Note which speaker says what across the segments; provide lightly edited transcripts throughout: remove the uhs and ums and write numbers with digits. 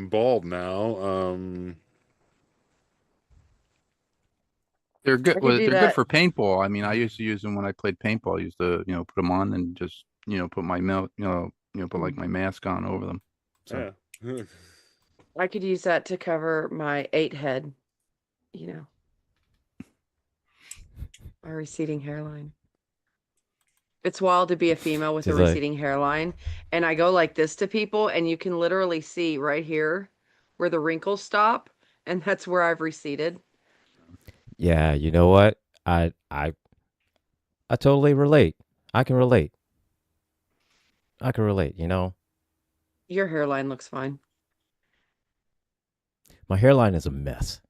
Speaker 1: I'm bald now.
Speaker 2: They're good.
Speaker 3: I could
Speaker 2: Well,
Speaker 3: do
Speaker 2: they're good
Speaker 3: that.
Speaker 2: for paintball. I mean, I used to use them when I played paintball. I used to, put them on and just, put my mouth, put like my mask on over them. So
Speaker 1: Yeah.
Speaker 3: I could use that to cover my 8 head, you know, my receding hairline. It's wild to be a female with a
Speaker 4: Just like,
Speaker 3: receding hairline. And I go like this to people, and you can literally see right here where the wrinkles stop, and that's where I've receded.
Speaker 4: yeah, you know what? I totally relate. I can relate. I can relate, you know.
Speaker 3: Your hairline looks fine.
Speaker 4: My hairline is a mess.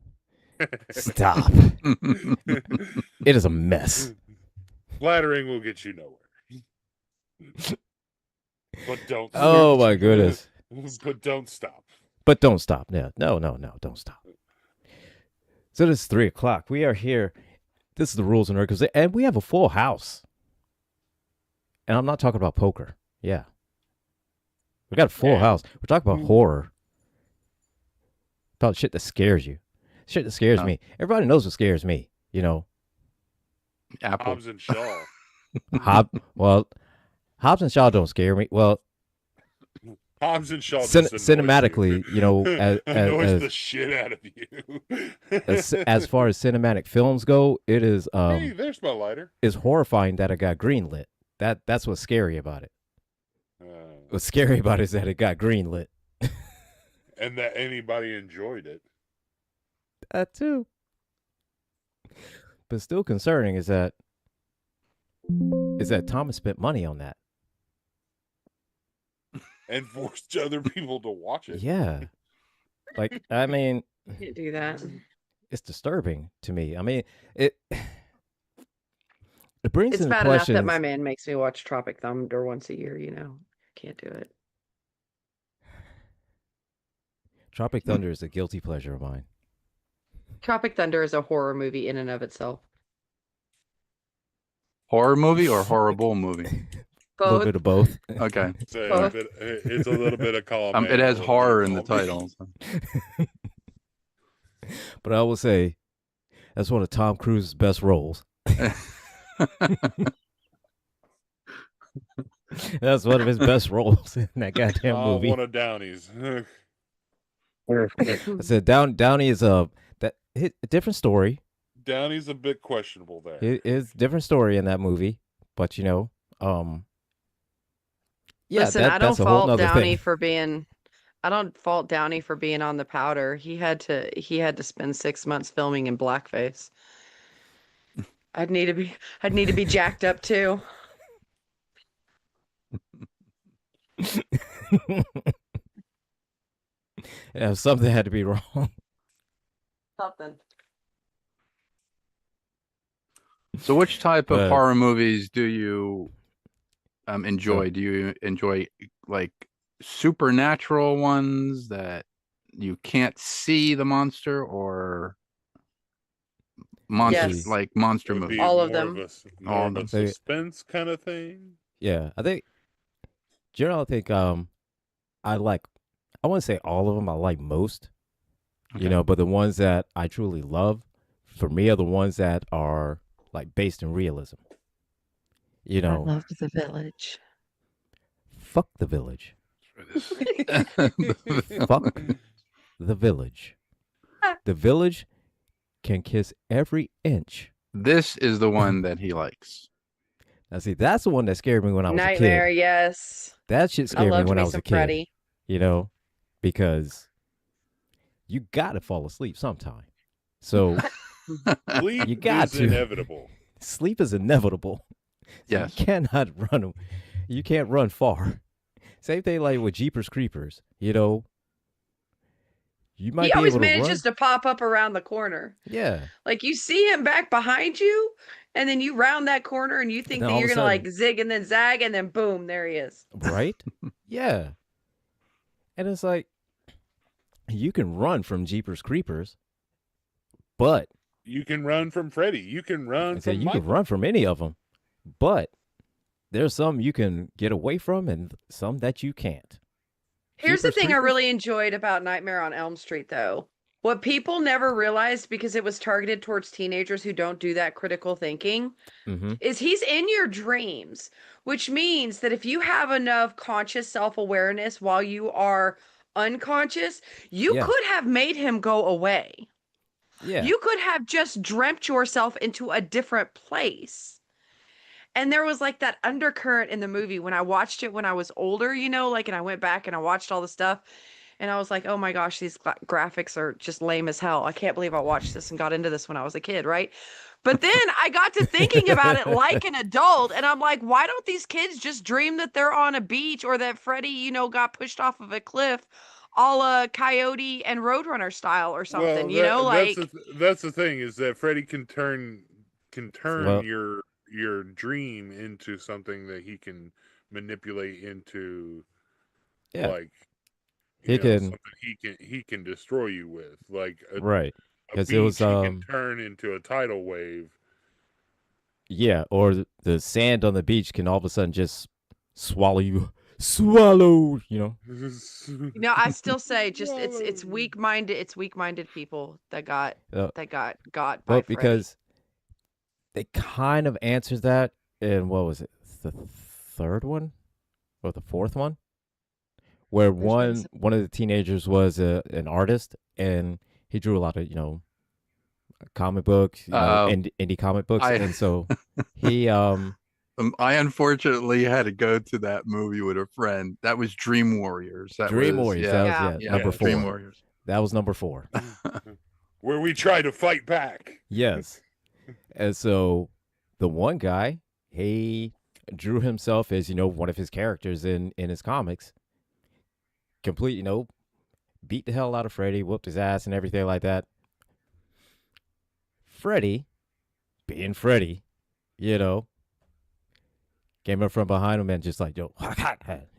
Speaker 4: Stop. It is a mess.
Speaker 1: Flattering will get you nowhere. But don't stop.
Speaker 4: Oh my goodness.
Speaker 1: But don't stop.
Speaker 4: But don't stop. No, don't stop. So it's 3:00. We are here. This is the Rules of Nerdquisition, and we have a full house. And I'm not talking about poker. Yeah. We got a full house. We're talking about horror. About shit that scares you. Shit that scares me. Everybody knows what scares me, you know.
Speaker 2: Apple.
Speaker 1: Hobbs and Shaw.
Speaker 4: Hobbs and Shaw don't scare me. Well,
Speaker 1: Hobbs and Shaw
Speaker 4: cinematically, you know,
Speaker 1: annoys the shit out of you.
Speaker 4: as far as cinematic films go, it is
Speaker 1: hey, there's my lighter.
Speaker 4: Is horrifying that it got greenlit. That's what's scary about it. What's scary about it is that it got greenlit.
Speaker 1: And that anybody enjoyed it.
Speaker 4: That too. But still concerning is that Thomas spent money on that.
Speaker 1: And forced other people to watch it.
Speaker 4: Yeah. Like, I mean,
Speaker 3: Can't do that.
Speaker 4: it's disturbing to me. I mean, it brings
Speaker 3: It's
Speaker 4: into
Speaker 3: bad enough
Speaker 4: question
Speaker 3: that my man makes me watch Tropic Thunder once a year, you know. Can't do it.
Speaker 4: Tropic Thunder is a guilty pleasure of mine.
Speaker 3: Tropic Thunder is a horror movie in and of itself.
Speaker 2: Horror movie or horrible movie?
Speaker 4: A little bit of both.
Speaker 2: Okay.
Speaker 1: It's a little bit of column.
Speaker 2: It has horror in the title. So.
Speaker 4: But I will say that's one of Tom Cruise's best roles. That's one of his best roles in that goddamn movie.
Speaker 1: One of Downey's.
Speaker 4: I said Downey is a different story.
Speaker 1: Downey's a bit questionable there.
Speaker 4: It is a different story in that movie, but you know, yeah.
Speaker 3: Listen, I don't
Speaker 4: that's a whole
Speaker 3: fault
Speaker 4: nother
Speaker 3: Downey
Speaker 4: thing.
Speaker 3: for being. I don't fault Downey for being on the powder. He had to spend 6 months filming in blackface. I'd need to be jacked up too.
Speaker 4: Yeah, something had to be wrong.
Speaker 3: Something.
Speaker 2: So which type of horror movies do you enjoy? Do you enjoy like supernatural ones that you can't see the monster, or monsters like monster movies?
Speaker 3: All of them.
Speaker 1: All of them. Suspense kind of thing.
Speaker 4: Yeah, I think generally, I think I wouldn't say all of them I like most, you know, but the ones that I truly love for me are the ones that are like based in realism. You know,
Speaker 3: I loved The Village.
Speaker 4: Fuck The Village. Fuck The Village. The Village can kiss every inch.
Speaker 2: This is the one that he likes.
Speaker 4: Now, see, that's the one that scared me when I was
Speaker 3: Nightmare,
Speaker 4: a kid.
Speaker 3: yes.
Speaker 4: That shit scared me when I was a kid.
Speaker 3: Freddy.
Speaker 4: You know, because you gotta fall asleep sometime. So
Speaker 1: Sleep
Speaker 4: you got
Speaker 1: is
Speaker 4: to.
Speaker 1: inevitable.
Speaker 4: Sleep is inevitable.
Speaker 2: Yes.
Speaker 4: You cannot run. You can't run far. Same thing like with Jeepers Creepers. You know, you might
Speaker 3: He
Speaker 4: be
Speaker 3: always
Speaker 4: able to
Speaker 3: manages
Speaker 4: run.
Speaker 3: to pop up around the corner.
Speaker 4: Yeah.
Speaker 3: Like you see him back behind you, and then you round that corner and you think
Speaker 4: And
Speaker 3: that
Speaker 4: all
Speaker 3: you're
Speaker 4: of a
Speaker 3: gonna
Speaker 4: sudden-
Speaker 3: like zig and then zag, and then boom, there he is.
Speaker 4: Right? Yeah. And it's like you can run from Jeepers Creepers, but
Speaker 1: You can run from Freddy. You can run from
Speaker 4: you
Speaker 1: Michael.
Speaker 4: can run from any of them, but there's some you can get away from and some that you can't.
Speaker 3: Here's the
Speaker 4: Jeepers
Speaker 3: thing I
Speaker 4: Creepers?
Speaker 3: really enjoyed about Nightmare on Elm Street, though. What people never realized because it was targeted towards teenagers who don't do that critical thinking
Speaker 4: Mm-hmm.
Speaker 3: is he's in your dreams, which means that if you have enough conscious self-awareness while you are unconscious, you
Speaker 4: Yeah.
Speaker 3: could have made him go away.
Speaker 4: Yeah.
Speaker 3: You could have just dreamt yourself into a different place. And there was like that undercurrent in the movie when I watched it when I was older, and I went back and I watched all the stuff and I was like, oh my gosh, these graphics are just lame as hell. I can't believe I watched this and got into this when I was a kid, right? But then I got to thinking about it like an adult, and I'm like, why don't these kids just dream that they're on a beach or that Freddy, got pushed off of a cliff, a la Coyote and Roadrunner style or something,
Speaker 1: that's the thing is that Freddy can turn
Speaker 4: Well-
Speaker 1: your dream into something that he can manipulate into,
Speaker 4: Yeah.
Speaker 1: like
Speaker 4: He can-
Speaker 1: something he can destroy you with, like
Speaker 4: Right.
Speaker 1: a
Speaker 4: 'Cause
Speaker 1: beach
Speaker 4: it was,
Speaker 1: he can turn into a tidal wave.
Speaker 4: Yeah, or the sand on the beach can all of a sudden just swallow you. Swallow,
Speaker 3: I still say just it's weak-minded people that got got by
Speaker 4: Well,
Speaker 3: Freddy.
Speaker 4: because they kind of answered that in, what was it, the third one or the fourth one, where
Speaker 3: There's been
Speaker 4: one of the teenagers was an artist and he drew a lot of comic books, indie comic books, and so he
Speaker 2: I unfortunately had to go to that movie with a friend. That was Dream Warriors.
Speaker 4: Dream Warriors.
Speaker 2: Yeah,
Speaker 4: That was number 4.
Speaker 2: Dream Warriors.
Speaker 4: That was number 4.
Speaker 1: Where we try to fight back.
Speaker 4: Yes. And so the one guy, he drew himself as, one of his characters in his comics. Complete, beat the hell out of Freddy, whooped his ass and everything like that. Freddy, being Freddy, came up from behind him and just like, yo,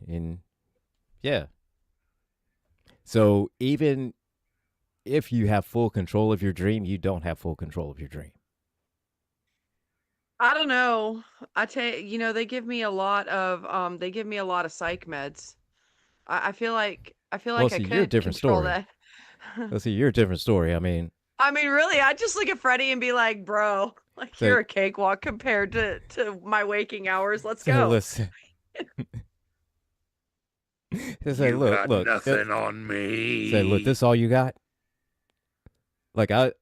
Speaker 4: and yeah. So even if you have full control of your dream, you don't have full control of your dream.
Speaker 3: I don't know. I tell you, they give me a lot of psych meds. I feel like
Speaker 4: Well,
Speaker 3: I
Speaker 4: see,
Speaker 3: could
Speaker 4: you're a different
Speaker 3: control
Speaker 4: story.
Speaker 3: that.
Speaker 4: Let's see, you're a different story. I mean,
Speaker 3: Really, I just look at Freddy and be like, bro, like
Speaker 4: So-
Speaker 3: you're a cakewalk compared to my waking hours. Let's
Speaker 4: so
Speaker 3: go.
Speaker 4: listen. Just say,
Speaker 1: You
Speaker 4: look,
Speaker 1: got
Speaker 4: look.
Speaker 1: nothing on me.
Speaker 4: Say, look, this all you got? Like I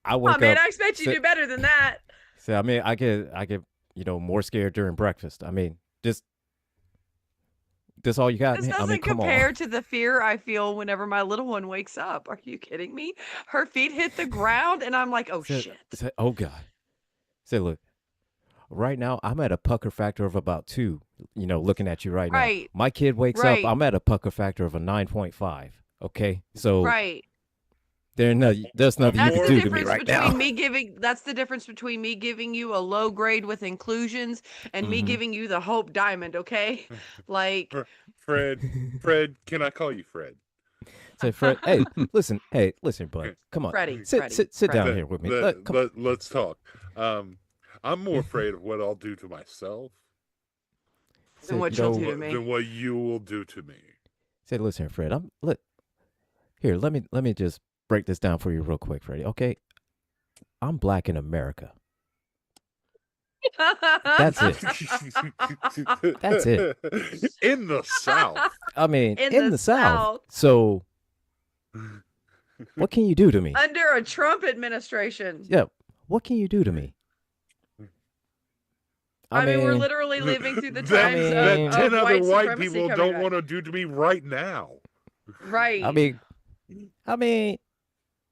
Speaker 3: Oh
Speaker 4: wake
Speaker 3: man,
Speaker 4: up.
Speaker 3: I expect you to
Speaker 4: say-
Speaker 3: do better than that.
Speaker 4: Say, I mean, I get more scared during breakfast. I mean, just this all you got?
Speaker 3: This
Speaker 4: I
Speaker 3: doesn't
Speaker 4: mean, come
Speaker 3: compare
Speaker 4: on.
Speaker 3: to the fear I feel whenever my little one wakes up. Are you kidding me? Her feet hit the ground and I'm like, oh
Speaker 4: Say-
Speaker 3: shit.
Speaker 4: say, oh God. Say, look. Right now, I'm at a pucker factor of about 2. Looking at you right now.
Speaker 3: Right.
Speaker 4: My kid wakes
Speaker 3: Right.
Speaker 4: up. I'm at a pucker factor of a 9.5. Okay, so
Speaker 3: Right.
Speaker 4: there's nothing you
Speaker 3: That's
Speaker 4: can
Speaker 3: the
Speaker 4: do to me
Speaker 3: difference
Speaker 4: right
Speaker 3: between
Speaker 4: now.
Speaker 3: that's the difference between me giving you a low grade with inclusions and me
Speaker 4: Mhm.
Speaker 3: giving you the Hope Diamond, okay? Like
Speaker 1: Fred, can I call you Fred?
Speaker 4: Say, Fred, hey, listen, bud, come on,
Speaker 3: Freddie,
Speaker 4: sit
Speaker 3: Freddie.
Speaker 4: down here with me.
Speaker 1: Let's talk. I'm more afraid of what I'll do to myself
Speaker 3: Than what you'll do to me.
Speaker 1: than what you will do to me.
Speaker 4: Say, listen, Fred, let me just break this down for you real quick, Freddie. Okay, I'm black in America. That's it. That's it.
Speaker 1: In the South.
Speaker 4: I mean,
Speaker 3: In
Speaker 4: in
Speaker 3: the
Speaker 4: the South.
Speaker 3: South.
Speaker 4: So, what can you do to me?
Speaker 3: Under a Trump administration.
Speaker 4: Yeah, what can you do to me?
Speaker 3: I mean, we're literally living through the
Speaker 1: that,
Speaker 3: times
Speaker 1: that
Speaker 3: of
Speaker 1: 10 other
Speaker 3: white
Speaker 1: white
Speaker 3: supremacy
Speaker 1: people
Speaker 3: coming
Speaker 1: don't
Speaker 3: back.
Speaker 1: want to do to me right now.
Speaker 3: Right.
Speaker 4: I mean,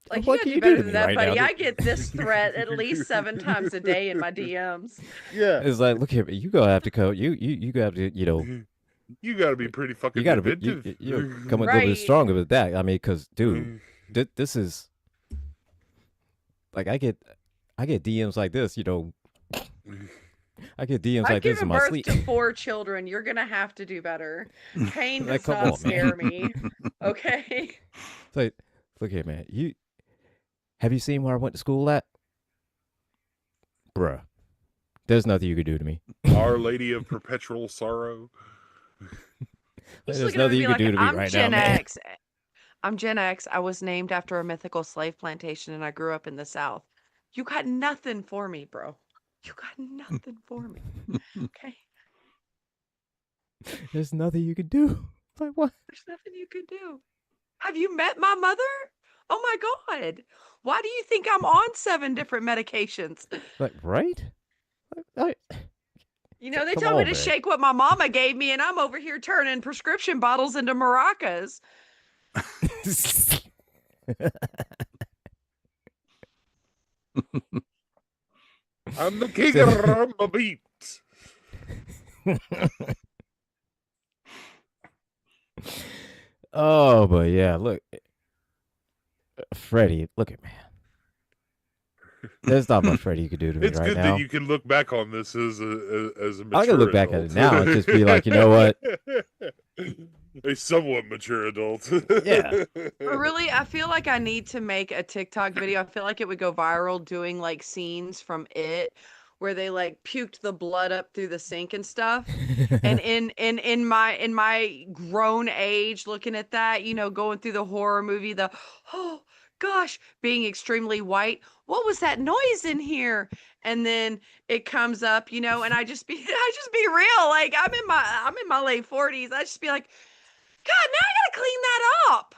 Speaker 3: like
Speaker 4: what
Speaker 3: you
Speaker 4: can
Speaker 3: gotta
Speaker 4: you
Speaker 3: do
Speaker 4: do to me
Speaker 3: better than that,
Speaker 4: right
Speaker 3: buddy.
Speaker 4: now?
Speaker 3: I get this threat at least 7 times a day in my DMs.
Speaker 1: Yeah.
Speaker 4: It's like, look here, you gonna have to go. You gotta have to,
Speaker 1: You got to be pretty fucking
Speaker 4: you gotta be,
Speaker 1: inventive.
Speaker 4: you come a little bit
Speaker 3: Right.
Speaker 4: stronger with that. I mean, because dude, this is like I get DMs like this. I get DMs
Speaker 3: I've
Speaker 4: like this in
Speaker 3: given
Speaker 4: my
Speaker 3: birth
Speaker 4: sleep.
Speaker 3: to 4 children. You're gonna have to do better. Pain
Speaker 4: Like,
Speaker 3: does
Speaker 4: come
Speaker 3: not
Speaker 4: on, man.
Speaker 3: scare me. Okay.
Speaker 4: It's like, look here, man. Have you seen where I went to school at? Bruh, there's nothing you could do to me.
Speaker 1: Our Lady of Perpetual Sorrow.
Speaker 3: He's
Speaker 4: There's
Speaker 3: looking at
Speaker 4: nothing
Speaker 3: me
Speaker 4: you can
Speaker 3: like
Speaker 4: do to me
Speaker 3: I'm
Speaker 4: right now,
Speaker 3: Gen
Speaker 4: man.
Speaker 3: X. I'm Gen X. I was named after a mythical slave plantation and I grew up in the South. You got nothing for me, bro. You got nothing for me. Okay.
Speaker 4: There's nothing you can do. Like what?
Speaker 3: There's nothing you can do. Have you met my mother? Oh my God. Why do you think I'm on 7 different medications?
Speaker 4: Like right? Like,
Speaker 3: You know, they
Speaker 4: come
Speaker 3: told me
Speaker 4: on,
Speaker 3: to
Speaker 4: man.
Speaker 3: shake what my mama gave me, and I'm over here turning prescription bottles into maracas.
Speaker 1: I'm the king of rumba beats.
Speaker 4: Oh, but yeah, look, Freddie, look at man. There's not much Freddie you could do to me
Speaker 1: It's
Speaker 4: right
Speaker 1: good
Speaker 4: now.
Speaker 1: that you can look back on this as a mature
Speaker 4: I can look back at
Speaker 1: adult.
Speaker 4: it now and just be like, you know what?
Speaker 1: A somewhat mature adult.
Speaker 4: Yeah.
Speaker 3: I feel like I need to make a TikTok video. I feel like it would go viral doing like scenes from It where they like puked the blood up through the sink and stuff. And in my grown age looking at that, you know, going through the horror movie, oh gosh, being extremely white, what was that noise in here? And then it comes up, you know, and I just be real. Like I'm in my late 40s. I just be like, God, now I gotta clean that up.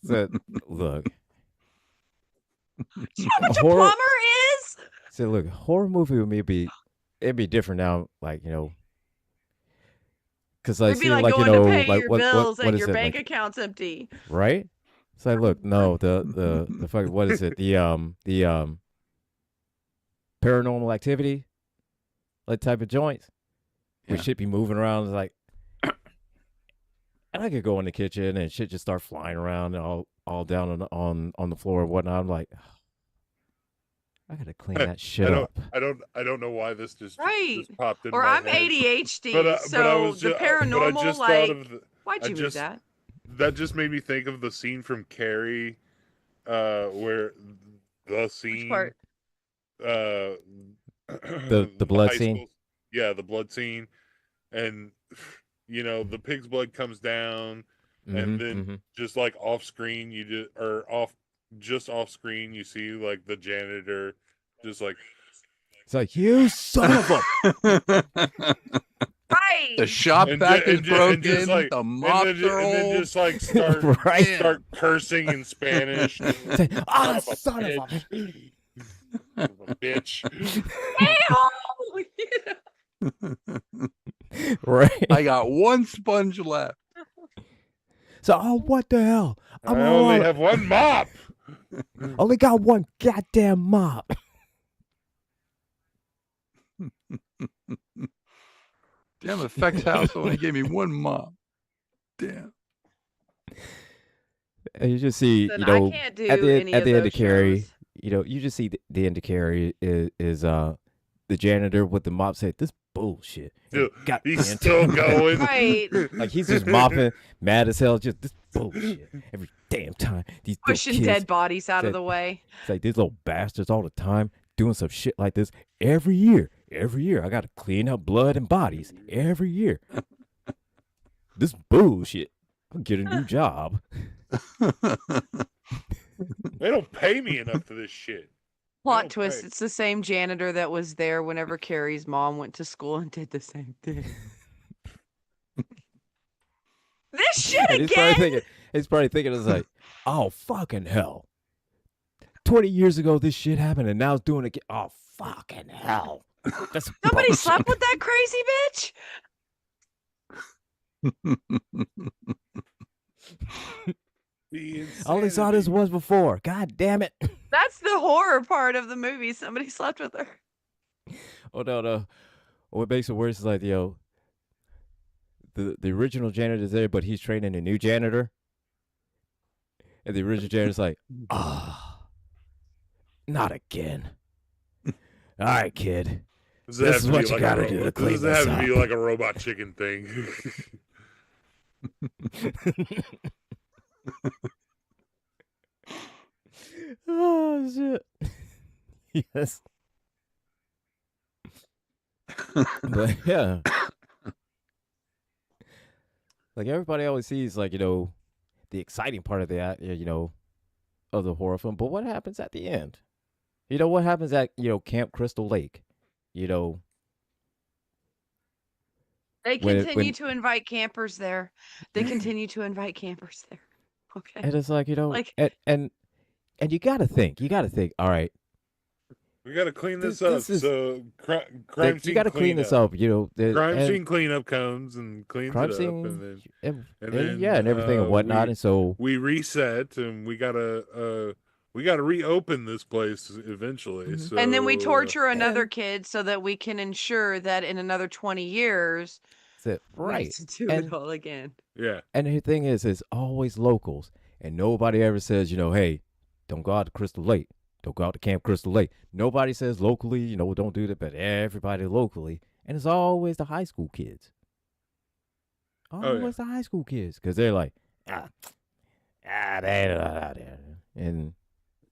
Speaker 4: So, look.
Speaker 3: Do you know how much a
Speaker 4: Horror-
Speaker 3: plumber is?
Speaker 4: So look, horror movie with me it'd be different now, like, you know, because I
Speaker 3: It'd be
Speaker 4: see
Speaker 3: like
Speaker 4: like, you
Speaker 3: going to
Speaker 4: know,
Speaker 3: pay
Speaker 4: like
Speaker 3: your
Speaker 4: what
Speaker 3: bills and
Speaker 4: is
Speaker 3: your
Speaker 4: it
Speaker 3: bank
Speaker 4: like,
Speaker 3: account's empty.
Speaker 4: right? It's like, look, no, the fucking, what is it? The paranormal activity, like type of joints. We
Speaker 2: Yeah.
Speaker 4: should be moving around like, and I could go in the kitchen and shit just start flying around and all down on the floor and whatnot. I'm like, I gotta clean that shit up.
Speaker 1: I don't know why this just
Speaker 3: Right.
Speaker 1: popped in
Speaker 3: Or
Speaker 1: my
Speaker 3: I'm
Speaker 1: head.
Speaker 3: ADHD,
Speaker 1: But I
Speaker 3: so
Speaker 1: was
Speaker 3: the
Speaker 1: just, but I
Speaker 3: paranormal,
Speaker 1: just
Speaker 3: like,
Speaker 1: thought of
Speaker 3: why'd you move
Speaker 1: just
Speaker 3: that?
Speaker 1: that just made me think of the scene from Carrie, where the
Speaker 3: Which
Speaker 1: scene,
Speaker 3: part?
Speaker 4: The blood
Speaker 1: high
Speaker 4: scene?
Speaker 1: school, yeah, the blood scene, and you know the pig's blood comes down, and then just like off screen just off screen you see like the janitor just like
Speaker 4: It's like, you son of a
Speaker 3: Right.
Speaker 2: The shop vac is broken.
Speaker 1: like,
Speaker 2: The mops are
Speaker 1: and then
Speaker 2: old.
Speaker 1: just like start
Speaker 4: Right.
Speaker 1: start cursing in Spanish.
Speaker 4: Say, son of a
Speaker 1: bitch. Son of a bitch.
Speaker 4: right.
Speaker 2: I got one sponge left.
Speaker 4: So, oh, what the hell?
Speaker 1: I only have one mop.
Speaker 4: Only got one goddamn mop.
Speaker 2: Damn, effects house only gave me one mop. Damn.
Speaker 4: And you just see,
Speaker 3: Listen,
Speaker 4: you know,
Speaker 3: I can't do
Speaker 4: at the
Speaker 3: any
Speaker 4: at
Speaker 3: of
Speaker 4: the end of
Speaker 3: those
Speaker 4: Carrie,
Speaker 3: shows.
Speaker 4: you know, you just see the end of Carrie is the janitor with the mop say, "This bullshit."
Speaker 1: Dude,
Speaker 4: God
Speaker 1: he's
Speaker 4: damn.
Speaker 1: still going.
Speaker 3: Right.
Speaker 4: Like he's just mopping, mad as hell, just this bullshit every damn time. These little
Speaker 3: Pushing
Speaker 4: kids,
Speaker 3: dead bodies out of
Speaker 4: said-
Speaker 3: the way.
Speaker 4: it's like these little bastards all the time doing some shit like this every year. Every year, I got to clean up blood and bodies every year. This bullshit. I'll get a new job.
Speaker 1: They don't pay me enough for this shit.
Speaker 3: Plot
Speaker 1: Okay.
Speaker 3: twist, it's the same janitor that was there whenever Carrie's mom went to school and did the same thing. This shit
Speaker 4: And
Speaker 3: again?
Speaker 4: he's probably thinking, it's like, oh, fucking hell. 20 years ago, this shit happened, and now it's doing it again. Oh, fucking hell. That's
Speaker 3: Somebody
Speaker 4: bullshit.
Speaker 3: slept with that crazy bitch?
Speaker 4: All they saw this was before. God damn it.
Speaker 3: That's the horror part of the movie. Somebody slept with her.
Speaker 4: Oh, no. What makes it worse is like, yo, the original janitor's there, but he's training a new janitor. And the original janitor's like, not again. All right, kid.
Speaker 1: This
Speaker 4: is what you gotta do to clean
Speaker 1: This
Speaker 4: this
Speaker 1: have to be
Speaker 4: up.
Speaker 1: like a robot chicken thing.
Speaker 4: Oh, shit. Yes. But yeah. Like everybody always sees like, the exciting part of that, of the horror film, but what happens at the end? What happens at, Camp Crystal Lake? You know,
Speaker 3: They
Speaker 4: when
Speaker 3: continue to invite campers there. They continue to invite campers there. Okay.
Speaker 4: and it's like,
Speaker 3: Like
Speaker 4: and you got to think, all right,
Speaker 1: We got to clean this
Speaker 4: this
Speaker 1: up.
Speaker 4: is
Speaker 1: So crime scene
Speaker 4: you got to clean this up,
Speaker 1: Crime
Speaker 4: and
Speaker 1: scene cleanup comes and cleans
Speaker 4: crime
Speaker 1: it up,
Speaker 4: scene
Speaker 1: and
Speaker 4: and
Speaker 1: then
Speaker 4: yeah, and everything and whatnot, and so
Speaker 1: we reset, and we gotta reopen this place eventually.
Speaker 4: Mhm.
Speaker 1: So
Speaker 3: and then we torture another
Speaker 4: and-
Speaker 3: kid so that we can ensure that in another 20 years
Speaker 4: that's it,
Speaker 3: we
Speaker 4: right?
Speaker 3: get to do
Speaker 4: And
Speaker 3: it all again.
Speaker 1: yeah.
Speaker 4: and the thing is, it's always locals, and nobody ever says, hey, don't go out to Crystal Lake. Don't go out to Camp Crystal Lake. Nobody says locally, don't do that, but everybody locally. And it's always the high school kids. Always the high school kids. Because they're like, and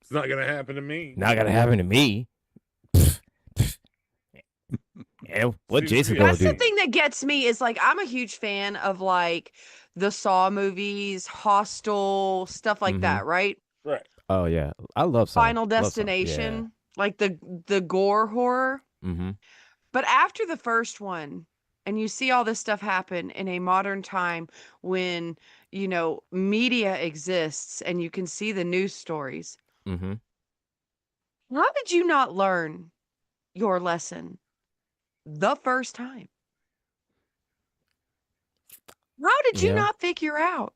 Speaker 1: It's not gonna happen to me.
Speaker 4: not going to happen to me. Yeah, what Jason
Speaker 1: Yeah.
Speaker 4: gonna
Speaker 3: That's
Speaker 4: do?
Speaker 3: the thing that gets me is like I'm a huge fan of like the Saw movies, Hostel, stuff like
Speaker 4: Mhm.
Speaker 3: that, right?
Speaker 1: Right.
Speaker 4: Oh, yeah. I love Saw.
Speaker 3: Final
Speaker 4: Love Saw.
Speaker 3: Destination, like the gore horror.
Speaker 4: Yeah. Mm-hmm.
Speaker 3: But after the first one, and you see all this stuff happen in a modern time when, media exists and you can see the news stories.
Speaker 4: Mm-hmm.
Speaker 3: How did you not learn your lesson the first time? How did you
Speaker 4: Yeah.
Speaker 3: not figure out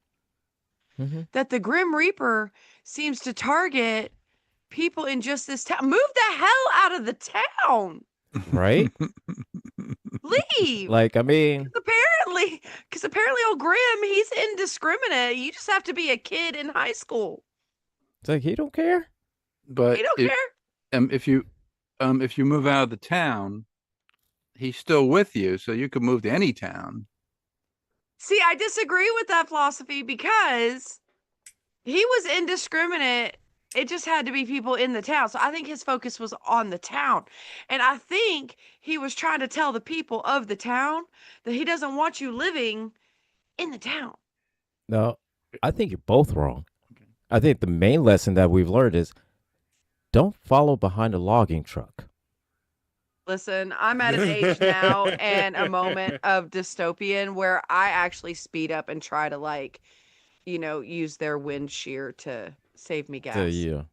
Speaker 4: Mm-hmm.
Speaker 3: that the Grim Reaper seems to target people in just this town? Move the hell out of the town.
Speaker 4: Right?
Speaker 3: Leave.
Speaker 4: Like, I mean,
Speaker 3: Because apparently old Grim, he's indiscriminate. You just have to be a kid in high school.
Speaker 4: it's like he don't care.
Speaker 2: But
Speaker 3: He don't care.
Speaker 2: if you move out of the town, he's still with you, so you could move to any town.
Speaker 3: See, I disagree with that philosophy because he was indiscriminate. It just had to be people in the town. So I think his focus was on the town. And I think he was trying to tell the people of the town that he doesn't want you living in the town.
Speaker 4: No, I think you're both wrong. I think the main lesson that we've learned is don't follow behind a logging truck.
Speaker 3: Listen, I'm at an age now and a moment of dystopian where I actually speed up and try to use their wind shear to save me gas.
Speaker 4: So, yeah.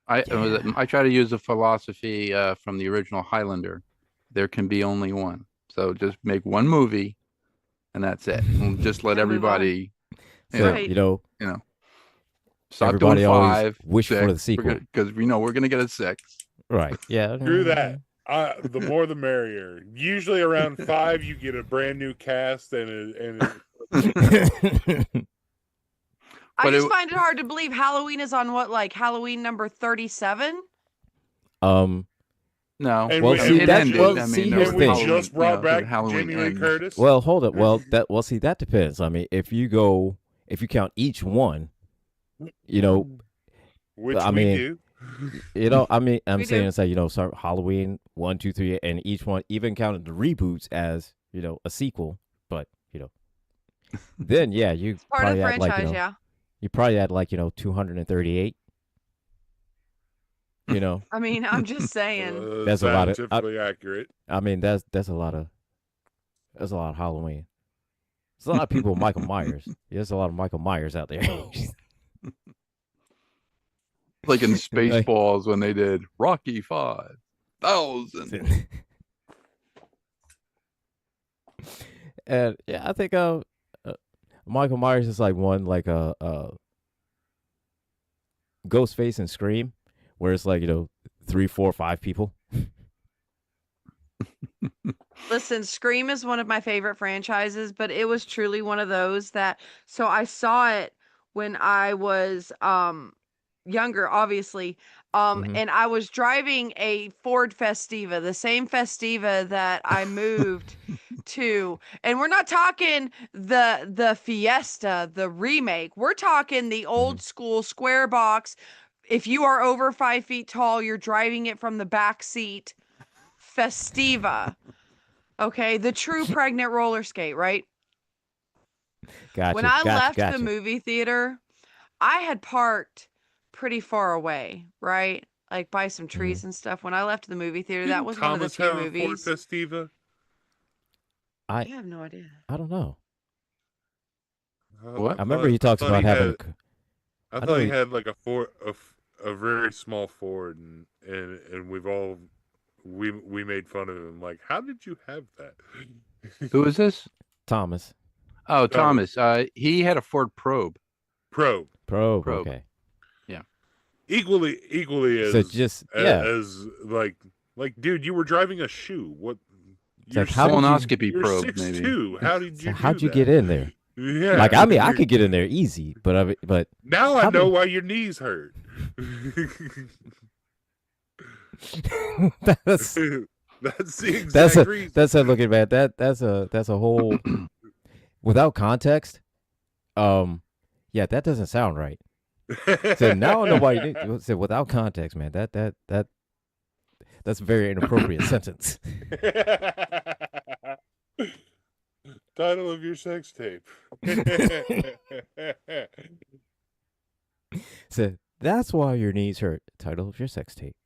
Speaker 2: I try to use a philosophy from the original Highlander. There can be only one. So just make one movie, and that's it. And just let
Speaker 3: And move on.
Speaker 2: everybody,
Speaker 4: So,
Speaker 3: Right.
Speaker 2: stop
Speaker 4: everybody
Speaker 2: doing
Speaker 4: always
Speaker 2: 5,
Speaker 4: wish for the
Speaker 2: 6,
Speaker 4: sequel.
Speaker 2: because we're gonna get a 6.
Speaker 4: Right. Yeah.
Speaker 1: Screw that. The more the merrier. Usually around 5, you get a brand new cast
Speaker 3: I
Speaker 2: But
Speaker 3: just
Speaker 2: it-
Speaker 3: find it hard to believe Halloween is on Halloween number 37?
Speaker 2: No,
Speaker 1: And
Speaker 4: Well,
Speaker 1: we-
Speaker 4: see,
Speaker 2: it
Speaker 4: that's-
Speaker 2: ended.
Speaker 4: well,
Speaker 2: I
Speaker 4: see,
Speaker 2: mean,
Speaker 4: here's
Speaker 1: and
Speaker 4: the
Speaker 1: we
Speaker 4: thing.
Speaker 1: just brought back
Speaker 2: Halloween
Speaker 1: Jamie Lee
Speaker 2: ends.
Speaker 1: Curtis.
Speaker 4: Well, hold it. Well, see, that depends. I mean, if you count each one,
Speaker 1: Which
Speaker 4: I
Speaker 1: we
Speaker 4: mean,
Speaker 1: do.
Speaker 4: I mean, I'm
Speaker 3: We
Speaker 4: saying
Speaker 3: do.
Speaker 4: it's like, start Halloween 1, 2, 3, and each one, even counting the reboots as, a sequel. But, then, yeah, you
Speaker 3: Part of
Speaker 4: probably
Speaker 3: the
Speaker 4: add
Speaker 3: franchise,
Speaker 4: like,
Speaker 3: yeah.
Speaker 4: you probably add like, 238.
Speaker 3: I mean, I'm just saying.
Speaker 4: That's a lot of-
Speaker 1: scientifically accurate.
Speaker 4: I mean, that's a lot of Halloween. There's a lot of people with Michael Myers. There's a lot of Michael Myers out there.
Speaker 2: like in
Speaker 4: Like-
Speaker 2: Spaceballs when they did Rocky 5,000.
Speaker 4: And yeah, I think Michael Myers is like one like Ghostface and Scream, where it's like 3, 4, 5 people.
Speaker 3: Listen, Scream is one of my favorite franchises, but it was truly one of those that so I saw it when I was younger, obviously.
Speaker 4: Mhm.
Speaker 3: And I was driving a Ford Festiva, the same Festiva that I moved to. And we're not talking the Fiesta, the remake. We're talking the old school square box. If you are over 5 feet tall, you're driving it from the back seat. Festiva. Okay, the true pregnant roller skate, right? When I left the movie theater, I had parked pretty far away, right? Like by some trees and stuff. When I left the movie theater, that was one of the few movies.
Speaker 1: Ford Festiva?
Speaker 3: I have no idea.
Speaker 4: I don't know.
Speaker 2: What?
Speaker 4: I remember he talks about having.
Speaker 1: I thought he had like a very small Ford, and we made fun of him. Like, how did you have that?
Speaker 2: Who is this?
Speaker 4: Thomas.
Speaker 2: Oh, Thomas. He had a Ford Probe.
Speaker 1: Probe.
Speaker 4: Okay.
Speaker 2: Yeah.
Speaker 1: Equally as
Speaker 4: so just
Speaker 1: as like dude, you were driving a shoe. What?
Speaker 2: Your colonoscopy probe,
Speaker 1: 6'2".
Speaker 2: maybe.
Speaker 1: How did you?
Speaker 4: How'd you get in there?
Speaker 1: Yeah.
Speaker 4: Like, I mean, I could get in there easy, but
Speaker 1: now I know why your knees hurt.
Speaker 4: that's
Speaker 1: the exact reason.
Speaker 4: That's a looking at that's a whole without context. Yeah, that doesn't sound right. So now I know why you did. So without context, man, that's a very inappropriate sentence.
Speaker 1: Title of your sex tape.
Speaker 4: So that's why your knees hurt. Title of your sex tape.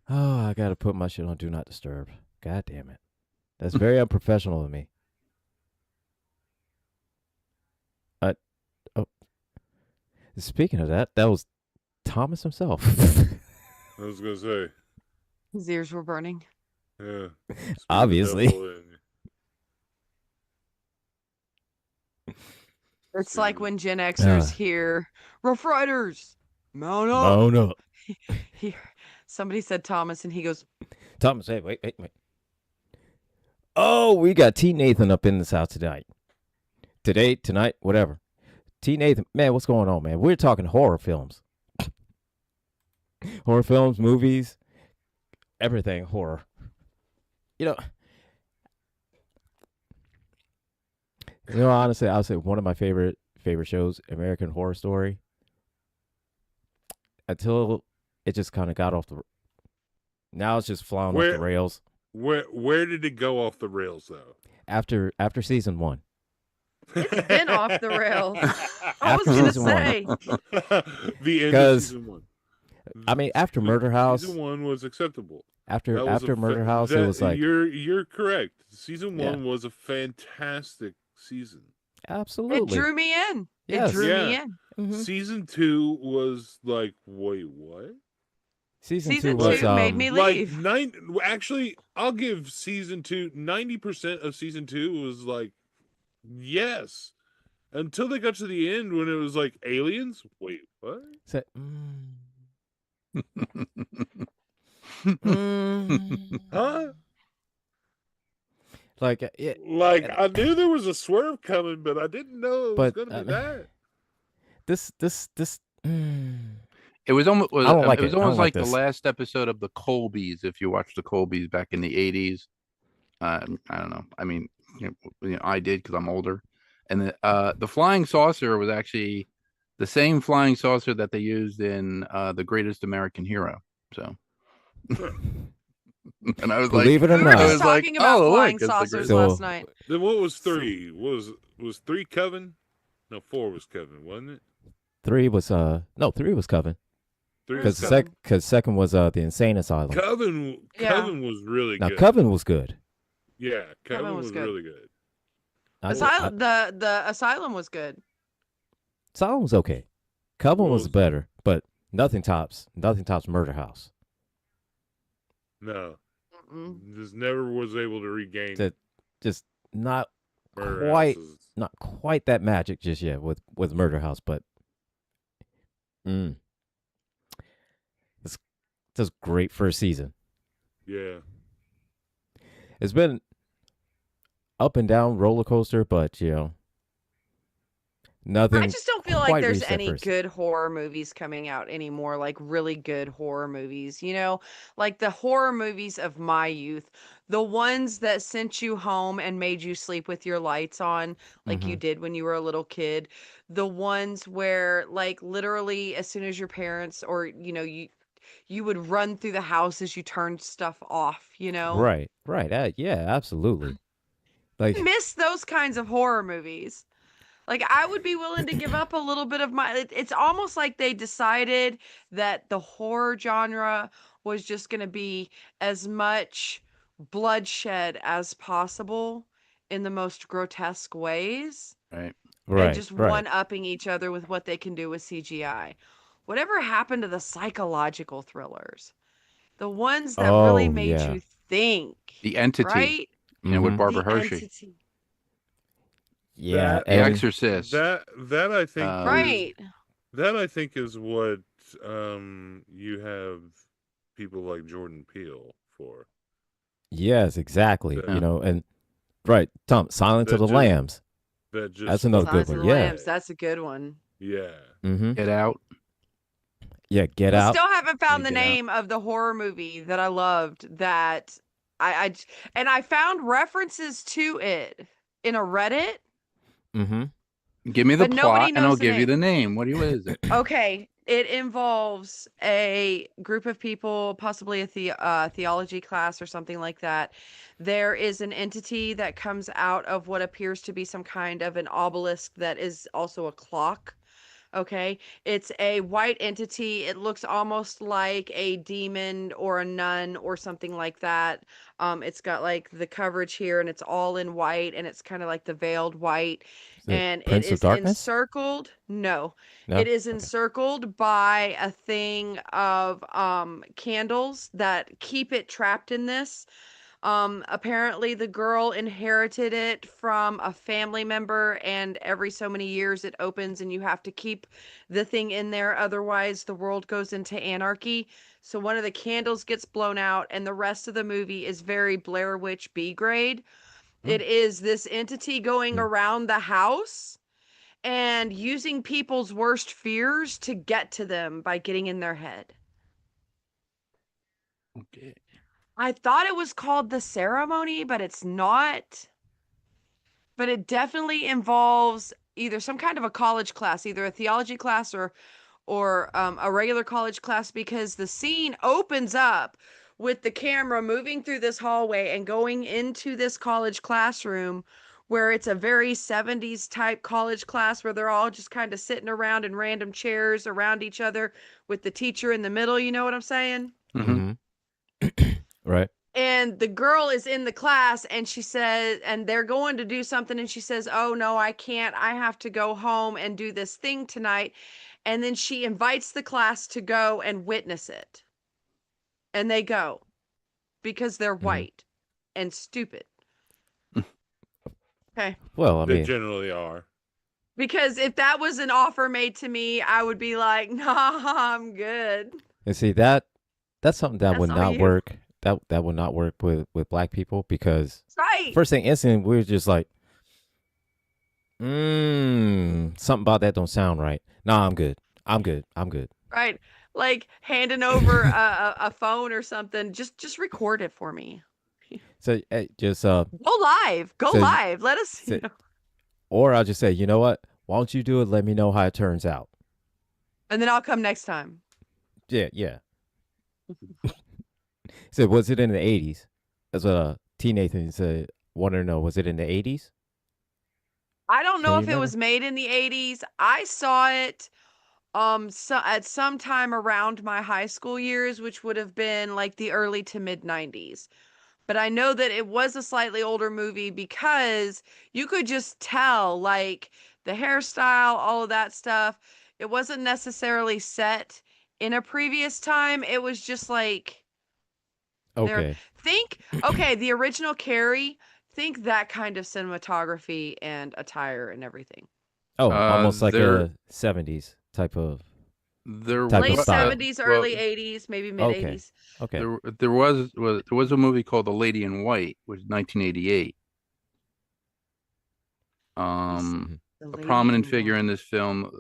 Speaker 4: Oh, I gotta put my shit on Do Not Disturb. God damn it. That's very unprofessional of me. Speaking of that was Thomas himself.
Speaker 1: I was gonna say.
Speaker 3: His ears were burning.
Speaker 1: Yeah.
Speaker 4: Obviously.
Speaker 3: It's like when Gen Xers hear Rough Riders, mount up.
Speaker 4: Mount up.
Speaker 3: Somebody said Thomas, and he goes,
Speaker 4: Thomas, hey, wait. Oh, we got T. Nathan up in this house tonight. Tonight, whatever. T. Nathan, man, what's going on, man? We're talking horror films. Horror films, movies, everything horror. Honestly, I would say one of my favorite shows, American Horror Story. Until it just kind of got off the. Now it's just flying off the rails.
Speaker 1: Where did it go off the rails though?
Speaker 4: After season 1.
Speaker 3: It's been off the rails. I was gonna say
Speaker 1: the end of season 1.
Speaker 4: I mean, after Murder House,
Speaker 1: season 1 was acceptable.
Speaker 4: After Murder House, it was like
Speaker 1: you're correct. Season 1 was a fantastic season.
Speaker 4: Absolutely,
Speaker 3: it drew me in.
Speaker 4: Yes.
Speaker 3: It drew me in.
Speaker 4: Mm-hmm.
Speaker 1: Season 2 was like, wait, what?
Speaker 4: Season 2 was
Speaker 3: made me leave.
Speaker 1: Actually, I'll give season 2 90% of season 2 was like, yes. Until they got to the end when it was like aliens. Wait, what? Huh?
Speaker 4: Like
Speaker 1: I knew there was a swerve coming, but I didn't know it was going to be that.
Speaker 4: This.
Speaker 2: It was almost.
Speaker 4: I don't like
Speaker 2: it was
Speaker 4: it.
Speaker 2: almost like the
Speaker 4: this.
Speaker 2: last episode of the Colbys. If you watched the Colbys back in the '80s, I don't know. I mean, I did because I'm older. And the flying saucer was actually the same flying saucer that they used in The Greatest American Hero. So, and I was
Speaker 4: believe it or not,
Speaker 3: I was talking about flying saucers last night.
Speaker 1: Then what was 3? Was 3 Coven? No, 4 was Coven, wasn't it?
Speaker 4: 3 was 3 was Coven. Because second was the Insane Asylum.
Speaker 1: Coven was really good.
Speaker 4: Now Coven was good.
Speaker 1: Yeah, Coven was really good.
Speaker 3: The Asylum was good.
Speaker 4: Asylum was okay. Coven was better, but nothing tops Murder House.
Speaker 1: No, just never was able to regain.
Speaker 4: Just not
Speaker 1: Murder
Speaker 4: not quite that magic just yet with Murder House, but it's just great first season.
Speaker 1: Yeah,
Speaker 4: it's been up and down roller coaster, but nothing.
Speaker 3: I just don't feel like there's any good horror movies coming out anymore, like really good horror movies, like the horror movies of my youth, the ones that sent you home and made you sleep with your lights on, like you did when you were a little kid, the ones where like literally as soon as your parents or you would run through the house as you turned stuff off, you know?
Speaker 4: Right. Yeah, absolutely.
Speaker 3: I miss those kinds of horror movies. Like, I would be willing to give up a little bit of it's almost like they decided that the horror genre was just going to be as much bloodshed as possible in the most grotesque ways.
Speaker 2: Right.
Speaker 3: And just one-upping each other with what they can do with CGI. Whatever happened to the psychological thrillers? The ones that really made you think.
Speaker 2: The Entity.
Speaker 3: Right?
Speaker 2: With Barbara
Speaker 3: The
Speaker 2: Hershey.
Speaker 3: Entity.
Speaker 4: Yeah,
Speaker 2: The Exorcist.
Speaker 1: That I think
Speaker 3: right.
Speaker 1: That I think is what you have people like Jordan Peele for.
Speaker 4: Yes, exactly. You know, and Tom, Silence of the Lambs. That's another good one.
Speaker 3: Lambs, that's a good one.
Speaker 1: Yeah.
Speaker 2: Get Out.
Speaker 4: Yeah, Get Out.
Speaker 3: Still haven't found the name of the horror movie that I loved that I found references to it in a Reddit.
Speaker 2: Give me the plot and I'll give you the name. What is it?
Speaker 3: Okay. It involves a group of people, possibly a theology class or something like that. There is an entity that comes out of what appears to be some kind of an obelisk that is also a clock. Okay. It's a white entity. It looks almost like a demon or a nun or something like that. It's got like the coverage here and it's all in white and it's kind of like the veiled white. And it is encircled. No, it is encircled by a thing of candles that keep it trapped in this. Apparently the girl inherited it from a family member and every so many years it opens and you have to keep the thing in there. Otherwise the world goes into anarchy. So one of the candles gets blown out and the rest of the movie is very Blair Witch B grade. It is this entity going around the house and using people's worst fears to get to them by getting in their head.
Speaker 2: Okay.
Speaker 3: I thought it was called The Ceremony, but it's not. But it definitely involves either some kind of a college class, either a theology class or a regular college class, because the scene opens up with the camera moving through this hallway and going into this college classroom where it's a very 70s type college class where they're all just kind of sitting around in random chairs around each other with the teacher in the middle. You know what I'm saying?
Speaker 4: Right.
Speaker 3: And the girl is in the class and she says, and they're going to do something. And she says, oh no, I can't. I have to go home and do this thing tonight. And then she invites the class to go and witness it. And they go because they're white and stupid. Okay.
Speaker 4: Well, I mean,
Speaker 1: they generally are.
Speaker 3: Because if that was an offer made to me, I would be like, nah, I'm good.
Speaker 4: And see, that's something that would not work. That would not work with black people because first thing instantly we were just like, something about that don't sound right. Nah, I'm good. Right.
Speaker 3: Like handing over a phone or something. Just record it for me.
Speaker 4: So just
Speaker 3: go live. Let us see.
Speaker 4: Or I'll just say, you know what? Why don't you do it? Let me know how it turns out.
Speaker 3: And then I'll come next time.
Speaker 4: Yeah. So was it in the 80s? That's what T. Nathan said. Wanted to know, was it in the 80s?
Speaker 3: I don't know if it was made in the 80s. I saw it at some time around my high school years, which would have been like the early to mid 90s. But I know that it was a slightly older movie because you could just tell, like, the hairstyle, all of that stuff. It wasn't necessarily set in a previous time. It was just like...
Speaker 4: Okay.
Speaker 3: The original Carrie, think that kind of cinematography and attire and everything.
Speaker 4: Oh, almost like a 70s type of...
Speaker 3: Late 70s, early 80s, maybe mid 80s.
Speaker 4: Okay.
Speaker 2: There was a movie called The Lady in White, which was 1988. A prominent figure in this film,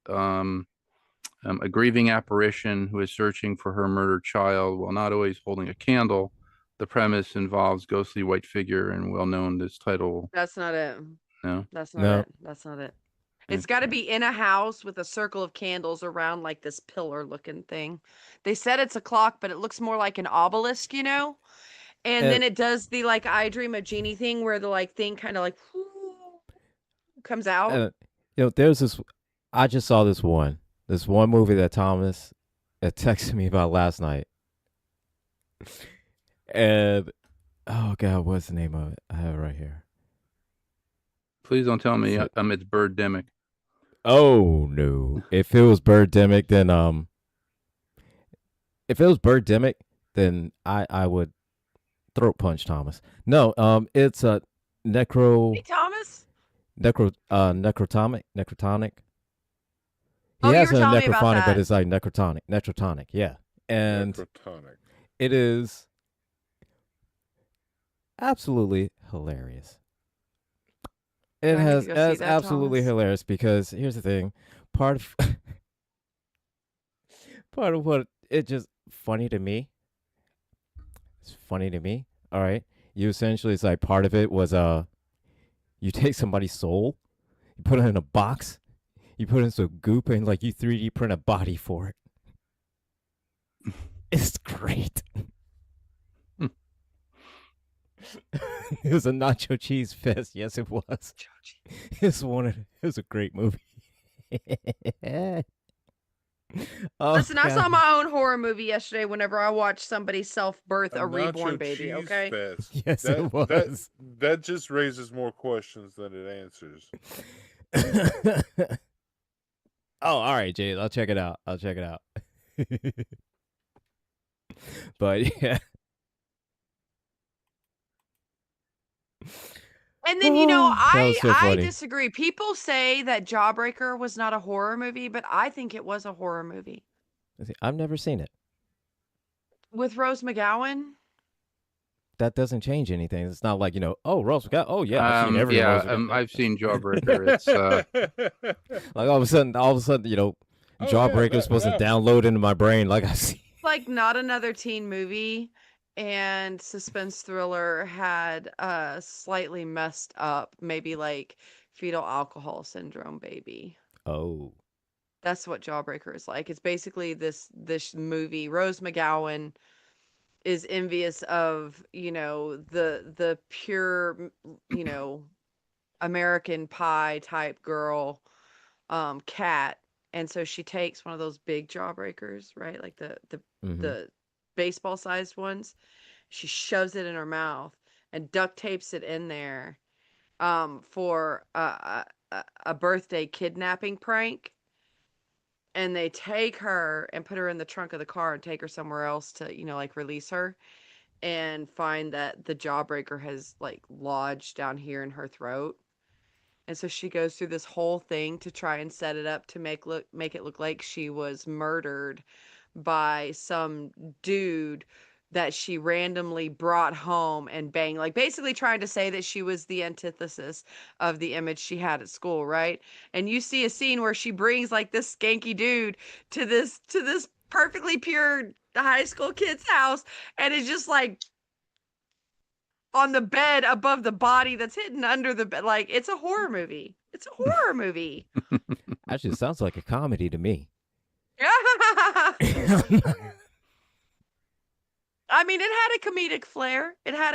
Speaker 2: a grieving apparition who is searching for her murdered child while not always holding a candle. The premise involves ghostly white figure and well known this title.
Speaker 3: That's not it.
Speaker 2: No,
Speaker 3: that's not it. It's got to be in a house with a circle of candles around like this pillar looking thing. They said it's a clock, but it looks more like an obelisk, you know? And then it does the like I Dream of Jeannie thing where the like thing kind of like comes out.
Speaker 4: There's this. I just saw this one movie that Thomas texted me about last night, and oh god, what's the name of it? I have it right here.
Speaker 2: Please don't tell me it's Birdemic.
Speaker 4: Oh no! If it was Birdemic, then I would throat punch Thomas. No, it's a
Speaker 3: Hey, Thomas.
Speaker 4: necrotonic. He
Speaker 3: Oh, you
Speaker 4: has
Speaker 3: were
Speaker 4: a
Speaker 3: telling me about
Speaker 4: necrophonic, but
Speaker 3: that.
Speaker 4: it's like necrotonic. Yeah, and
Speaker 1: Necrotonic.
Speaker 4: it is absolutely hilarious. It
Speaker 3: I need
Speaker 4: has
Speaker 3: to go see
Speaker 4: it's
Speaker 3: that,
Speaker 4: absolutely
Speaker 3: Thomas.
Speaker 4: hilarious because here's the thing, part of part of what it just funny to me. It's funny to me. All right, you essentially it's like part of it was you take somebody's soul, you put it in a box, you put it in some goop, and like you 3D print a body for it. It's great. It was a nacho cheese fest. Yes, it was. It was a great movie. Oh,
Speaker 3: Listen, I saw
Speaker 4: God.
Speaker 3: my own horror movie yesterday whenever I watched somebody self-birth a reborn
Speaker 1: nacho
Speaker 3: baby,
Speaker 1: cheese
Speaker 3: okay?
Speaker 1: fest.
Speaker 4: Yes, it was.
Speaker 1: That just raises more questions than it answers.
Speaker 4: Oh, all right, Jade. I'll check it out. But yeah.
Speaker 3: And then,
Speaker 4: That was so
Speaker 3: I
Speaker 4: funny.
Speaker 3: disagree. People say that Jawbreaker was not a horror movie, but I think it was a horror movie.
Speaker 4: I've never seen it.
Speaker 3: With Rose McGowan?
Speaker 4: That doesn't change anything. It's not like, oh, Rose McGowan. Oh, yeah, I've seen every Rose McGowan.
Speaker 2: I've seen Jawbreaker. It's
Speaker 4: like all of a sudden, Jawbreaker's supposed to download into my brain like I see.
Speaker 3: Like not another teen movie, and suspense thriller had a slightly messed up, maybe like fetal alcohol syndrome baby.
Speaker 4: Oh.
Speaker 3: That's what Jawbreaker is like. It's basically this movie. Rose McGowan is envious of, the pure, American Pie type girl, Cat. And so she takes one of those big Jawbreakers, right? Like the baseball sized ones. She shoves it in her mouth and duct tapes it in there, for a birthday kidnapping prank. And they take her and put her in the trunk of the car and take her somewhere else to, like release her, and find that the Jawbreaker has like lodged down here in her throat. And so she goes through this whole thing to try and set it up to make it look like she was murdered by some dude that she randomly brought home and banged, like basically trying to say that she was the antithesis of the image she had at school, right? And you see a scene where she brings like this skanky dude to this perfectly pure high school kid's house, and it's just like on the bed above the body that's hidden under the bed. Like, it's a horror movie. It's a horror movie.
Speaker 4: Actually, it sounds like a comedy to me.
Speaker 3: I mean, it had a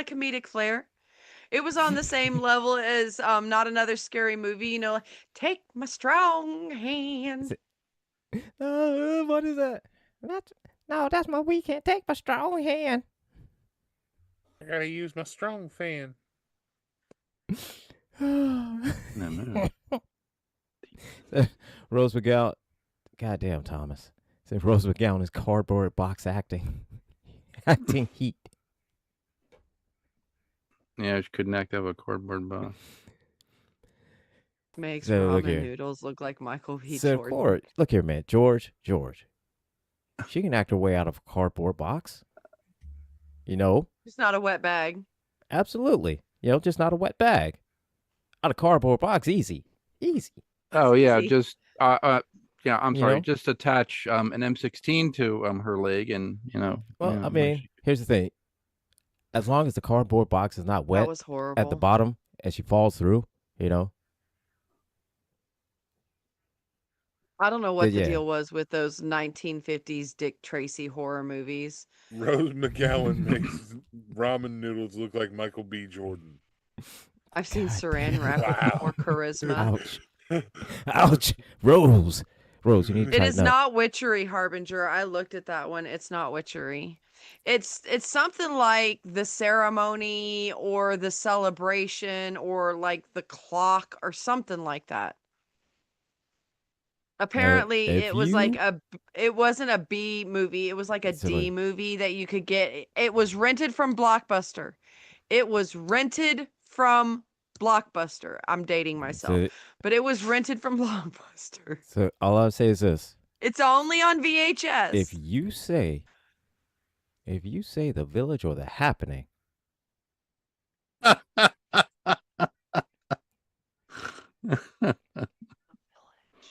Speaker 3: comedic flair. It was on the same level as Not Another Scary Movie, Take My Strong Hand.
Speaker 4: What is that? That's my weak hand. Take my strong hand.
Speaker 1: I gotta use my strong fan.
Speaker 2: no.
Speaker 4: Rose McGowan. Goddamn, Thomas. Said Rose McGowan is cardboard box acting. Acting heat.
Speaker 2: Yeah, she couldn't act out of a cardboard box.
Speaker 3: Makes ramen noodles look like Michael B. Jordan.
Speaker 4: Look here, man. George. She can act her way out of a cardboard box.
Speaker 3: It's not a wet bag.
Speaker 4: Absolutely. Just not a wet bag. Out of cardboard box, easy.
Speaker 2: Oh yeah,
Speaker 3: Easy.
Speaker 2: just I'm sorry, just attach an M16 to her leg, and
Speaker 4: Well, I mean, here's the thing. As long as the cardboard box is not wet
Speaker 3: That was horrible.
Speaker 4: at the bottom and she falls through,
Speaker 3: I don't know what the
Speaker 4: Yeah.
Speaker 3: deal was with those 1950s Dick Tracy horror movies.
Speaker 1: Rose McGowan makes ramen noodles look like Michael B. Jordan.
Speaker 3: I've seen
Speaker 4: God
Speaker 3: Saran
Speaker 4: damn.
Speaker 3: wrap with
Speaker 1: Wow.
Speaker 3: more charisma.
Speaker 4: Ouch. Ouch. Rose, you need to
Speaker 3: It is
Speaker 4: tighten up.
Speaker 3: not witchery, Harbinger. I looked at that one. It's not witchery. It's something like the ceremony or the celebration or like the clock or something like that. Apparently,
Speaker 4: if
Speaker 3: it was like
Speaker 4: you-
Speaker 3: it wasn't a B movie. It was like a
Speaker 4: So,
Speaker 3: D
Speaker 4: like-
Speaker 3: movie that you could get. It was rented from Blockbuster. It was rented from Blockbuster. I'm dating myself,
Speaker 4: So,
Speaker 3: but it was rented from Blockbuster.
Speaker 4: so all I'll say is this:
Speaker 3: It's only on VHS.
Speaker 4: if you say the Village or the Happening,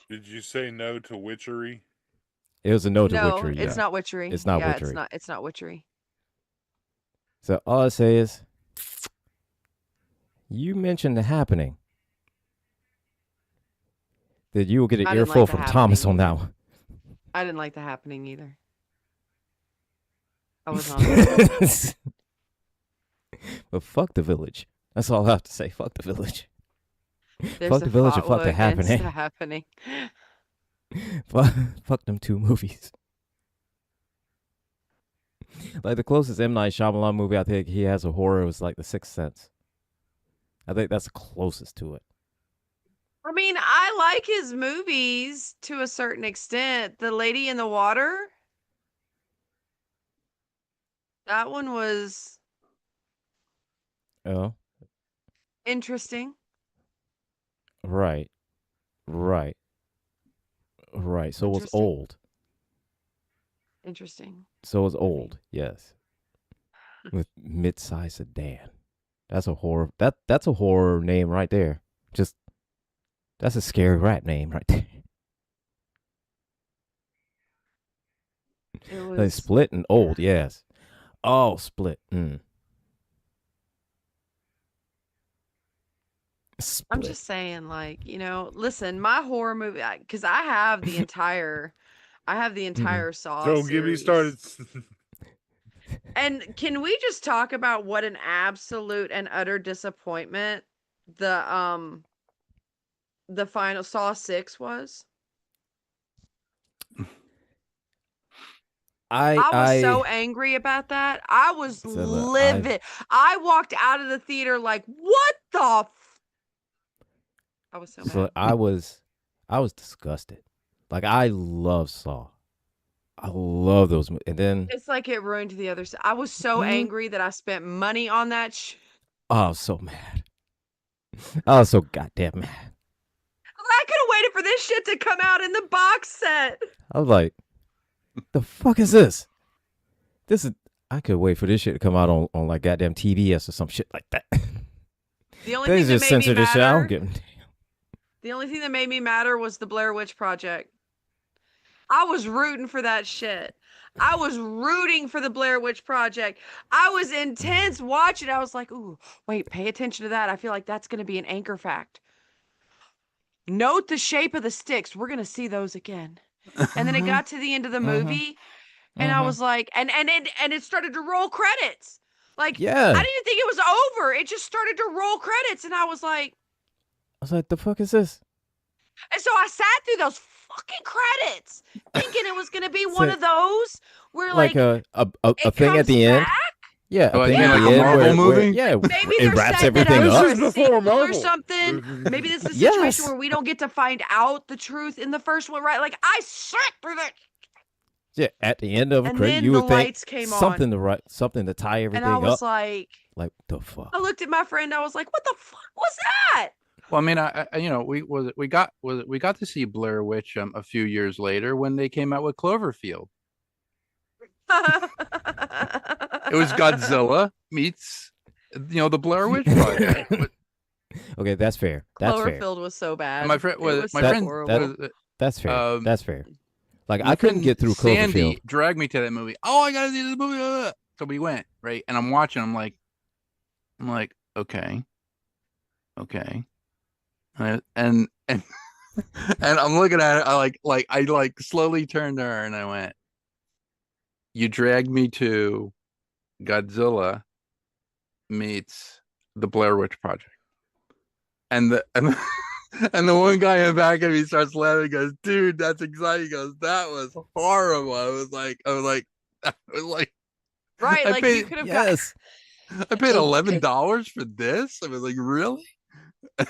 Speaker 1: Did you say no to witchery?
Speaker 4: it was a no to
Speaker 3: no,
Speaker 4: witchery.
Speaker 3: it's
Speaker 4: Yeah.
Speaker 3: not witchery.
Speaker 4: It's not
Speaker 3: yeah,
Speaker 4: witchery.
Speaker 3: It's not witchery.
Speaker 4: So all I say is, you mentioned the Happening. That you will get an
Speaker 3: I didn't like
Speaker 4: earful
Speaker 3: The
Speaker 4: from Thomas
Speaker 3: Happening
Speaker 4: on that one.
Speaker 3: I didn't like The Happening either. I was not.
Speaker 4: But fuck the Village. That's all I have to say. Fuck the Village.
Speaker 3: There's
Speaker 4: Fuck
Speaker 3: a
Speaker 4: the Village and fuck
Speaker 3: fatwa
Speaker 4: the
Speaker 3: against
Speaker 4: Happening.
Speaker 3: The Happening.
Speaker 4: Fuck them two movies. Like the closest M. Night Shyamalan movie I think he has a horror was like The Sixth Sense. I think that's the closest to it.
Speaker 3: I mean, I like his movies to a certain extent. The Lady in the Water. That one was
Speaker 4: Oh,
Speaker 3: interesting.
Speaker 4: right. So it was
Speaker 3: Interesting.
Speaker 4: old.
Speaker 3: Interesting.
Speaker 4: So it was old. Yes. With mid-sized sedan. That's a horror. That's a horror name right there. Just that's a scary rap name right there.
Speaker 3: It
Speaker 4: Like
Speaker 3: was
Speaker 4: Split and old. Yes. Oh, Split. Split.
Speaker 3: I'm just saying, like, listen, my horror movie, because I have the entire Saw
Speaker 1: Don't get me
Speaker 3: series.
Speaker 1: started.
Speaker 3: And can we just talk about what an absolute and utter disappointment the final Saw 6 was? I was so angry about that. I was
Speaker 4: So, look,
Speaker 3: livid. I walked out of the theater like, what the I was so mad.
Speaker 4: So I was disgusted. Like I love Saw. I love those and then
Speaker 3: It's like it ruined the other side. I was so
Speaker 4: Mhm.
Speaker 3: angry that I spent money on that
Speaker 4: I was so mad. I was so goddamn mad.
Speaker 3: I could have waited for this shit to come out in the box set.
Speaker 4: I was like, the fuck is this? I could wait for this shit to come out on like goddamn TBS or some shit like that.
Speaker 3: The only
Speaker 4: They
Speaker 3: thing that
Speaker 4: just
Speaker 3: made me
Speaker 4: censor this shit. I don't
Speaker 3: madder,
Speaker 4: give a damn.
Speaker 3: the only thing that made me madder was the Blair Witch Project. I was rooting for that shit. I was rooting for the Blair Witch Project. I was intense watching. I was like, ooh, wait, pay attention to that. I feel like that's going to be an anchor fact. Note the shape of the sticks. We're going to see those again. And then it got to the end of the movie, and I was like, and it started to roll credits. Like,
Speaker 4: Yeah.
Speaker 3: I didn't even think it was over. It just started to roll credits, and I was like,
Speaker 4: the fuck is this?
Speaker 3: and so I sat through those fucking credits, thinking it was gonna be one of those where
Speaker 4: Like a thing at
Speaker 3: comes
Speaker 4: the end.
Speaker 3: back.
Speaker 4: Yeah,
Speaker 2: Oh,
Speaker 4: a
Speaker 2: you
Speaker 4: thing
Speaker 2: mean
Speaker 4: at
Speaker 2: like
Speaker 4: the
Speaker 2: a
Speaker 4: end
Speaker 2: Marvel
Speaker 4: where,
Speaker 2: movie?
Speaker 4: yeah,
Speaker 3: Maybe
Speaker 4: it
Speaker 3: they're
Speaker 4: wraps
Speaker 3: setting it
Speaker 4: everything
Speaker 3: up
Speaker 4: up.
Speaker 3: for
Speaker 1: This
Speaker 3: a
Speaker 1: is before
Speaker 3: sequel or
Speaker 1: Marvel.
Speaker 3: something. Maybe this is a
Speaker 4: Yes.
Speaker 3: situation where we don't get to find out the truth in the first one, right? Like I sat through that,
Speaker 4: Yeah, at the end of a
Speaker 3: and
Speaker 4: credit,
Speaker 3: then
Speaker 4: you
Speaker 3: the
Speaker 4: would think
Speaker 3: lights came
Speaker 4: something
Speaker 3: on,
Speaker 4: to tie everything
Speaker 3: and I was
Speaker 4: up.
Speaker 3: like,
Speaker 4: The fuck?
Speaker 3: I looked at my friend. I was like, what the fuck was that?
Speaker 2: Well, I mean, we got to see Blair Witch a few years later when they came out with Cloverfield. It was Godzilla meets the Blair Witch Project. But
Speaker 4: Okay, that's fair. That's fair.
Speaker 3: Cloverfield was so bad.
Speaker 2: my friend
Speaker 3: It was
Speaker 2: my
Speaker 3: so
Speaker 2: friend
Speaker 3: horrible.
Speaker 4: That's fair.
Speaker 2: Um,
Speaker 4: That's fair. Like
Speaker 2: my
Speaker 4: I couldn't
Speaker 2: friend
Speaker 4: get through
Speaker 2: Sandy
Speaker 3: Mm.
Speaker 4: Cloverfield.
Speaker 2: dragged me to that movie. Oh, I gotta see this movie. So we went, right, and I'm watching. I'm like, okay, and And I'm looking at it. I slowly turned to her and I went, "You dragged me to Godzilla meets the Blair Witch Project." And and the one guy in the back of me starts laughing. He goes, "Dude, that's exciting." He goes, "That was horrible." I was like,
Speaker 3: Right,
Speaker 2: I
Speaker 3: like
Speaker 2: paid,
Speaker 3: you could have
Speaker 4: Yes.
Speaker 2: I paid $11 for this. I was like, really?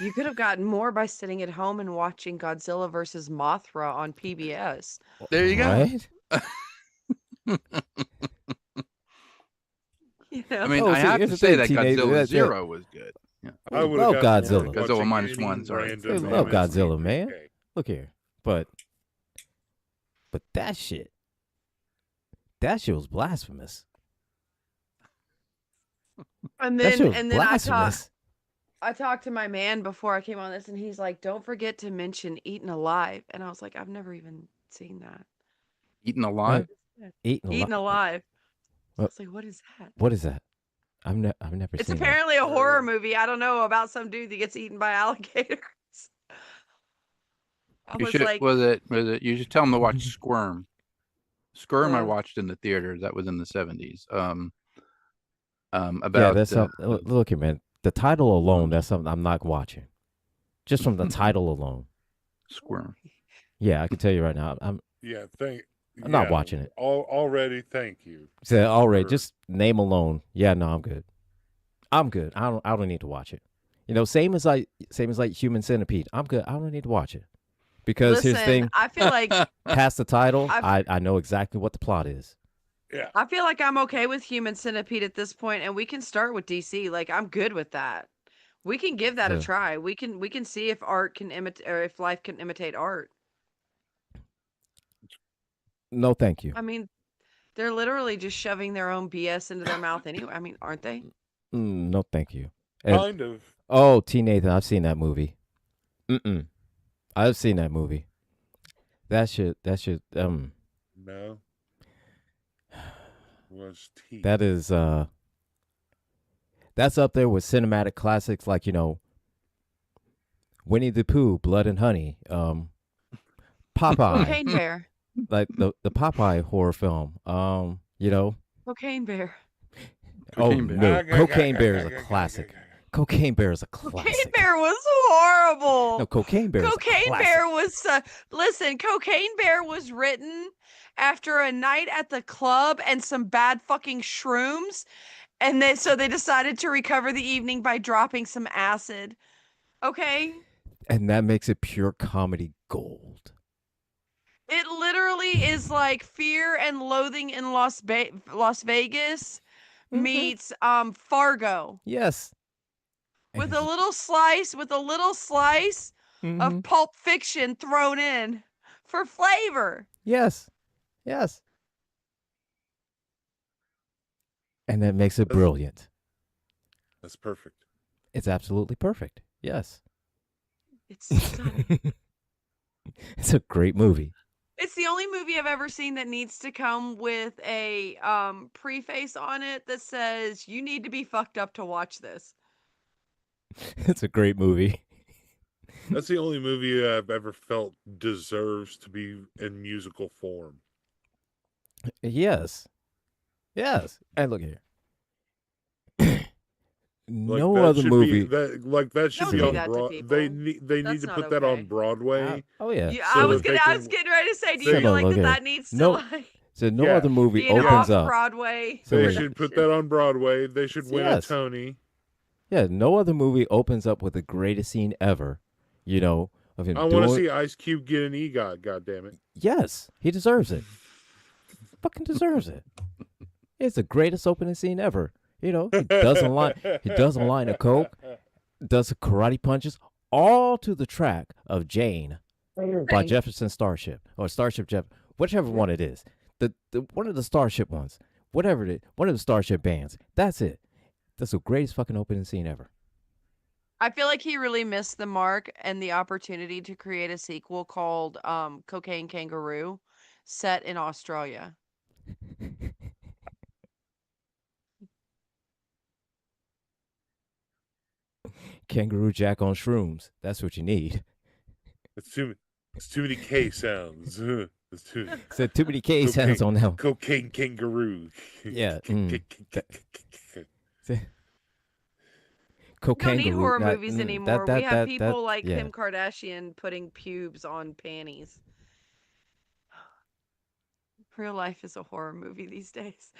Speaker 3: you could have gotten more by sitting at home and watching Godzilla versus Mothra on PBS.
Speaker 2: There you go.
Speaker 4: Right?
Speaker 3: You
Speaker 2: I
Speaker 3: know,
Speaker 2: mean,
Speaker 4: Oh,
Speaker 2: I
Speaker 4: see,
Speaker 2: have
Speaker 4: here's
Speaker 2: to
Speaker 4: the
Speaker 2: say
Speaker 4: thing,
Speaker 2: that
Speaker 4: teenager,
Speaker 2: Godzilla
Speaker 4: that-
Speaker 2: Zero was good. Yeah.
Speaker 1: I would
Speaker 4: love
Speaker 1: have got
Speaker 4: Godzilla.
Speaker 1: more
Speaker 2: Godzilla
Speaker 1: watching
Speaker 2: minus
Speaker 1: any
Speaker 2: one, sorry.
Speaker 1: random
Speaker 4: I love Godzilla,
Speaker 1: MST3K.
Speaker 4: man. Look here. But that shit was blasphemous.
Speaker 3: and
Speaker 4: That shit was
Speaker 3: then
Speaker 4: blasphemous.
Speaker 3: I talked to my man before I came on this, and he's like, "Don't forget to mention Eaten Alive," and I was like, "I've never even seen that."
Speaker 2: Eaten alive?
Speaker 4: Eating
Speaker 3: Eaten Alive. I
Speaker 4: What-
Speaker 3: was like, "What is that?"
Speaker 4: What is that? I've never
Speaker 3: It's
Speaker 4: seen
Speaker 3: apparently a horror movie. I don't know, about some dude that gets eaten by alligators. I
Speaker 2: You
Speaker 3: was
Speaker 2: should
Speaker 3: like,
Speaker 2: was it you should tell them to watch Squirm. Squirm I
Speaker 3: Uh.
Speaker 2: watched in the theaters. That was in the 70s.
Speaker 4: that. Yeah,
Speaker 2: About
Speaker 4: that's something. Look here, man. The title alone, that's something I'm not watching. Just from the title alone.
Speaker 2: Squirm.
Speaker 4: Yeah, I can tell you right now. I'm
Speaker 1: Yeah,
Speaker 4: I'm not watching it.
Speaker 1: Already, thank you.
Speaker 4: Say already,
Speaker 1: Sure.
Speaker 4: just name alone. Yeah, no, I'm good. I'm good. I don't need to watch it. You know, same as like Human Centipede. I'm good. I don't need to watch it. Because here's the
Speaker 3: listen,
Speaker 4: thing,
Speaker 3: I feel like
Speaker 4: past the title,
Speaker 3: I've-
Speaker 4: I know exactly what the plot is.
Speaker 1: Yeah,
Speaker 3: I feel like I'm okay with Human Centipede at this point, and we can start with DC. Like, I'm good with that. We can give that a
Speaker 4: Yeah.
Speaker 3: try. We can see if art can imitate, or if life can imitate art.
Speaker 4: No, thank you.
Speaker 3: I mean, they're literally just shoving their own BS into their mouth anyway. I mean, aren't they?
Speaker 4: No, thank you. And-
Speaker 1: kind of.
Speaker 4: oh, T. Nathan, I've seen that movie. I've seen that movie. That shit.
Speaker 1: No. Was teeth.
Speaker 4: That is that's up there with cinematic classics like, you know, Winnie the Pooh, Blood and Honey, Popeye,
Speaker 3: Cocaine Bear.
Speaker 4: like the Popeye horror film. You know,
Speaker 3: Cocaine Bear.
Speaker 2: Cocaine Bear.
Speaker 4: no, Cocaine Bear is a classic. Cocaine Bear is a classic.
Speaker 3: Cocaine Bear was horrible.
Speaker 4: No, Cocaine Bear.
Speaker 3: Cocaine
Speaker 4: is a classic.
Speaker 3: Bear was listen, Cocaine Bear was written after a night at the club and some bad fucking shrooms, and so they decided to recover the evening by dropping some acid. Okay?
Speaker 4: And that makes it pure comedy gold.
Speaker 3: It literally is like Fear and Loathing in Las Vegas meets Fargo.
Speaker 4: Yes.
Speaker 3: With a little slice of Pulp Fiction thrown in for flavor.
Speaker 4: Yes. And that makes it brilliant.
Speaker 1: That's perfect.
Speaker 4: It's absolutely perfect. Yes.
Speaker 3: It's stunning.
Speaker 4: It's a great movie.
Speaker 3: It's the only movie I've ever seen that needs to come with a preface on it that says you need to be fucked up to watch this.
Speaker 4: It's a great movie.
Speaker 1: That's the only movie I've ever felt deserves to be in musical form.
Speaker 4: Yes. And look here.
Speaker 1: Like,
Speaker 4: no
Speaker 1: that
Speaker 4: other
Speaker 1: should
Speaker 4: movie.
Speaker 1: that should
Speaker 3: Don't
Speaker 1: be
Speaker 3: do
Speaker 1: on
Speaker 3: that to
Speaker 1: Broadway.
Speaker 3: people.
Speaker 1: They need
Speaker 3: That's
Speaker 1: to
Speaker 3: not
Speaker 1: put that
Speaker 3: okay.
Speaker 1: on Broadway.
Speaker 4: Oh yeah.
Speaker 3: Yeah,
Speaker 1: So
Speaker 3: I was
Speaker 1: that they
Speaker 3: getting
Speaker 1: can-
Speaker 3: ready to say, do you
Speaker 1: they-
Speaker 3: feel like
Speaker 4: Look here.
Speaker 3: that needs to
Speaker 4: No.
Speaker 3: like
Speaker 4: So no
Speaker 1: Yeah.
Speaker 4: other movie
Speaker 3: be an
Speaker 4: opens up.
Speaker 3: off-Broadway?
Speaker 4: So
Speaker 1: They
Speaker 4: wait.
Speaker 1: should put that on Broadway. They should win
Speaker 4: Yes.
Speaker 1: a Tony.
Speaker 4: Yeah, no other movie opens up with the greatest scene ever. You know, of him
Speaker 1: I want
Speaker 4: doing.
Speaker 1: to see Ice Cube get an EGOT. God damn it!
Speaker 4: Yes, he deserves it. Fucking deserves it. It's the greatest opening scene ever. You know, he does a line of coke, does karate punches, all to the track of Jane by Jefferson Starship or Starship Jeff, whichever one it is. The one of the Starship ones, whatever it is, one of the Starship bands. That's it. That's the greatest fucking opening scene ever.
Speaker 3: I feel like he really missed the mark and the opportunity to create a sequel called Cocaine Kangaroo set in Australia.
Speaker 4: Kangaroo Jack on shrooms. That's what you need.
Speaker 1: It's too many K sounds. It's
Speaker 4: Said too many K sounds on that one.
Speaker 1: Cocaine kangaroo.
Speaker 4: Yeah.
Speaker 3: We don't need
Speaker 4: Cocaine
Speaker 3: horror movies anymore. We have people like
Speaker 4: yeah.
Speaker 3: Kim Kardashian putting pubes on panties. Real life is a horror movie these days.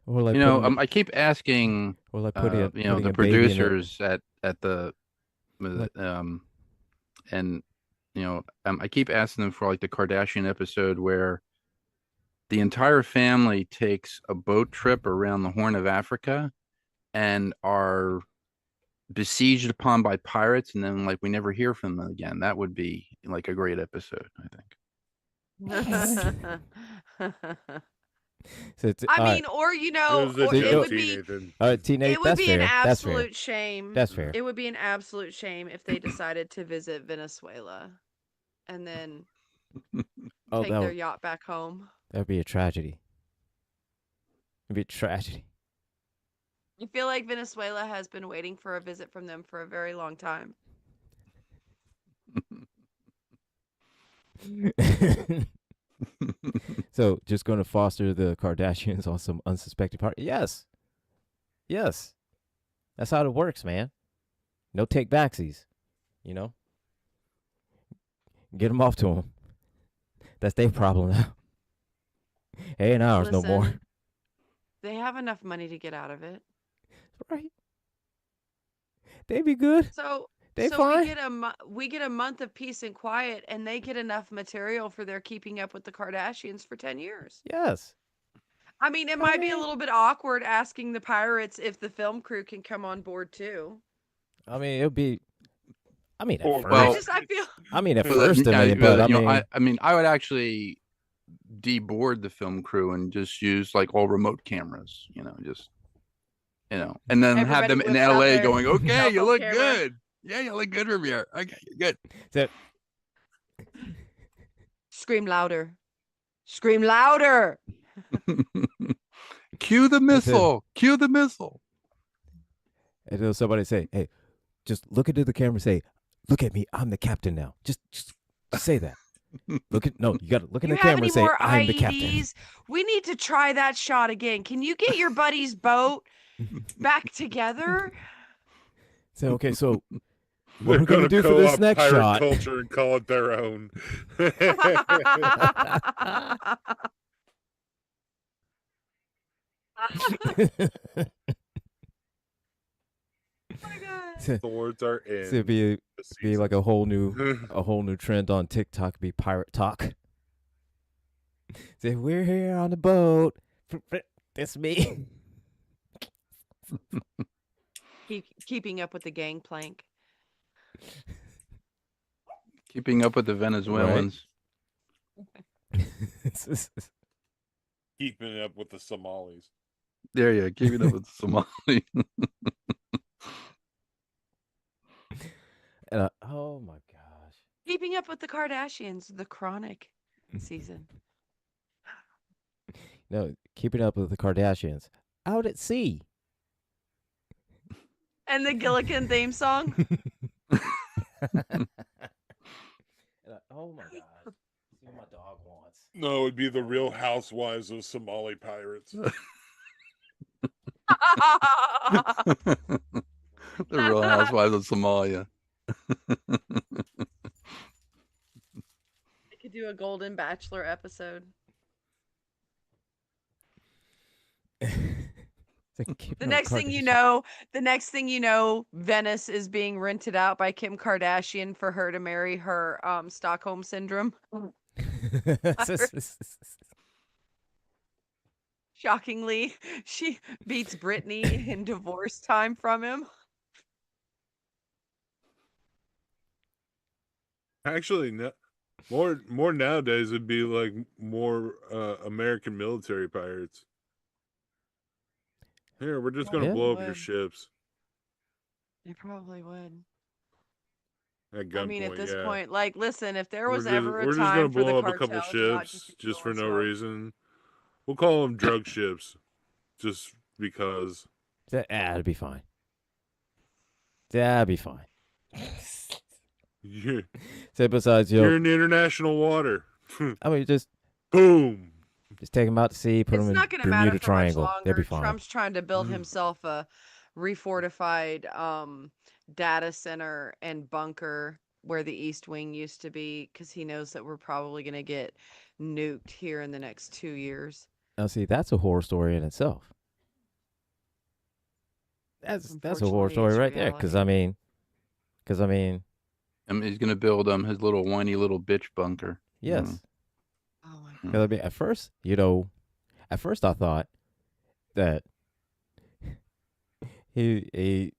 Speaker 4: Or like
Speaker 2: I keep asking,
Speaker 4: or like putting
Speaker 2: the producers at the, and I keep asking them for like the Kardashian episode where the entire family takes a boat trip around the Horn of Africa and are besieged upon by pirates, and then like we never hear from them again. That would be like a great episode, I think.
Speaker 4: So
Speaker 3: I mean, or it would be
Speaker 4: teenage.
Speaker 3: It would be an absolute
Speaker 4: shame.
Speaker 3: shame.
Speaker 4: That's fair.
Speaker 3: It would be an absolute shame if they decided to visit Venezuela and then take their yacht back home.
Speaker 4: That'd be a tragedy. It'd be a tragedy.
Speaker 3: I feel like Venezuela has been waiting for a visit from them for a very long time.
Speaker 4: So, just going to foster the Kardashians on some unsuspected party? Yes. That's how it works, man. No take backsies. Get them off to them. That's their problem now. Hey, and ours no more.
Speaker 3: They have enough money to get out of it.
Speaker 4: Right. They be good.
Speaker 3: So
Speaker 4: fine.
Speaker 3: we get a month of peace and quiet, and they get enough material for their Keeping Up with the Kardashians for 10 years.
Speaker 4: Yes.
Speaker 3: I mean, it might be a little bit awkward asking the pirates if the film crew can come on board too.
Speaker 4: I mean, it'll be. I mean, at first.
Speaker 2: Well,
Speaker 4: at first,
Speaker 2: I would actually deboard the film crew and just use like all remote cameras, and then have them in LA going, okay, you look good. Yeah, you look good from here. Okay, you're good.
Speaker 3: Scream louder. Scream louder.
Speaker 2: Cue the missile. Cue the missile.
Speaker 4: And then somebody say, hey, just look into the camera and say, look at me. I'm the captain now. Just say that. You got to look in the camera and say, I'm the captain.
Speaker 3: We need to try that shot again. Can you get your buddy's boat back together?
Speaker 4: So what we're going to do for this next shot?
Speaker 1: Culture and call it their own.
Speaker 3: Oh my God.
Speaker 1: Swords are in.
Speaker 4: So be like a whole new trend on TikTok. Be pirate talk. Say we're here on the boat. That's me.
Speaker 3: Keeping up with the gangplank.
Speaker 2: Keeping up with the Venezuelans.
Speaker 1: Right. Keeping up with the Somalis.
Speaker 2: There you go. Keeping up with the Somali.
Speaker 4: Oh my gosh.
Speaker 3: Keeping Up with the Kardashians, the Chronic season.
Speaker 4: No, Keeping Up with the Kardashians. Out at sea.
Speaker 3: And the Gilligan theme song.
Speaker 4: Oh my god. See what my dog wants.
Speaker 1: No, it would be the Real Housewives of Somali Pirates.
Speaker 2: The Real Housewives of Somalia.
Speaker 3: I could do a Golden Bachelor episode. The next thing you know, Venice is being rented out by Kim Kardashian for her to marry her Stockholm syndrome. Shockingly, she beats Britney in divorce time from him.
Speaker 1: Actually, no, more nowadays would be like more American military pirates. Here, we're just gonna blow up your ships.
Speaker 3: They probably would.
Speaker 1: At gunpoint,
Speaker 3: I mean, at this point, like, listen, if there was ever a
Speaker 1: we're just
Speaker 3: time
Speaker 1: gonna
Speaker 3: for the
Speaker 1: blow up
Speaker 3: cartel
Speaker 1: a couple
Speaker 3: to not
Speaker 1: ships just for no reason. We'll call them drug ships, just because.
Speaker 4: That'd be fine. That'd be fine.
Speaker 1: You're,
Speaker 4: So besides,
Speaker 1: you're in international water.
Speaker 4: I mean, just
Speaker 1: Boom.
Speaker 4: take them out to sea, put
Speaker 3: It's
Speaker 4: them in
Speaker 3: not going to matter
Speaker 4: Bermuda
Speaker 3: for much
Speaker 4: Triangle. They'll be
Speaker 3: longer.
Speaker 4: fine.
Speaker 3: Trump's trying to build himself a refortified data center and bunker where the East Wing used to be because he knows that we're probably going to get nuked here in the next 2 years.
Speaker 4: Now, see, that's a horror story in itself. That's a horror story right there. Because I mean,
Speaker 2: he's gonna build his little whiny little bitch bunker.
Speaker 4: yes.
Speaker 3: Oh my
Speaker 4: 'Cause I mean, at first I thought that he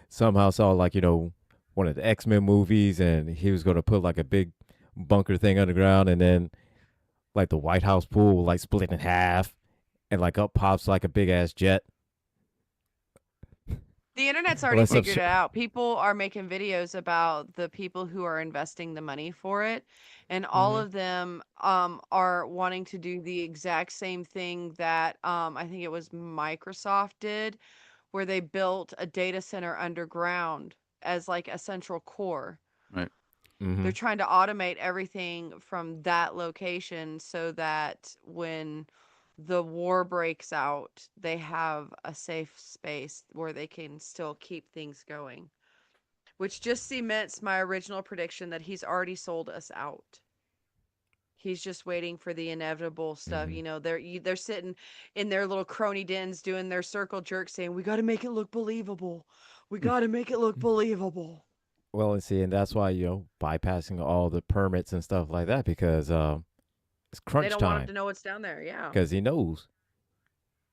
Speaker 4: somehow saw like one of the X-Men movies, and he was gonna put like a big bunker thing underground, and then like the White House pool will, like split in half, and like up pops like a big ass jet.
Speaker 3: The internet's already figured it out. People are making videos about the people who are investing the money for it, and all of them are wanting to do the exact same thing that I think it was Microsoft did, where they built a data center underground as like a central core.
Speaker 2: Right.
Speaker 3: They're trying to automate everything from that location so that when the war breaks out, they have a safe space where they can still keep things going. Which just cements my original prediction that he's already sold us out. He's just waiting for the inevitable stuff. They're sitting in their little crony dens doing their circle jerks saying, "We got to make it look believable. We got to make it look believable."
Speaker 4: Well, and see, and that's why bypassing all the permits and stuff like that, because it's crunch
Speaker 3: They don't
Speaker 4: time.
Speaker 3: want him to know what's down there. Yeah.
Speaker 4: Because he knows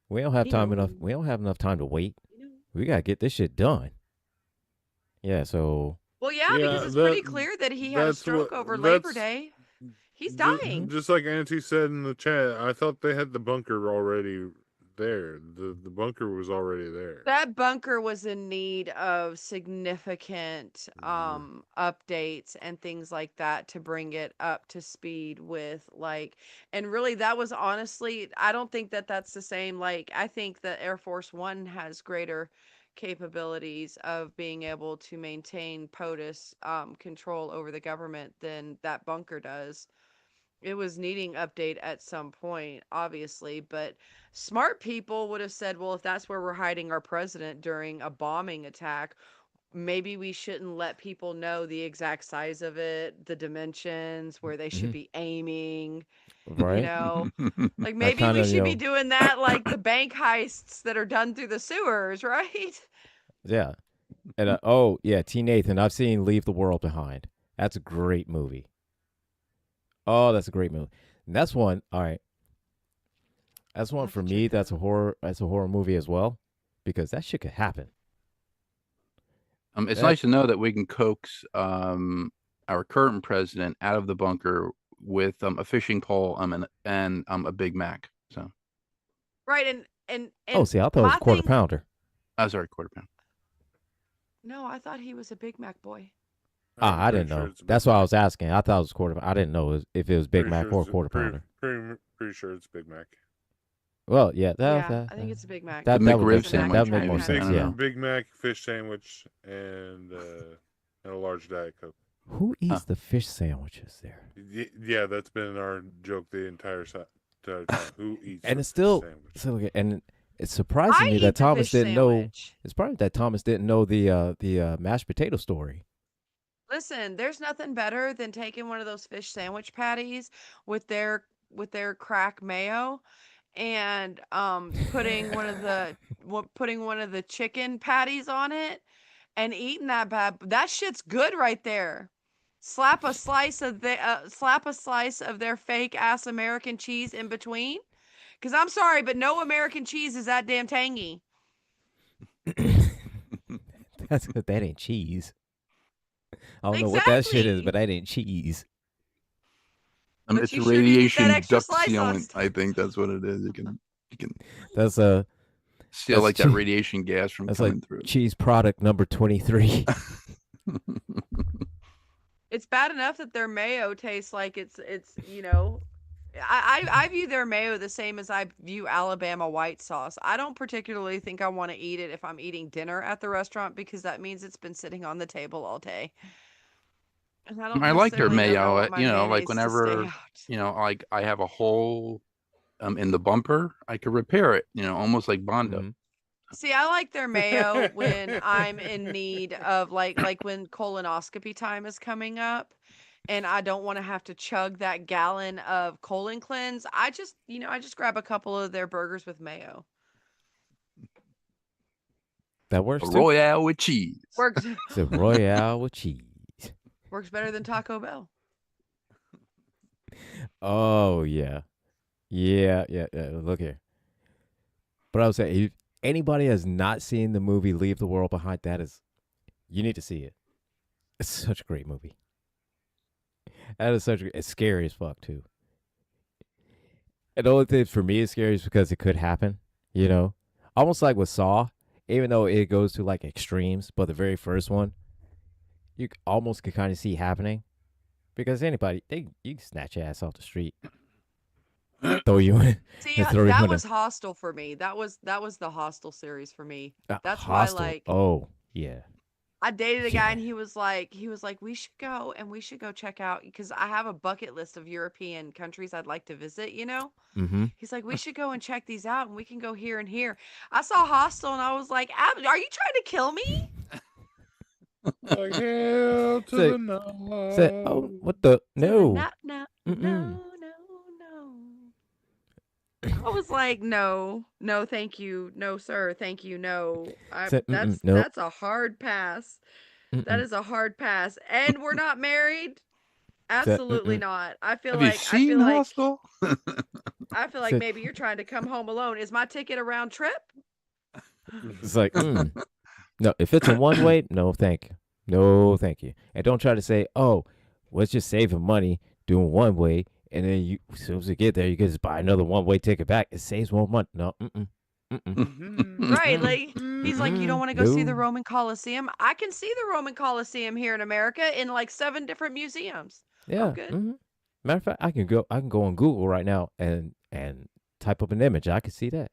Speaker 4: we don't have
Speaker 3: He
Speaker 4: time
Speaker 3: knows.
Speaker 4: enough. We don't have enough time to wait. We gotta get this shit done. Yeah. So.
Speaker 3: Well, yeah, because it's pretty clear that he had a stroke over Labor Day. He's dying.
Speaker 1: Just like Auntie said in the chat, I thought they had the bunker already there. The bunker was already there.
Speaker 3: That bunker was in need of significant updates and things like that to bring it up to speed with and really that was honestly, I don't think that that's the same. I think that Air Force One has greater capabilities of being able to maintain POTUS control over the government than that bunker does. It was needing update at some point, obviously, but smart people would have said, well, if that's where we're hiding our president during a bombing attack, maybe we shouldn't let people know the exact size of it, the dimensions, where they should be aiming.
Speaker 4: Right.
Speaker 3: Like maybe we should be doing that like the bank heists that are done through the sewers, right?
Speaker 4: Yeah. And T. Nathan, I've seen Leave the World Behind. That's a great movie. Oh, that's a great movie. And that's one. All right. That's one for me. That's a horror movie as well, because that shit could happen.
Speaker 2: It's nice to know that we can coax our current president out of the bunker with a fishing pole and a Big Mac. So.
Speaker 3: Right, and
Speaker 4: see, I thought it was a quarter pounder.
Speaker 2: Oh, sorry, quarter pound.
Speaker 3: No, I thought he was a Big Mac boy.
Speaker 4: I didn't know. That's why I was asking. I thought it was quarter. I didn't know if it was Big Mac or quarter pounder.
Speaker 1: Pretty sure it's Big Mac.
Speaker 4: Well, yeah,
Speaker 3: I think it's a Big Mac.
Speaker 4: That
Speaker 2: McRib sandwich.
Speaker 4: That would make more sense. Yeah,
Speaker 1: Big Mac, fish sandwich, and a large Diet Coke.
Speaker 4: Who eats the fish sandwiches there?
Speaker 1: Yeah, that's been our joke the entire time. Who eats?
Speaker 4: And it's still and it's surprising me that Thomas didn't know. It's probably that Thomas didn't know the mashed potato story.
Speaker 3: Listen, there's nothing better than taking one of those fish sandwich patties with their crack mayo and putting one of the chicken patties on it and eating that shit's good right there. Slap a slice of their fake ass American cheese in between. Cause I'm sorry, but no American cheese is that damn tangy.
Speaker 4: That ain't cheese. I don't know what that shit is, but that ain't cheese.
Speaker 2: It's radiation duct sealant. I think that's what it is. You can.
Speaker 4: That's
Speaker 2: seal like that radiation gas from coming through.
Speaker 4: Cheese product number 23.
Speaker 3: It's bad enough that their mayo tastes like it's I view their mayo the same as I view Alabama white sauce. I don't particularly think I want to eat it if I'm eating dinner at the restaurant because that means it's been sitting on the table all day. And I don't
Speaker 2: I like their
Speaker 3: necessarily know that I
Speaker 2: mayo.
Speaker 3: want my
Speaker 2: You know, like
Speaker 3: mayonnaise to stay
Speaker 2: whenever,
Speaker 3: out.
Speaker 2: you know, like I have a hole in the bumper, I could repair it. You know, almost like Bondo.
Speaker 4: Mhm.
Speaker 3: See, I like their mayo when I'm in need of like when colonoscopy time is coming up and I don't want to have to chug that gallon of colon cleanse. I just grab a couple of their burgers with mayo.
Speaker 4: That
Speaker 2: A
Speaker 4: works too.
Speaker 2: Royale with cheese.
Speaker 3: Works
Speaker 4: It's a Royale with cheese.
Speaker 3: works better than Taco Bell.
Speaker 4: Oh yeah, yeah. Look here. But I would say, if anybody has not seen the movie Leave the World Behind, you need to see it. It's such a great movie. That is it's scary as fuck too. And the only thing for me is scary is because it could happen. You know, almost like with Saw, even though it goes to like extremes, but the very first one, you almost could kind of see happening because anybody you can snatch your ass off the street, throw you in.
Speaker 3: See,
Speaker 4: throw you
Speaker 3: that
Speaker 4: in
Speaker 3: was Hostel for me. That was the Hostel series for me. That's
Speaker 4: Hostel.
Speaker 3: why, like,
Speaker 4: Oh yeah.
Speaker 3: I dated a guy and
Speaker 4: Yeah.
Speaker 3: he was like, we should go check out because I have a bucket list of European countries I'd like to visit, you know?
Speaker 4: Mm-hmm.
Speaker 3: He's like, we should go and check these out and we can go here and here. I saw Hostel and I was like, are you trying to kill me?
Speaker 1: Like hell to
Speaker 4: Say-
Speaker 1: the no.
Speaker 4: Say, oh, what the? No.
Speaker 3: No,
Speaker 4: Mm-mm.
Speaker 3: no. I was like, no, thank you. No, sir. Thank you. No.
Speaker 4: Say, nope.
Speaker 3: That's a hard pass. That is a hard pass. And we're not married. Absolutely not. I feel
Speaker 2: Have you
Speaker 3: like
Speaker 2: seen Hostel?
Speaker 3: I feel like
Speaker 4: Say-
Speaker 3: maybe you're trying to come home alone. Is my ticket a round trip?
Speaker 4: It's like, no, if it's a one way, no, thank you. No, thank you. And don't try to say, oh, let's just saving money doing one way. And then as soon as you get there, you can just buy another one way ticket back. It saves more money. No,
Speaker 3: Right. Like, he's like, you don't want to go see the
Speaker 4: No.
Speaker 3: Roman Coliseum? I can see the Roman Coliseum here in America in like 7 different museums.
Speaker 4: Yeah.
Speaker 3: I'm good.
Speaker 4: Matter of fact, I can go on Google right now and type up an image. I can see that.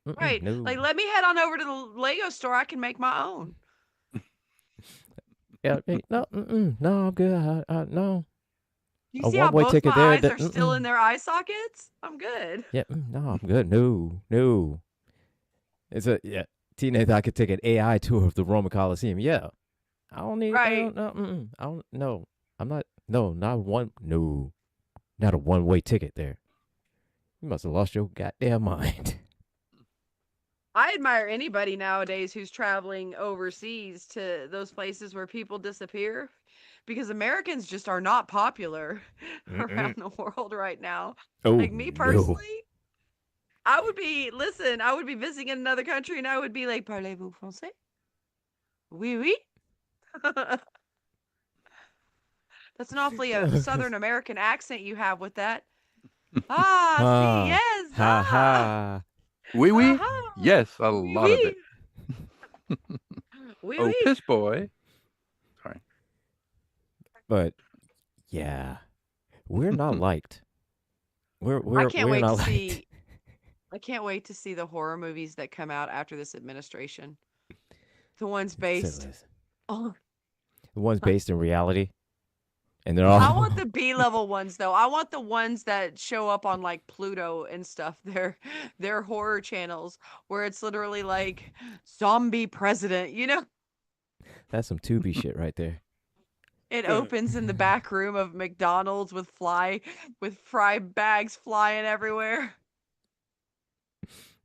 Speaker 3: Right.
Speaker 4: No.
Speaker 3: Like, let me head on over to the Lego store. I can make my own.
Speaker 4: Yeah. No. No, I'm good. No.
Speaker 3: You
Speaker 4: A
Speaker 3: see how
Speaker 4: one-way
Speaker 3: both
Speaker 4: ticket
Speaker 3: my
Speaker 4: there,
Speaker 3: eyes
Speaker 4: that-
Speaker 3: are still in their eye sockets? I'm good.
Speaker 4: Yeah. No, I'm good. No. It's Teenage, I could take an AI tour of the Roman Coliseum. Yeah. I don't need.
Speaker 3: Right.
Speaker 4: I don't. No. I'm not. No. Not one. No. Not a one-way ticket there. You must have lost your goddamn mind.
Speaker 3: I admire anybody nowadays who's traveling overseas to those places where people disappear because Americans just are not popular around the world right now.
Speaker 4: Oh,
Speaker 3: Like me
Speaker 4: no.
Speaker 3: personally, I would be visiting another country and I would be like, parlez-vous français? Oui, oui. That's an awfully Southern American accent you have with that. See, yes.
Speaker 4: Ha ha.
Speaker 2: Oui, oui.
Speaker 3: Aha.
Speaker 2: Yes, a
Speaker 3: Oui,
Speaker 2: lot of
Speaker 3: oui.
Speaker 2: it.
Speaker 3: Oui,
Speaker 2: Oh,
Speaker 3: oui.
Speaker 2: piss boy. Sorry.
Speaker 4: But yeah, we're not liked. We're
Speaker 3: I can't wait
Speaker 4: not
Speaker 3: to
Speaker 4: liked.
Speaker 3: see. I can't wait to see the horror movies that come out after this administration. The ones based
Speaker 4: Silliness.
Speaker 3: on.
Speaker 4: The ones based in reality, and they're all.
Speaker 3: I want the B-level ones though. I want the ones that show up on like Pluto and stuff. They're horror channels where it's literally like zombie president. You know,
Speaker 4: That's some Tubi shit right there.
Speaker 3: it opens in the back room of McDonald's with fry bags flying everywhere.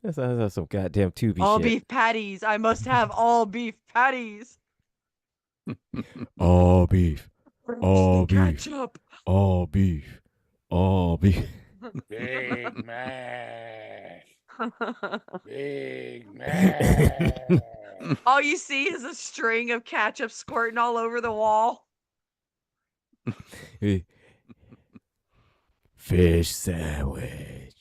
Speaker 4: That's some goddamn Tubi
Speaker 3: All
Speaker 4: shit.
Speaker 3: beef patties. I must have all beef patties.
Speaker 4: All beef. All beef.
Speaker 3: Ketchup.
Speaker 4: All beef. All beef.
Speaker 1: Big Mac. Big Mac.
Speaker 3: All you see is a string of ketchup squirting all over the wall.
Speaker 4: Fish sandwich.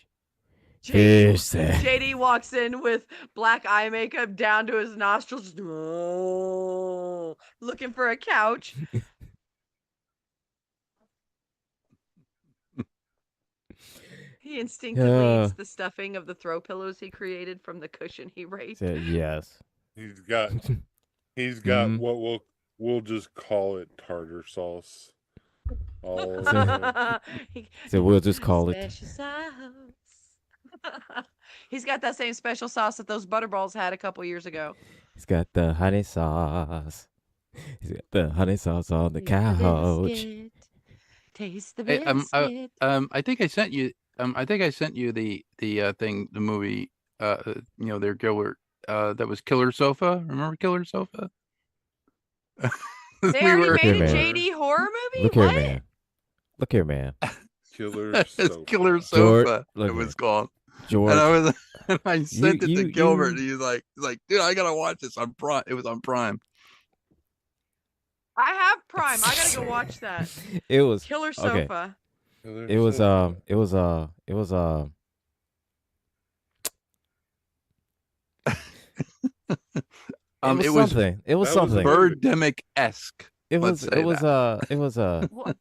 Speaker 3: JD,
Speaker 4: Fish sandwich.
Speaker 3: JD walks in with black eye makeup down to his nostrils, looking for a couch. He instinctively eats the stuffing of the throw pillows he created from the cushion he raped.
Speaker 4: Yes.
Speaker 1: He's got what will We'll just call it tartar sauce. All
Speaker 4: So we'll just call it.
Speaker 3: Special sauce. He's got that same special sauce that those Butterballs had a couple years ago.
Speaker 4: He's got the honey sauce. He's got the honey sauce on the
Speaker 3: Taste
Speaker 4: couch.
Speaker 3: biscuit. Taste the
Speaker 2: Hey,
Speaker 3: biscuit.
Speaker 2: I think I sent you. I think I sent you the thing, the movie. Their killer. That was Killer Sofa. Remember Killer Sofa?
Speaker 3: They already made a
Speaker 4: man.
Speaker 3: JD horror movie?
Speaker 4: Look here, man. Look here, man.
Speaker 1: Killer
Speaker 2: It's
Speaker 1: sofa.
Speaker 2: Killer
Speaker 4: George,
Speaker 2: Sofa.
Speaker 4: look
Speaker 2: It was
Speaker 4: here.
Speaker 2: called.
Speaker 4: George,
Speaker 2: And I sent it to
Speaker 4: you-
Speaker 2: Gilbert, and he's like, dude, I gotta watch this on Prime. It was on Prime.
Speaker 3: I have Prime. I gotta go watch that.
Speaker 4: it was
Speaker 3: Killer
Speaker 4: okay.
Speaker 3: Sofa.
Speaker 1: Killer
Speaker 4: It was
Speaker 1: sofa.
Speaker 4: it was
Speaker 2: It was
Speaker 4: something. It was
Speaker 1: that was
Speaker 4: something.
Speaker 2: Birdemic-esque.
Speaker 4: It was
Speaker 2: let's say
Speaker 4: it was
Speaker 3: What?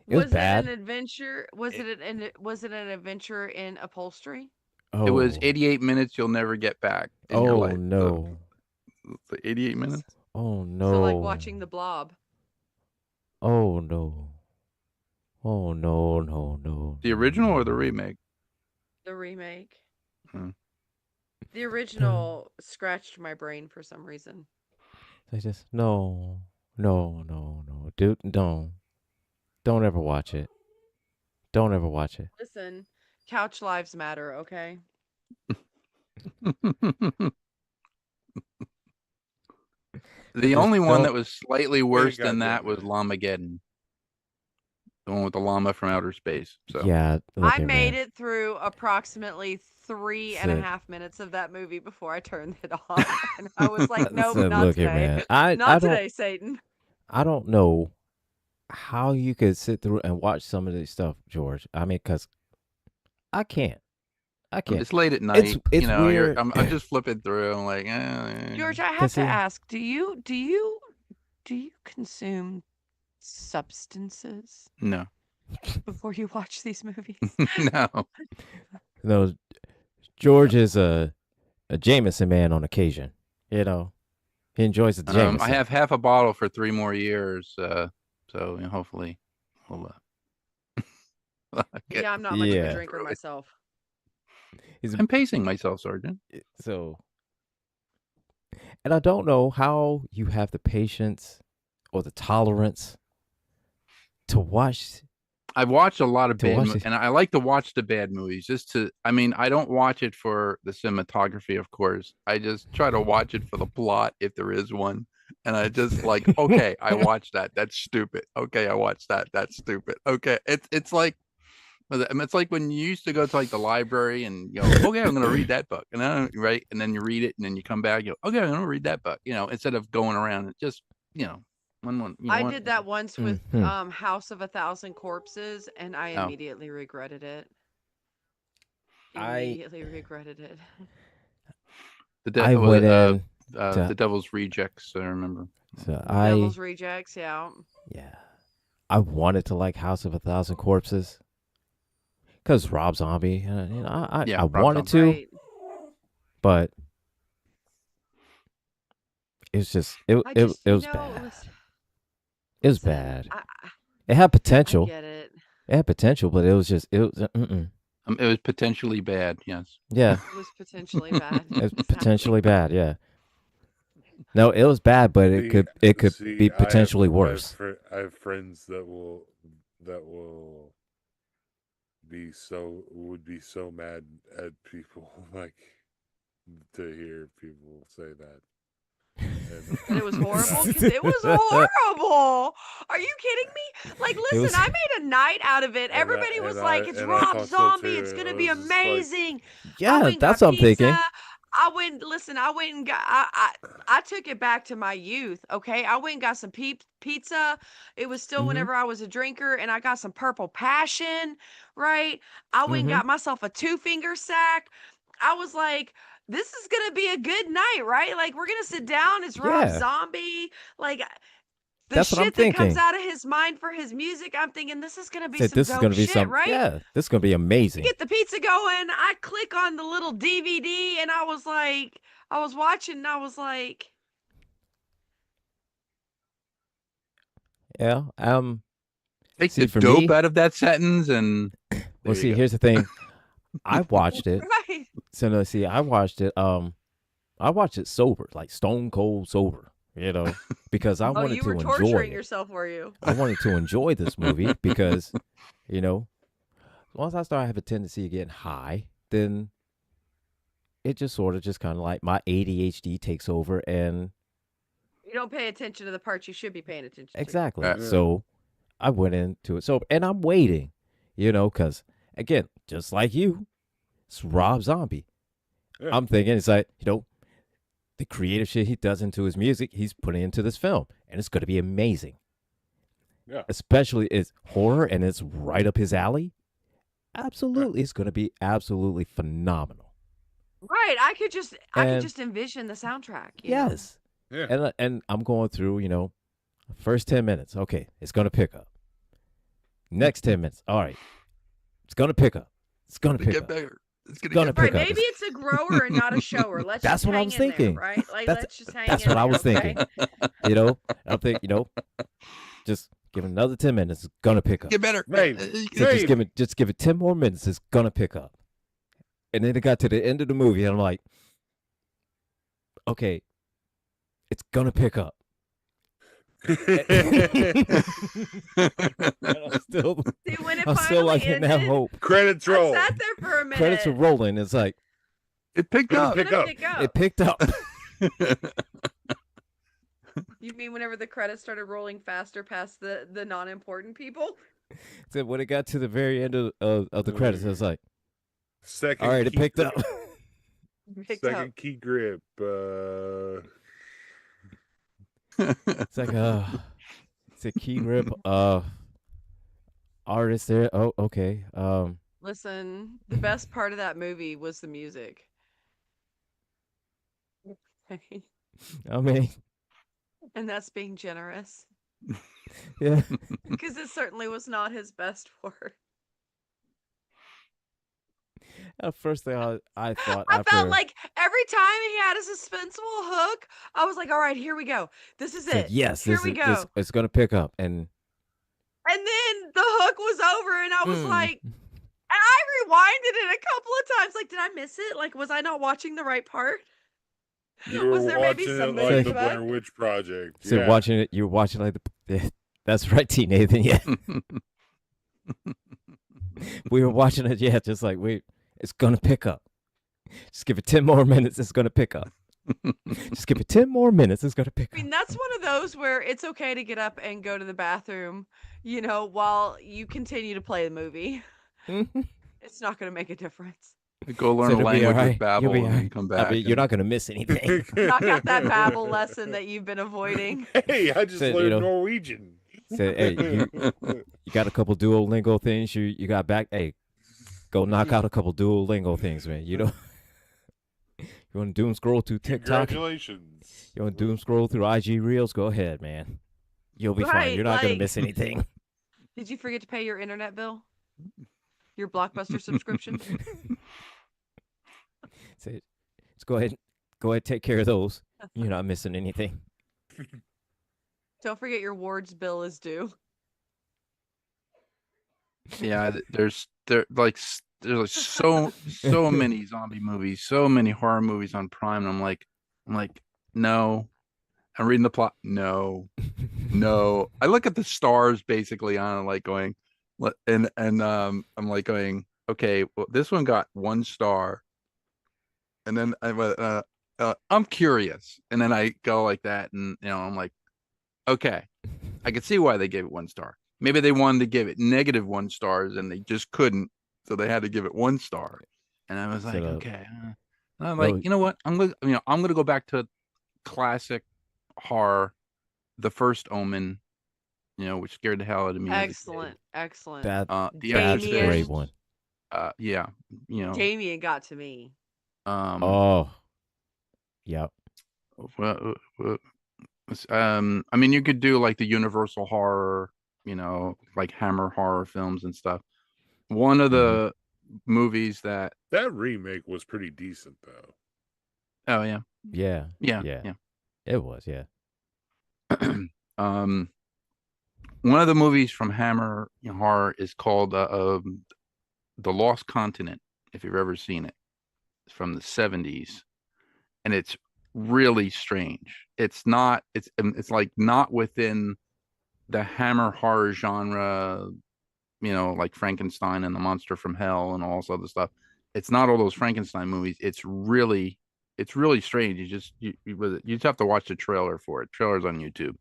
Speaker 4: It was
Speaker 3: it
Speaker 4: bad.
Speaker 3: an adventure? Was it an adventure in upholstery?
Speaker 2: It was
Speaker 4: Oh.
Speaker 2: 88 minutes you'll never get back in your
Speaker 4: Oh
Speaker 2: life.
Speaker 4: no.
Speaker 2: The 88 minutes.
Speaker 4: Oh no.
Speaker 3: So like watching The Blob.
Speaker 4: Oh no. Oh no.
Speaker 2: The original or the remake?
Speaker 3: The remake.
Speaker 2: Hmm.
Speaker 3: The original scratched my brain for some reason.
Speaker 4: I just no. Dude, don't ever watch it. Don't ever watch it.
Speaker 3: Listen, couch lives matter, okay?
Speaker 2: The
Speaker 4: Just
Speaker 2: only one
Speaker 4: don't-
Speaker 2: that was slightly worse than
Speaker 1: goddamn
Speaker 2: that was
Speaker 1: it.
Speaker 2: Llamageddon. The one with the llama from outer space. So
Speaker 4: Yeah, look
Speaker 3: I
Speaker 4: here,
Speaker 3: made
Speaker 4: man.
Speaker 3: it through approximately 3.5 minutes of that movie before I turned it off. And I was like, nope,
Speaker 4: So,
Speaker 3: not
Speaker 4: look
Speaker 3: today.
Speaker 4: here, man. I
Speaker 3: Not
Speaker 4: don't
Speaker 3: today, Satan.
Speaker 4: I don't know how you could sit through and watch some of this stuff, George. I mean, cause I can't.
Speaker 2: it's late at night.
Speaker 4: it's
Speaker 2: you know,
Speaker 4: weird.
Speaker 2: I'm just flipping through. I'm like,
Speaker 3: George, I have
Speaker 4: Cause
Speaker 3: to
Speaker 4: see-
Speaker 3: ask, do you consume substances
Speaker 2: no,
Speaker 3: before you watch these movies?
Speaker 2: no.
Speaker 4: No, George is a Jameson man on occasion. You know, he enjoys the Jameson.
Speaker 2: I have half a bottle for 3 more years. So hopefully, we'll.
Speaker 3: Yeah, I'm not much of
Speaker 4: Yeah.
Speaker 3: a drinker myself.
Speaker 2: I'm pacing myself, Sergeant.
Speaker 4: So, and I don't know how you have the patience or the tolerance to watch.
Speaker 2: I've watched a lot of
Speaker 4: To
Speaker 2: bad
Speaker 4: watch
Speaker 2: movies,
Speaker 4: it.
Speaker 2: and I like to watch the bad movies I don't watch it for the cinematography, of course. I just try to watch it for the plot, if there is one. And I just like, okay, I watched that. That's stupid. Okay, I watched that. That's stupid. Okay. It's like when you used to go to like the library and you know, okay, I'm gonna read that book. And then and then you read it and then you come back, you go, okay, I'm gonna read that book, instead of going around and just,
Speaker 3: I did that once with
Speaker 4: Mhm.
Speaker 3: House of 1,000 Corpses, and I
Speaker 2: Oh.
Speaker 3: immediately regretted it.
Speaker 4: I-
Speaker 3: Immediately regretted it.
Speaker 4: I went in.
Speaker 2: The Devil's Rejects, I remember.
Speaker 4: So
Speaker 3: Devil's Rejects, yeah.
Speaker 4: I wanted to like House of 1,000 Corpses because Rob Zombie. I
Speaker 2: Rob
Speaker 4: wanted
Speaker 2: Zombie.
Speaker 4: to,
Speaker 3: Right.
Speaker 4: but it's just it
Speaker 3: I
Speaker 4: it,
Speaker 3: just,
Speaker 4: it was
Speaker 3: you know,
Speaker 4: bad.
Speaker 3: listen,
Speaker 4: It was
Speaker 3: listen,
Speaker 4: bad.
Speaker 3: I
Speaker 4: It had potential.
Speaker 3: get it.
Speaker 4: It had potential, but it was
Speaker 2: It was potentially bad, yes.
Speaker 4: yeah.
Speaker 3: It was potentially bad.
Speaker 4: It was
Speaker 3: Exactly.
Speaker 4: potentially bad. Yeah. No, it was bad, but it could be potentially worse.
Speaker 1: I have friends that will would be so mad at people like to hear people say that.
Speaker 3: And it was horrible because it was horrible. Are you kidding me? Like, listen,
Speaker 4: was-
Speaker 3: I made a night out of it.
Speaker 1: And I-
Speaker 3: Everybody was
Speaker 1: and
Speaker 3: like,
Speaker 1: I-
Speaker 3: "It's
Speaker 1: and I
Speaker 3: Rob
Speaker 1: thought so
Speaker 3: Zombie.
Speaker 1: too.
Speaker 3: It's gonna
Speaker 1: It
Speaker 3: be
Speaker 1: was just like-
Speaker 3: amazing." I
Speaker 4: Yeah,
Speaker 3: went and
Speaker 4: that's
Speaker 3: got
Speaker 4: what I'm thinking.
Speaker 3: pizza. I went and got. I took it back to my youth. Okay, I went and got some pizza. It was still
Speaker 4: Mhm.
Speaker 3: whenever I was a drinker, and I got some Purple Passion. Right. I went and
Speaker 4: Mhm.
Speaker 3: got myself a 2-finger sack. I was like, this is gonna be a good night, right? Like, we're gonna sit down. It's Rob
Speaker 4: Yeah.
Speaker 3: Zombie. Like, the
Speaker 4: That's what I'm
Speaker 3: shit that comes
Speaker 4: thinking.
Speaker 3: out of his mind for his music, I'm thinking this is gonna be
Speaker 4: Said
Speaker 3: some
Speaker 4: this is
Speaker 3: dope
Speaker 4: gonna be
Speaker 3: shit,
Speaker 4: some.
Speaker 3: right?
Speaker 4: Yeah, this is gonna be amazing.
Speaker 3: Get the pizza going. I click on the little DVD, and I was watching, and I was like,
Speaker 4: Yeah.
Speaker 2: Take
Speaker 4: See,
Speaker 2: the
Speaker 4: for
Speaker 2: dope
Speaker 4: me-
Speaker 2: out of that sentence, and
Speaker 4: Well,
Speaker 2: there
Speaker 4: see,
Speaker 2: you go.
Speaker 4: here's the thing. I watched it.
Speaker 3: Right.
Speaker 4: So no, see, I watched it. I watched it sober, like stone cold sober. Because I
Speaker 3: Oh,
Speaker 4: wanted
Speaker 3: you
Speaker 4: to
Speaker 3: were
Speaker 4: enjoy
Speaker 3: torturing
Speaker 4: it.
Speaker 3: yourself, were you?
Speaker 4: I wanted to enjoy this movie because, once I start having a tendency of getting high, then it just sort of just kind of like my ADHD takes over, and
Speaker 3: You don't pay attention to the parts you should be paying attention to.
Speaker 4: exactly.
Speaker 2: Yeah.
Speaker 4: So I went into it sober, and I'm waiting, because again, just like you, it's Rob Zombie.
Speaker 1: Yeah.
Speaker 4: I'm thinking it's like, the creative shit he does into his music, he's putting into this film, and it's going to be amazing.
Speaker 1: Yeah.
Speaker 4: Especially it's horror and it's right up his alley. Absolutely, it's going to be absolutely phenomenal.
Speaker 3: Right. I could
Speaker 4: And-
Speaker 3: just envision the soundtrack. you know?
Speaker 4: Yes.
Speaker 1: Yeah.
Speaker 4: And I'm going through, first 10 minutes. Okay, it's going to pick up. Next 10 minutes. All right. It's going to pick up. It's going to pick
Speaker 2: Get
Speaker 4: up.
Speaker 2: better. It's
Speaker 4: Gonna
Speaker 2: gonna get
Speaker 4: pick
Speaker 3: Right.
Speaker 4: up.
Speaker 3: Maybe it's a grower and not a shower. Let's
Speaker 4: That's
Speaker 3: just
Speaker 4: what I
Speaker 3: hang
Speaker 4: was
Speaker 3: in there,
Speaker 4: thinking.
Speaker 3: right? Like,
Speaker 4: That's-
Speaker 3: let's just hang
Speaker 4: That's
Speaker 3: in
Speaker 4: what I
Speaker 3: there,
Speaker 4: was
Speaker 3: okay?
Speaker 4: thinking. I'm thinking, just give it another 10 minutes. It's going to pick up.
Speaker 2: Get better.
Speaker 1: Maybe.
Speaker 4: So just give it 10 more minutes. It's going to pick up. And then it got to the end of the movie, and I'm like, okay, it's going to pick up. And I'm still,
Speaker 3: See, when it
Speaker 4: I'm
Speaker 3: finally
Speaker 4: still like in that
Speaker 3: ended,
Speaker 4: hope.
Speaker 1: Credits
Speaker 3: I
Speaker 1: roll.
Speaker 3: sat there for a minute.
Speaker 4: Credits are rolling. It's like,
Speaker 2: It picked
Speaker 1: Gonna
Speaker 2: up.
Speaker 1: pick
Speaker 3: Gonna
Speaker 1: up.
Speaker 3: pick up.
Speaker 4: it picked up.
Speaker 3: You mean whenever the credits started rolling faster past the non-important people?
Speaker 4: So when it got to the very end of the credits, I was like,
Speaker 1: Second.
Speaker 4: all right, it
Speaker 1: key
Speaker 4: picked
Speaker 1: grip.
Speaker 4: up.
Speaker 3: Picked
Speaker 1: Second
Speaker 3: up.
Speaker 1: key grip.
Speaker 4: It's like, it's a key grip. Artist there. Oh, okay.
Speaker 3: Listen, the best part of that movie was the music.
Speaker 4: I mean,
Speaker 3: And that's being generous.
Speaker 4: yeah.
Speaker 3: Because it certainly was not his best work.
Speaker 4: At first thing I thought
Speaker 3: I
Speaker 4: after
Speaker 3: felt like every time he had a suspenseful hook, I was like, all right, here we go. This is
Speaker 4: said,
Speaker 3: it.
Speaker 4: yes,
Speaker 3: Here
Speaker 4: this
Speaker 3: we
Speaker 4: is
Speaker 3: go.
Speaker 4: it's gonna pick up, and
Speaker 3: And then the hook was over, and I was
Speaker 4: Hmm.
Speaker 3: like, and I rewinded it a couple of times. Like, did I miss it? Like, was I not watching the right part?
Speaker 1: You were
Speaker 3: Was there maybe
Speaker 1: watching it
Speaker 3: some
Speaker 1: like the
Speaker 3: movie
Speaker 1: Blair
Speaker 3: bug?
Speaker 1: Witch Project.
Speaker 4: so
Speaker 1: Yeah.
Speaker 4: watching it, you're watching like the. That's right, T. Nathan. Yeah, we were watching it. Yeah, just like it's gonna pick up. Just give it 10 more minutes. It's gonna pick up. Just give it 10 more minutes. It's gonna pick
Speaker 3: I mean,
Speaker 4: up.
Speaker 3: that's one of those where it's okay to get up and go to the bathroom, while you continue to play the movie.
Speaker 4: Mhm.
Speaker 3: It's not going to make a difference.
Speaker 2: Go learn
Speaker 4: So
Speaker 2: a
Speaker 4: it'll be
Speaker 2: language
Speaker 4: alright.
Speaker 2: with Babel
Speaker 4: You'll be
Speaker 2: and then
Speaker 4: alright.
Speaker 2: come
Speaker 4: I
Speaker 2: back.
Speaker 4: mean, you're not gonna miss anything.
Speaker 3: Knock out that Babel lesson that you've been avoiding.
Speaker 1: Hey, I just
Speaker 4: Said,
Speaker 1: learned Norwegian.
Speaker 4: Say, hey, you got a couple Duolingo things you got back. Hey, go knock out a couple Duolingo things, man. You want to doom scroll through TikTok?
Speaker 1: Congratulations.
Speaker 4: You want to doom scroll through IG Reels? Go ahead, man. You'll be fine.
Speaker 3: Right,
Speaker 4: You're not gonna
Speaker 3: like-
Speaker 4: miss anything.
Speaker 3: Did you forget to pay your internet bill? Your Blockbuster subscription?
Speaker 4: Say, let's go ahead, take care of those. You're not missing anything.
Speaker 3: Don't forget your ward's bill is due.
Speaker 2: Yeah, there's like so many zombie movies, so many horror movies on Prime. And I'm like, no. I'm reading the plot. No. I look at the stars basically on it, like going, and I'm like going, okay, well, this one got 1 star, and then I'm curious, and then I go like that, and I'm like, okay, I can see why they gave it 1 star. Maybe they wanted to give it -1 stars and they just couldn't, so they had to give it 1 star. And I was like, okay. And I'm like,
Speaker 4: no.
Speaker 2: you know what? I'm gonna go back to classic horror, The First Omen, which scared the hell out of me. as a kid.
Speaker 3: Excellent.
Speaker 4: That
Speaker 2: The
Speaker 4: that's a
Speaker 3: Damien.
Speaker 4: great one.
Speaker 2: Yeah,
Speaker 3: Damien got to me.
Speaker 4: Oh, yep.
Speaker 2: well, I mean, you could do like the Universal horror, like Hammer horror films and stuff. One of the movies that
Speaker 1: That remake was pretty decent, though.
Speaker 2: oh yeah
Speaker 4: Yeah.
Speaker 2: yeah
Speaker 4: It was, yeah.
Speaker 2: one of the movies from Hammer Horror is called The Lost Continent, if you've ever seen it. It's from the 70s, and it's really strange. It's like not within the Hammer horror genre, like Frankenstein and the Monster from Hell and all this other stuff. It's not all those Frankenstein movies. It's really strange. You just have to watch the trailer for it. Trailer's on YouTube.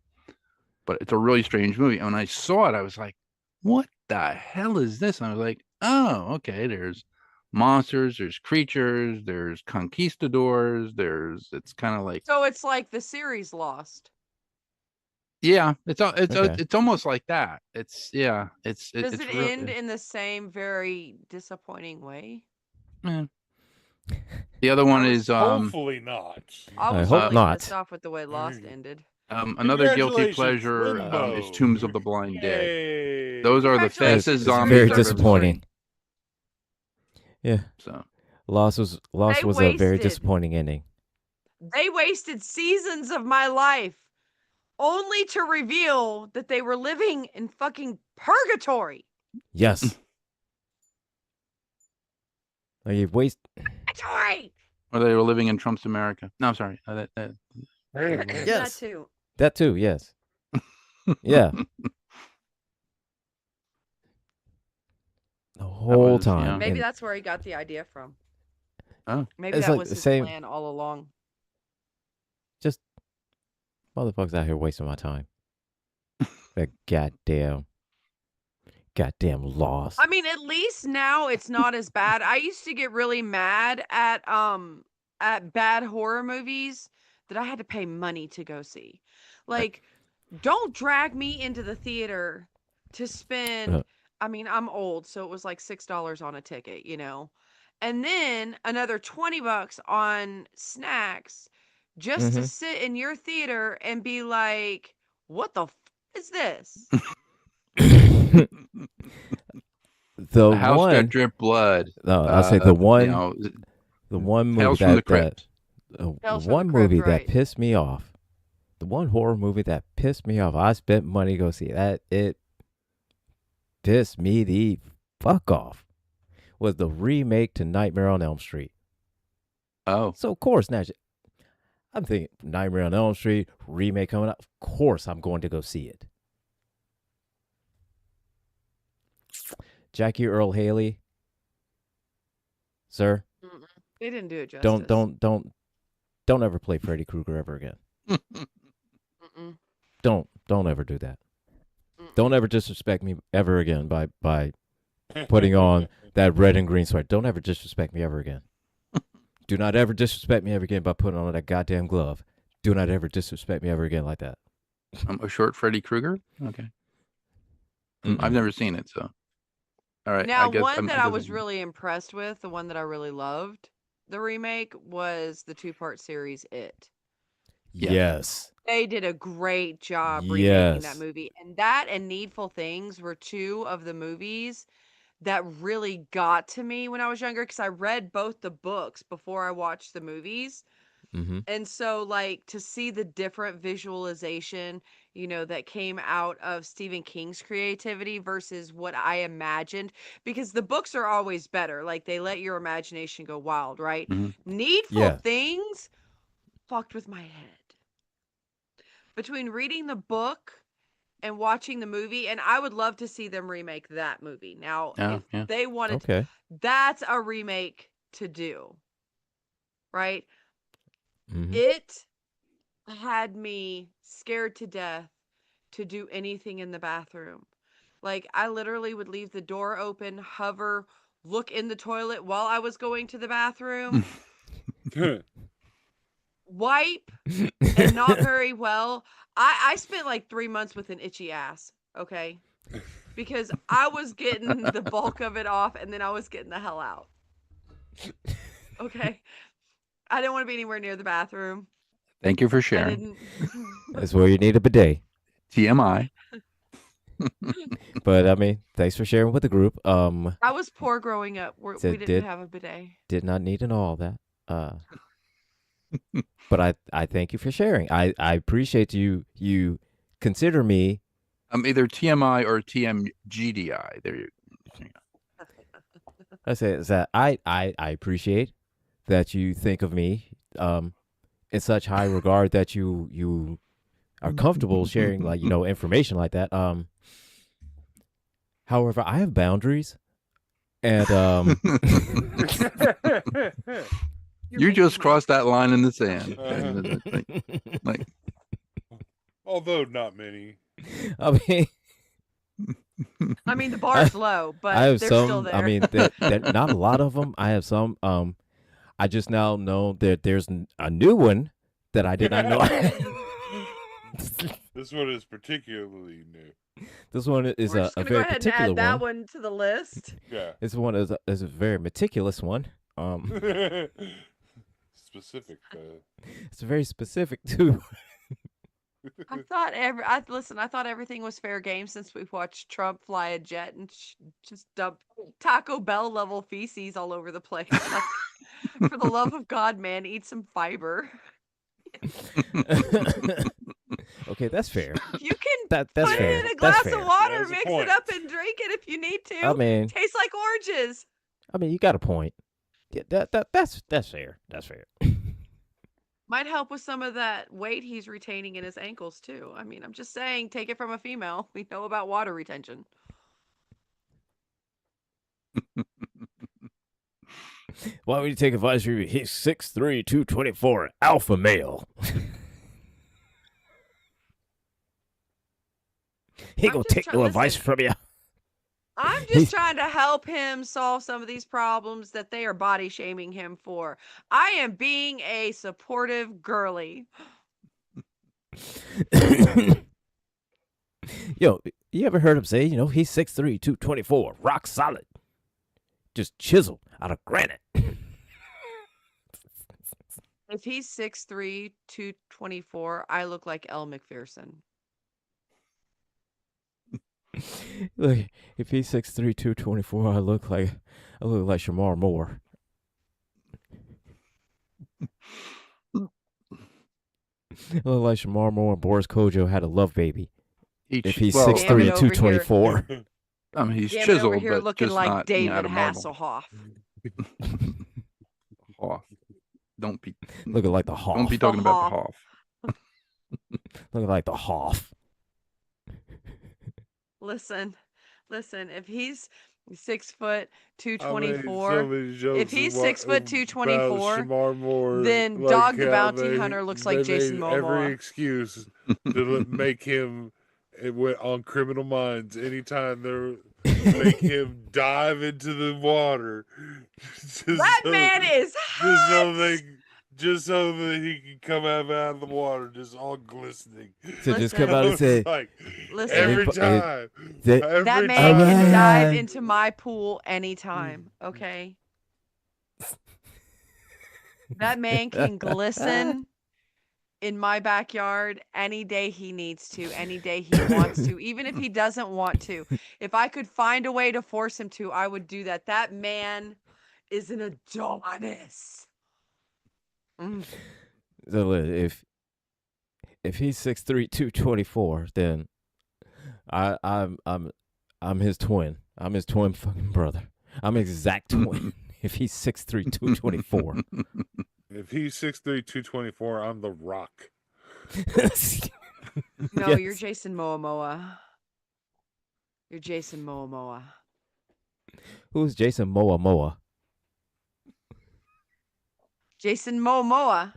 Speaker 2: But it's a really strange movie. And when I saw it, I was like, what the hell is this? And I was like, oh, okay, there's monsters, there's creatures, there's conquistadors, it's kind of like,
Speaker 3: So it's like the series Lost.
Speaker 2: yeah, it's
Speaker 4: Okay.
Speaker 2: it's almost like that. Does
Speaker 3: it
Speaker 2: really,
Speaker 3: end in the same very disappointing way?
Speaker 2: The other one
Speaker 3: was-
Speaker 2: is
Speaker 1: Hopefully not.
Speaker 3: I was
Speaker 4: hope
Speaker 3: really
Speaker 4: not.
Speaker 3: pissed off with the way Lost ended.
Speaker 2: another guilty
Speaker 1: Congratulations,
Speaker 2: pleasure
Speaker 1: Limbo.
Speaker 2: is Tombs of the Blind Dead.
Speaker 1: Yay.
Speaker 2: Those are the
Speaker 3: Congratulations,
Speaker 2: fastest
Speaker 4: It's
Speaker 2: zombies
Speaker 4: very
Speaker 2: I've ever
Speaker 4: disappointing. Yeah,
Speaker 2: seen. So
Speaker 4: Lost was a very
Speaker 3: wasted-
Speaker 4: disappointing ending.
Speaker 3: They wasted seasons of my life only to reveal that they were living in fucking purgatory.
Speaker 4: Yes. Like you waste.
Speaker 3: Purgatory!
Speaker 2: or they were living in Trump's America. No, I'm sorry.
Speaker 3: That
Speaker 4: Yes.
Speaker 3: too.
Speaker 4: That too. Yes. Yeah. The whole
Speaker 2: was,
Speaker 4: time.
Speaker 2: yeah.
Speaker 3: Maybe
Speaker 4: And
Speaker 3: that's where he got the idea from.
Speaker 2: Oh.
Speaker 3: Maybe
Speaker 4: It's
Speaker 3: that
Speaker 4: like
Speaker 3: was
Speaker 4: the
Speaker 3: his
Speaker 4: same-
Speaker 3: plan all along.
Speaker 4: just motherfuckers out here wasting my time. That goddamn Lost.
Speaker 3: I mean, at least now it's not as bad. I used to get really mad at bad horror movies that I had to pay money to go see. Like, don't drag me into the theater to spend I mean, I'm old, so it was like $6 on a ticket, And then another $20 on snacks just to sit in your theater and be like, what the is this?
Speaker 4: The
Speaker 2: House
Speaker 4: one,
Speaker 2: that dripped blood.
Speaker 4: no, I'll say the one, the one movie
Speaker 2: Tales from the
Speaker 4: that
Speaker 2: Crypt.
Speaker 3: Tales from the
Speaker 4: one
Speaker 3: Crypt,
Speaker 4: movie
Speaker 3: right.
Speaker 4: that pissed me off. The one horror movie that pissed me off. I spent money to go see that. It pissed me the fuck off. Was the remake to Nightmare on Elm Street.
Speaker 2: Oh,
Speaker 4: So of course now I'm thinking Nightmare on Elm Street remake coming up. Of course I'm going to go see it. Jackie Earl Haley, sir,
Speaker 3: They didn't do it justice.
Speaker 4: don't ever play Freddy Krueger ever again.
Speaker 3: Mm-mm.
Speaker 4: Don't ever do that. Don't ever disrespect me ever again by putting on that red and green sweat. Don't ever disrespect me ever again. Do not ever disrespect me ever again by putting on that goddamn glove. Do not ever disrespect me ever again like that.
Speaker 2: a short Freddy Krueger. Okay, I've never seen it, so all right.
Speaker 3: Now,
Speaker 2: I guess,
Speaker 3: one that I was
Speaker 2: guess-
Speaker 3: really impressed with, the one that I really loved, the remake, was the 2-part series It.
Speaker 2: Yes.
Speaker 4: Yes.
Speaker 3: They did a great job remaking that
Speaker 4: Yes.
Speaker 3: movie. And that and Needful Things were two of the movies that really got to me when I was younger because I read both the books before I watched the movies.
Speaker 4: Mm-hmm.
Speaker 3: And so, like, to see the different visualization, that came out of Stephen King's creativity versus what I imagined, because the books are always better. Like, they let your imagination go wild, right?
Speaker 2: Mhm.
Speaker 3: Needful
Speaker 4: Yeah.
Speaker 3: Things fucked with my head. Between reading the book and watching the movie, and I would love to see them remake that movie. Now,
Speaker 2: Yeah,
Speaker 3: if
Speaker 2: yeah.
Speaker 3: they wanted
Speaker 4: Okay.
Speaker 3: that's a remake to do, right?
Speaker 4: Mm-hmm.
Speaker 3: It had me scared to death to do anything in the bathroom. Like, I literally would leave the door open, hover, look in the toilet while I was going to the bathroom, wipe, and not very well. I spent like 3 months with an itchy ass, okay? Because I was getting the bulk of it off and then I was getting the hell out. Okay? I didn't want to be anywhere near the bathroom.
Speaker 2: Thank you for
Speaker 3: I
Speaker 2: sharing.
Speaker 3: didn't.
Speaker 4: That's where you need a bidet.
Speaker 2: TMI.
Speaker 4: But I mean, thanks for sharing with the group.
Speaker 3: I was poor growing up. We
Speaker 4: So
Speaker 3: didn't
Speaker 4: did-
Speaker 3: have a bidet.
Speaker 4: Did not need to know all that. But I thank you for sharing. I appreciate you consider me
Speaker 2: Either TMI or TMGDI. There you go.
Speaker 4: I say is that I appreciate that you think of me in such high regard that you are comfortable sharing like information like that. However, I have boundaries, and
Speaker 2: you just crossed that line in the sand. Like,
Speaker 1: although not many.
Speaker 4: I
Speaker 3: mean, the bar's low, but
Speaker 4: I have
Speaker 3: they're
Speaker 4: some.
Speaker 3: still there.
Speaker 4: I mean, not a lot of them. I have some. I just now know that there's a new one that I did not know.
Speaker 1: This one is particularly new.
Speaker 4: This one is
Speaker 3: We're just
Speaker 4: a
Speaker 3: gonna
Speaker 4: very
Speaker 3: go ahead and
Speaker 4: particular
Speaker 3: add that
Speaker 4: one.
Speaker 3: one to the list.
Speaker 1: Yeah.
Speaker 4: This one is a very meticulous one.
Speaker 1: Specific.
Speaker 4: It's very specific too.
Speaker 3: I thought everything was fair game since we watched Trump fly a jet and just dump Taco Bell level feces all over the place. Like, for the love of God, man, eat some fiber.
Speaker 4: Okay, that's fair.
Speaker 3: You can
Speaker 4: that's
Speaker 3: put
Speaker 4: fair.
Speaker 3: it in a glass
Speaker 4: That's
Speaker 3: of
Speaker 4: fair.
Speaker 3: water, mix it up, and drink it if you need to.
Speaker 4: I mean,
Speaker 3: tastes like oranges.
Speaker 4: I mean, you got a point. Yeah, that's fair. That's fair.
Speaker 3: Might help with some of that weight he's retaining in his ankles too. I mean, I'm just saying, take it from a female. We know about water retention.
Speaker 4: Why would you take advice from you? He's 6'3", 224, alpha male. He gonna take no advice from you.
Speaker 3: I'm just trying to help him solve some of these problems that they are body shaming him for. I am being a supportive girly.
Speaker 4: Yo, you ever heard him say, he's 6'3", 224, rock solid. Just chiseled out of granite.
Speaker 3: If he's 6'3", 224, I look like Elle McPherson.
Speaker 4: Look, if he's 6'3", 224, I look like Shamar Moore. I look like Shamar Moore and Boris Kodjoe had a love baby. If he's 6'3", 224.
Speaker 2: I mean, he's chiseled, over here
Speaker 3: but looking
Speaker 2: just
Speaker 3: like
Speaker 2: not,
Speaker 3: David
Speaker 2: out of marble.
Speaker 3: Hasselhoff.
Speaker 2: Hoff. Don't be
Speaker 4: looking like the Hoff.
Speaker 2: Don't be talking about the Hoff.
Speaker 4: Looking like the Hoff.
Speaker 3: Listen. If he's 6 foot 224, if he's 6 foot 224, then like Dog the Bounty Hunter looks like Jason Momoa.
Speaker 1: Every excuse to make him on Criminal Minds anytime they make him dive into the water.
Speaker 3: That man is hot.
Speaker 1: Just so that he can come out of the water, just all glistening.
Speaker 4: So just come out and say,
Speaker 3: listen,
Speaker 1: every time.
Speaker 3: That man can dive into my pool anytime, okay? That man can glisten in my backyard any day he needs to, any day he wants to, even if he doesn't want to. If I could find a way to force him to, I would do that. That man is an Adonis.
Speaker 4: So if he's 6'3", 224, then I'm his twin. I'm his twin fucking brother. I'm his exact twin. If he's 6'3", 224.
Speaker 1: If he's 6'3", 224, I'm The Rock.
Speaker 3: No, yes. You're Jason Momoa. You're Jason Momoa.
Speaker 4: Who's Jason Momoa?
Speaker 3: Jason Momoa.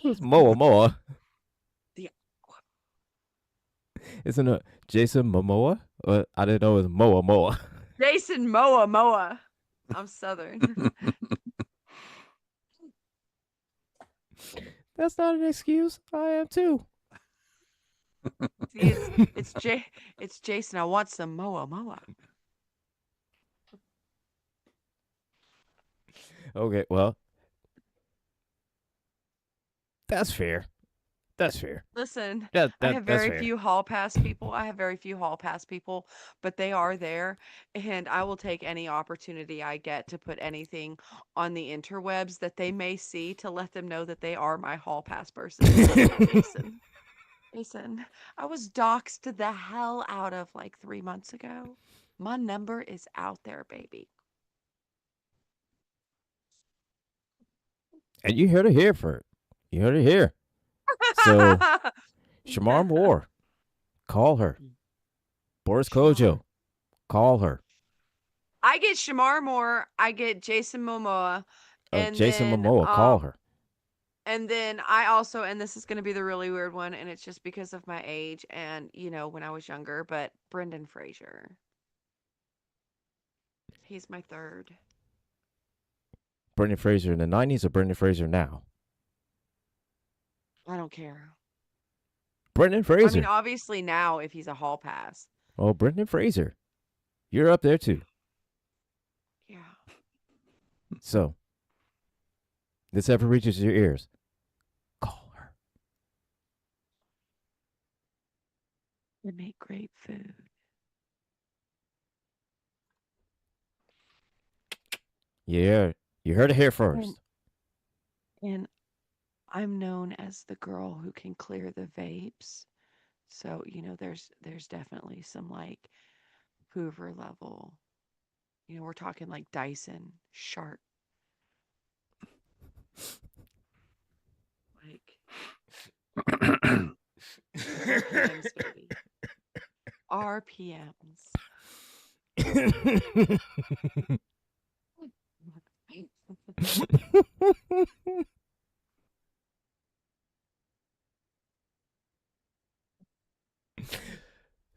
Speaker 4: Who's Momoa?
Speaker 3: The
Speaker 4: Isn't it Jason Momoa? I didn't know it was Momoa.
Speaker 3: Jason Momoa. I'm Southern.
Speaker 4: That's not an excuse. I am too.
Speaker 3: See, it's Jason. I want some Momoa.
Speaker 4: Okay, well, that's fair. That's fair.
Speaker 3: Listen, I have very few hall pass people. But they are there, and I will take any opportunity I get to put anything on the interwebs that they may see to let them know that they are my hall pass person. Jason. Jason, I was doxxed the hell out of like 3 months ago. My number is out there, baby.
Speaker 4: And you heard it here first. You heard it here. So, Shamar Moore, call her. Boris Kojo, call her.
Speaker 3: I get Shamar Moore. I get Jason Momoa. And
Speaker 4: Jason
Speaker 3: then,
Speaker 4: Momoa, call her.
Speaker 3: And then I also, and this is going to be the really weird one, and it's just because of my age and, when I was younger, but Brendan Fraser. He's my third.
Speaker 4: Brendan Fraser in the 90s or Brendan Fraser now?
Speaker 3: I don't care.
Speaker 4: Brendan Fraser.
Speaker 3: I mean, obviously now if he's a hall pass.
Speaker 4: Oh, Brendan Fraser. You're up there too.
Speaker 3: Yeah.
Speaker 4: So, this ever reaches your ears, call her.
Speaker 3: They make great food.
Speaker 4: Yeah, you heard it here first.
Speaker 3: And I'm known as the girl who can clear the vapes. So, there's definitely some like Hoover level. We're talking like Dyson, Sharp. Like RPMs, baby. RPMs.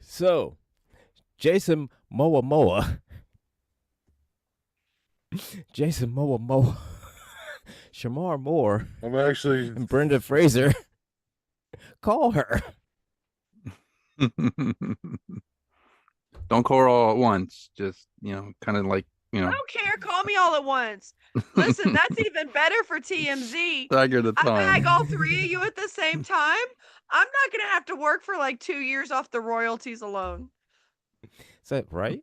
Speaker 4: So, Jason Momoa, Shamar Moore,
Speaker 1: I'm actually
Speaker 4: and Brenda Fraser, call her.
Speaker 2: Don't call her all at once. Just, kind of like,
Speaker 3: I don't care. Call me all at once. Listen, that's even better for TMZ.
Speaker 2: Stagger the
Speaker 3: I
Speaker 2: time.
Speaker 3: bag all three of you at the same time. I'm not going to have to work for like 2 years off the royalties alone.
Speaker 4: Is that right?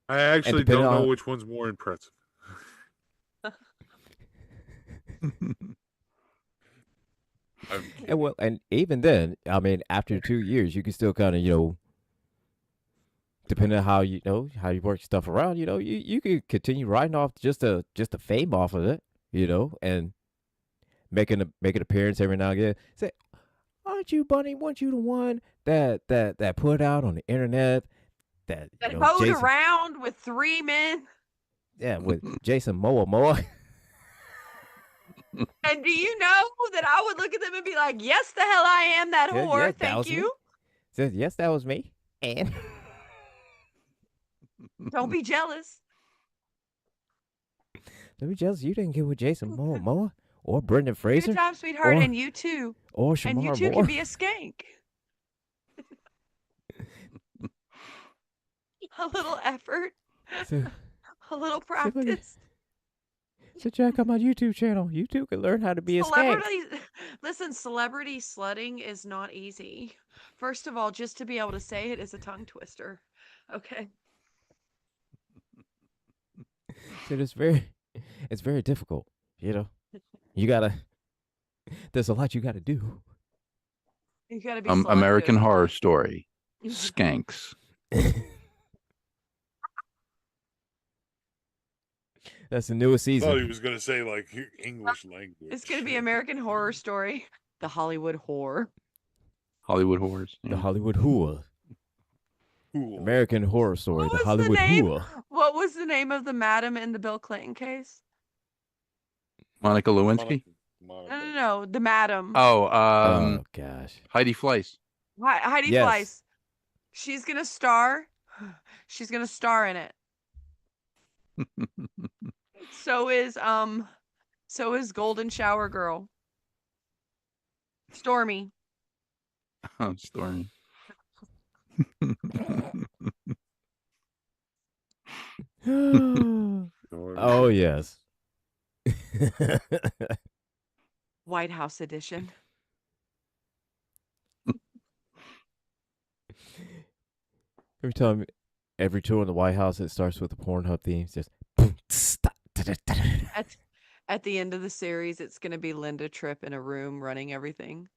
Speaker 1: I actually don't know which one's more impressive.
Speaker 4: And even then, I mean, after 2 years, you can still kind of, depending on how how you work stuff around, you can continue riding off just the fame off of it, and making an appearance every now and again. Say, aren't you, Bunny? Weren't you the one that put out on the internet that
Speaker 3: hoed around with 3 men?
Speaker 4: Yeah, with Jason Momoa.
Speaker 3: And do you know that I would look at them and be like, yes, the hell I am that whore.
Speaker 4: Yeah,
Speaker 3: Thank you.
Speaker 4: Says, yes, that was me. And
Speaker 3: don't be jealous.
Speaker 4: Don't be jealous. You didn't get with Jason Momoa or Brendan Fraser.
Speaker 3: Good job, sweetheart. And you too.
Speaker 4: Or Shamar
Speaker 3: And you too
Speaker 4: Moore.
Speaker 3: can be a skank. A little effort. A little practice.
Speaker 4: So check out my YouTube channel. You too can learn how to be a skank.
Speaker 3: Listen, celebrity slutting is not easy. First of all, just to be able to say it is a tongue twister. Okay.
Speaker 4: So it's very difficult. You gotta. There's a lot you gotta do.
Speaker 3: You gotta be
Speaker 2: American Horror Story. Skanks.
Speaker 4: That's the newest season.
Speaker 1: I thought he was going to say, like, English language.
Speaker 3: It's going to be American Horror Story. The Hollywood Whore.
Speaker 2: Hollywood Whores.
Speaker 4: Yeah. The Hollywood Whore. American Horror Story. The Hollywood Whore.
Speaker 3: What was the name of the madam in the Bill Clinton case?
Speaker 2: Monica Lewinsky?
Speaker 3: No. The madam.
Speaker 2: Oh,
Speaker 4: gosh.
Speaker 2: Heidi Fleiss.
Speaker 3: Heidi Fleiss. She's going to star. She's going to star in it. So is Golden Shower Girl. Stormy.
Speaker 2: Oh, Stormy.
Speaker 4: Oh, yes.
Speaker 3: White House edition.
Speaker 4: Every tour in the White House, it starts with the Pornhub theme. It's just
Speaker 3: at the end of the series, it's going to be Linda Tripp in a room running everything.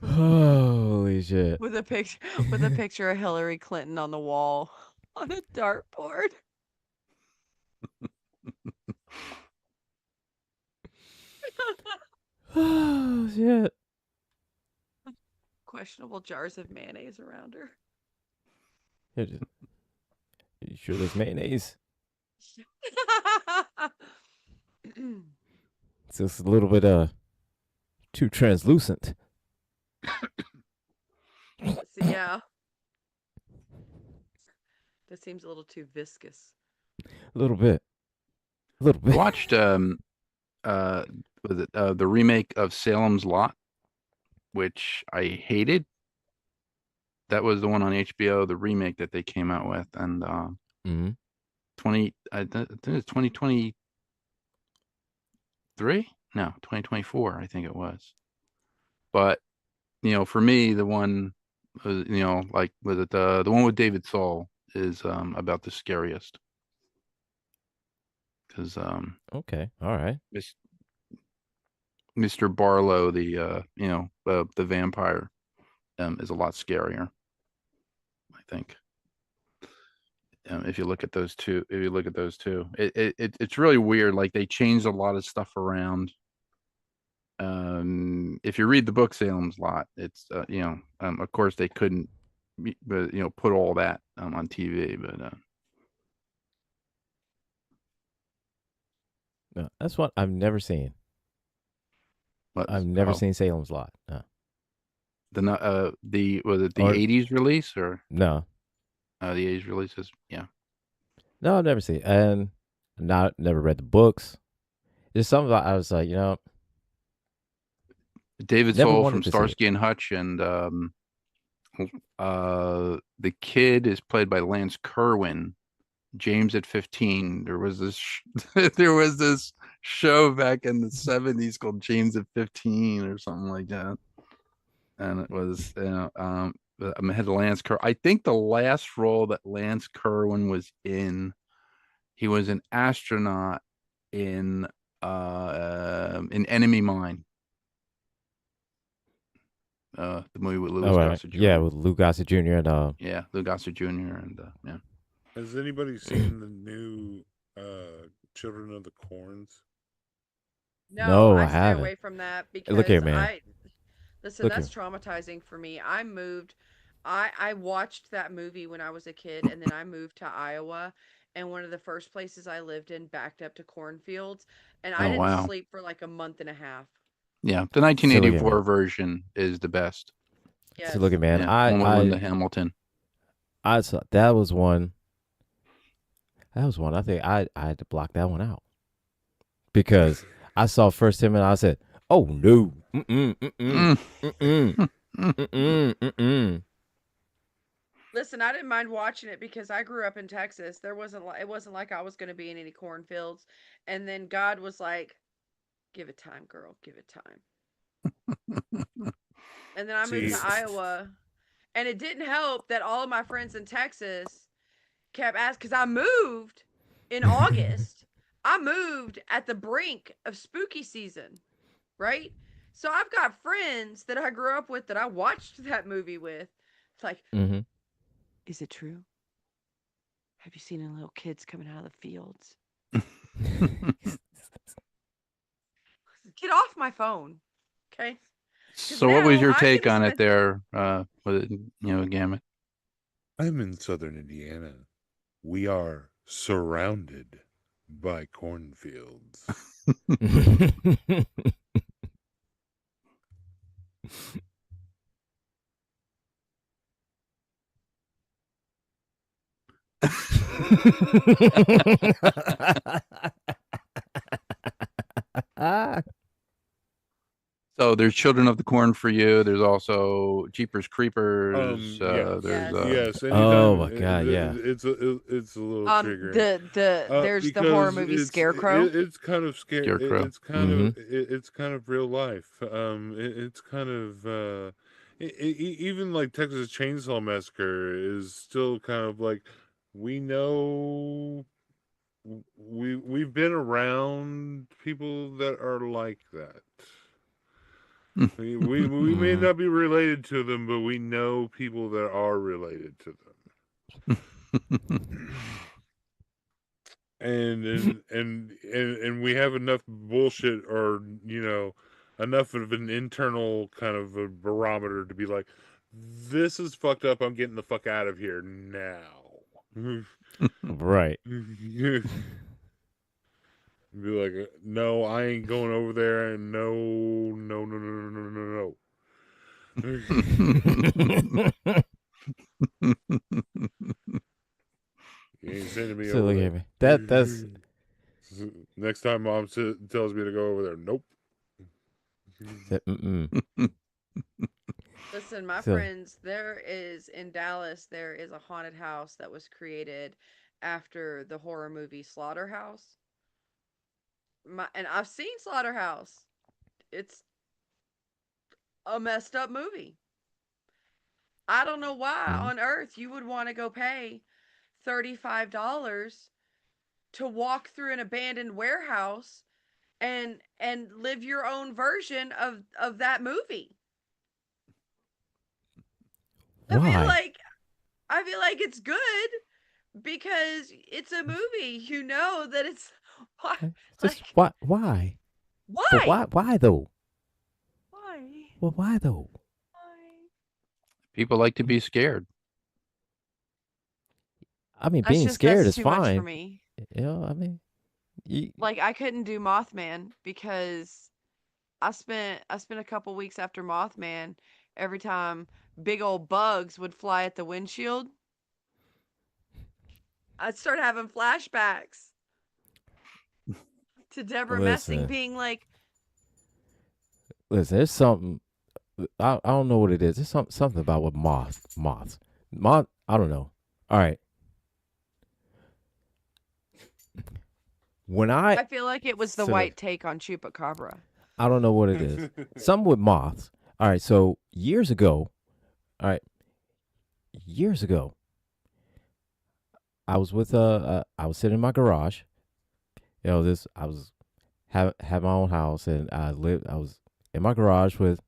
Speaker 4: Holy shit.
Speaker 3: With a picture of Hillary Clinton on the wall on a dartboard.
Speaker 4: Oh shit.
Speaker 3: Questionable jars of mayonnaise around her.
Speaker 4: You sure there's mayonnaise? It's just a little bit too translucent.
Speaker 3: So, yeah. That seems a little too viscous.
Speaker 4: A little bit. A little
Speaker 2: I
Speaker 4: bit.
Speaker 2: watched was it the remake of Salem's Lot, which I hated. That was the one on HBO, the remake that they came out with, and
Speaker 4: Mm-hmm.
Speaker 2: I think it's 2023? No, 2024, I think it was. But for me, the one was, like was it the one with David Soul is about the scariest. Because
Speaker 4: Okay. All right.
Speaker 2: Mr. Barlow, the vampire, is a lot scarier, I think. If you look at those two, it's really weird. Like they changed a lot of stuff around. If you read the book Salem's Lot, it's of course they couldn't, but put all that on TV. But
Speaker 4: No, that's what I've never seen. I've never seen Salem's Lot. No.
Speaker 2: Was it the 80s release or
Speaker 4: no?
Speaker 2: The 80s releases, yeah.
Speaker 4: No, I've never seen it. And never read the books. There's something I was like,
Speaker 2: David Soul from Starsky and Hutch, and the kid is played by Lance Kerwin. James at 15. There was this show back in the 70s called James at 15 or something like that, and it was I had Lance Kerwin. I think the last role that Lance Kerwin was in, he was an astronaut in Enemy Mine. The movie with Louis Gossett Jr.
Speaker 4: Yeah, with Lou Gossett Jr. and
Speaker 2: Lou Gossett Jr. and yeah.
Speaker 1: Has anybody seen the new Children of the Corns?
Speaker 3: No, I stay
Speaker 4: haven't.
Speaker 3: away from that because
Speaker 4: Look here, man.
Speaker 3: That's traumatizing for me. I watched that movie when I was a kid, and then I moved to Iowa, and one of the first places I lived in backed up to cornfields, and I didn't sleep for like a month and a half.
Speaker 2: Yeah, the 1984 version is the best.
Speaker 4: Yes. So look at man,
Speaker 2: one with Linda Hamilton.
Speaker 4: I saw that was one. I think I had to block that one out because I saw first him and I said, "Oh no,
Speaker 3: Listen, I didn't mind watching it because I grew up in Texas. It wasn't like I was going to be in any cornfields, and then God was like, "Give it time, girl. Give it time." And then I moved to Iowa, and it didn't help that all of my friends in Texas kept asking, because I moved in August. I moved at the brink of spooky season, right? So I've got friends that I grew up with that I watched that movie with. It's like, is it true? Have you seen any little kids coming out of the fields? Get off my phone, okay?
Speaker 2: So what was your take on it there, with Gamut?
Speaker 1: I'm in southern Indiana. We are surrounded by cornfields.
Speaker 2: So there's Children of the Corn for you. There's also Jeepers Creepers.
Speaker 1: Yes.
Speaker 4: Oh my god, yeah.
Speaker 1: It's a little triggering.
Speaker 3: There's the horror movie Scarecrow.
Speaker 1: It's kind of scary. It's kind of real life. It's kind of even like Texas Chainsaw Massacre is still kind of like, we know, we've been around people that are like that. We may not be related to them, but we know people that are related to them. and we have enough bullshit, or enough of an internal kind of a barometer to be like, this is fucked up. I'm getting the fuck out of here now.
Speaker 4: Right.
Speaker 1: Be like, no, I ain't going over there, and no. You ain't sending me
Speaker 4: So
Speaker 1: over
Speaker 4: look
Speaker 1: there.
Speaker 4: at me. That's
Speaker 1: next time Mom tells me to go over there. Nope.
Speaker 3: Listen, my friends, in Dallas, there is a haunted house that was created after the horror movie Slaughterhouse. And I've seen Slaughterhouse. It's a messed up movie. I don't know why on earth you would want to go pay $35 to walk through an abandoned warehouse and live your own version of that movie.
Speaker 4: why?
Speaker 3: I feel like it's good because it's a movie. You know that it's
Speaker 4: Just why? Why?
Speaker 3: Why?
Speaker 4: But why though?
Speaker 3: Why?
Speaker 4: Well, why though?
Speaker 3: Why?
Speaker 2: People like to be scared.
Speaker 4: I mean, being scared is
Speaker 3: too
Speaker 4: fine.
Speaker 3: much for me.
Speaker 4: I mean,
Speaker 3: like I couldn't do Mothman because I spent a couple weeks after Mothman. Every time big old bugs would fly at the windshield, I'd start having flashbacks to Deborah Messing being like,
Speaker 4: listen, there's something. I don't know what it is. There's something about what moths. I don't know. All right. When I
Speaker 3: feel like it was the white take on Chupacabra.
Speaker 4: I don't know what it is. Something with moths. All right. So years ago, I was with I was sitting in my garage. I was have my own house, and I was in my garage with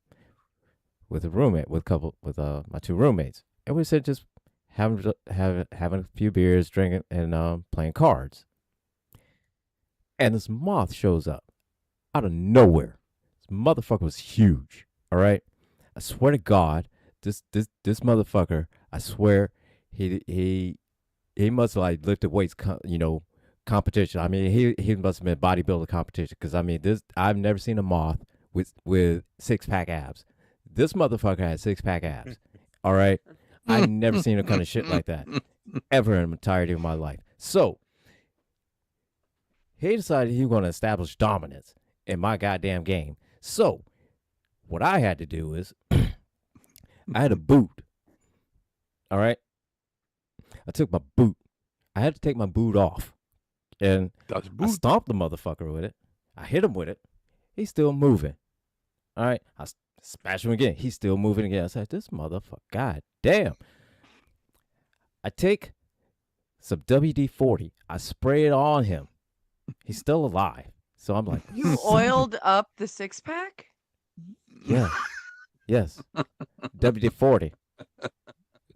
Speaker 4: a roommate, with my two roommates, and we said just having a few beers, drinking, and playing cards. And this moth shows up out of nowhere. This motherfucker was huge. All right, I swear to God, this motherfucker. I swear, he must have like lifted weights, competition. I mean, he must have been bodybuilder competition, because I mean, I've never seen a moth with 6-pack abs. This motherfucker had 6-pack abs. All right, I never seen a kind of shit like that ever in the entirety of my life. So he decided he was going to establish dominance in my goddamn game. So what I had to do is I had a boot. All right, I took my boot. I had to take my boot off. And I stomped the motherfucker with it. I hit him with it. He's still moving. All right. I smashed him again. He's still moving again. I said, this motherfucker, god damn. I take some WD-40. I spray it on him. He's still alive. So I'm like,
Speaker 3: you oiled up the 6-pack?
Speaker 4: Yeah. Yes. WD-40.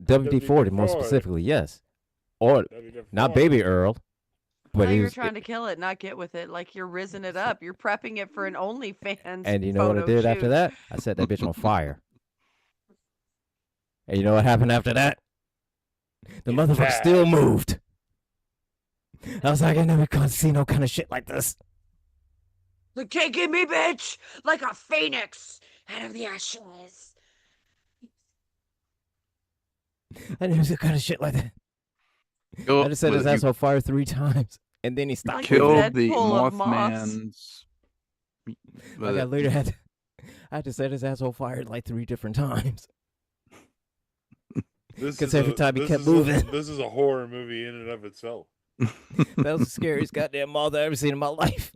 Speaker 4: WD-40 more specifically, yes. Or not Baby Earl.
Speaker 3: But you're trying to kill it, not get with it. Like you're rizzing it up. You're prepping it for an OnlyFans.
Speaker 4: And you know what I did after that? I set that bitch on fire. And you know what happened after that? The motherfucker still moved. I was like, I never gonna see no kind of shit like this.
Speaker 3: Like, taking me, bitch, like a phoenix out of the ashes.
Speaker 4: I never see kind of shit like that. I just set his ass on fire 3 times, and then he stopped.
Speaker 3: Like
Speaker 2: killed the Mothman's.
Speaker 4: Like I later I had to set his ass on fire like 3 different times. Because every time he kept moving.
Speaker 1: This is a horror movie in and of itself.
Speaker 4: That was the scariest goddamn moth I've ever seen in my life.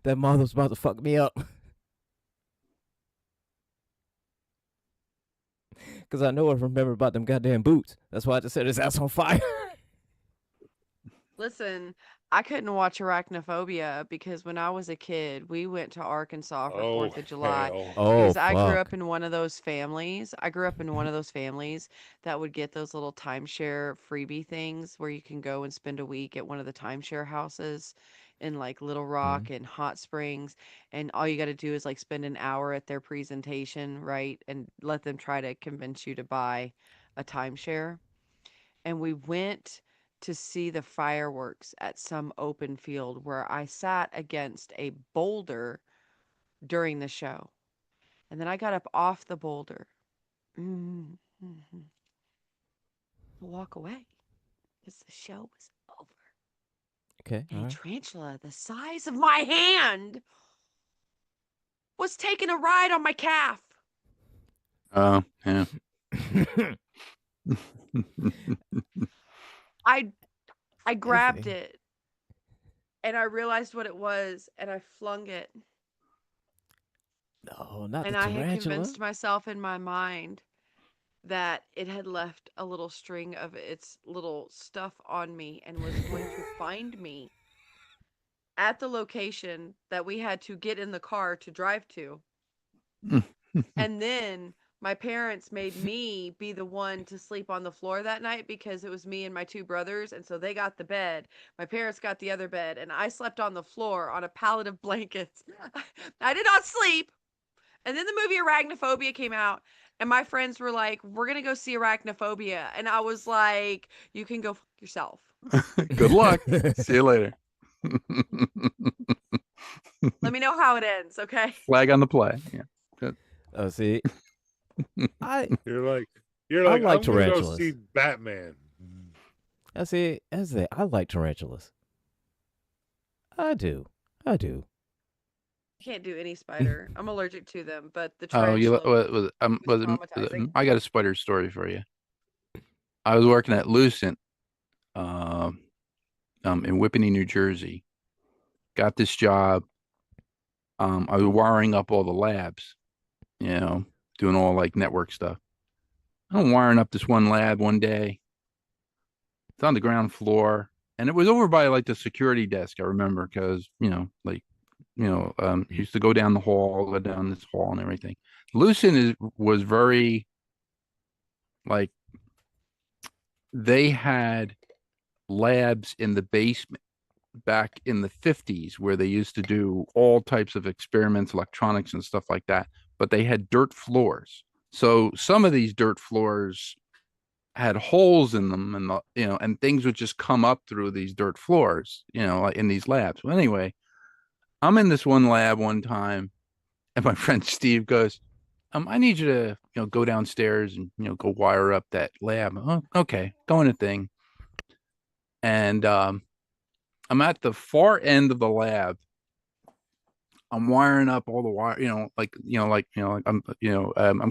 Speaker 4: That moth was about to fuck me up. Because I know I remember about them goddamn boots. That's why I just set his ass on fire.
Speaker 3: Listen, I couldn't watch Arachnophobia because when I was a kid, we went to Arkansas for
Speaker 1: Oh
Speaker 3: 4th of July
Speaker 1: hell.
Speaker 4: Oh
Speaker 3: because I grew
Speaker 4: fuck.
Speaker 3: up in one of those families. I grew up in one of those families that would get those little timeshare freebie things where you can go and spend a week at one of the timeshare houses in like Little
Speaker 4: Mhm.
Speaker 3: Rock and Hot Springs. And all you got to do is like spend an hour at their presentation, right? And let them try to convince you to buy a timeshare. And we went to see the fireworks at some open field where I sat against a boulder during the show. And then I got up off the boulder mm, to walk away because the show was over.
Speaker 4: Okay.
Speaker 3: And
Speaker 4: All
Speaker 3: a
Speaker 4: right.
Speaker 3: tarantula the size of my hand was taking a ride on my calf.
Speaker 2: Oh, yeah.
Speaker 3: I grabbed
Speaker 4: see.
Speaker 3: it and I realized what it was and I flung it.
Speaker 4: No, not the
Speaker 3: And I had
Speaker 4: tarantula.
Speaker 3: convinced myself in my mind that it had left a little string of its little stuff on me and was going to find me at the location that we had to get in the car to drive to. And then my parents made me be the one to sleep on the floor that night because it was me and my two brothers. And so they got the bed. My parents got the other bed. And I slept on the floor on a pallet of blankets. I did not sleep. And then the movie Arachnophobia came out, and my friends were like, "We're gonna go see Arachnophobia," and I was like, "You can go fuck yourself."
Speaker 2: Good luck. See you later.
Speaker 3: Let me know how it ends, okay?
Speaker 2: Flag on the play. Yeah. Good.
Speaker 4: Oh, see, I
Speaker 1: You're
Speaker 4: I
Speaker 1: like,
Speaker 4: like
Speaker 1: I'm gonna go see
Speaker 4: tarantulas.
Speaker 1: Batman.
Speaker 4: I like tarantulas. I do. I do.
Speaker 3: I can't do any spider. I'm allergic to them, but the
Speaker 2: Oh, you
Speaker 3: tarantula was
Speaker 2: was
Speaker 3: traumatizing.
Speaker 2: I got a spider story for you. I was working at Lucent, um, in Whippany, New Jersey. Got this job. I was wiring up all the labs, doing all like network stuff. I'm wiring up this one lab one day. It's on the ground floor, and it was over by like the security desk. I remember because used to go down the hall, go down this hall, and everything. Lucent was very like they had labs in the basement back in the 50s where they used to do all types of experiments, electronics and stuff like that, but they had dirt floors. So some of these dirt floors had holes in them, and and things would just come up through these dirt floors, like in these labs. Well, anyway, I'm in this one lab one time, and my friend Steve goes, I need you to, go downstairs and, go wire up that lab. Oh, okay, going to thing. And I'm at the far end of the lab. I'm wiring up all the wire, I'm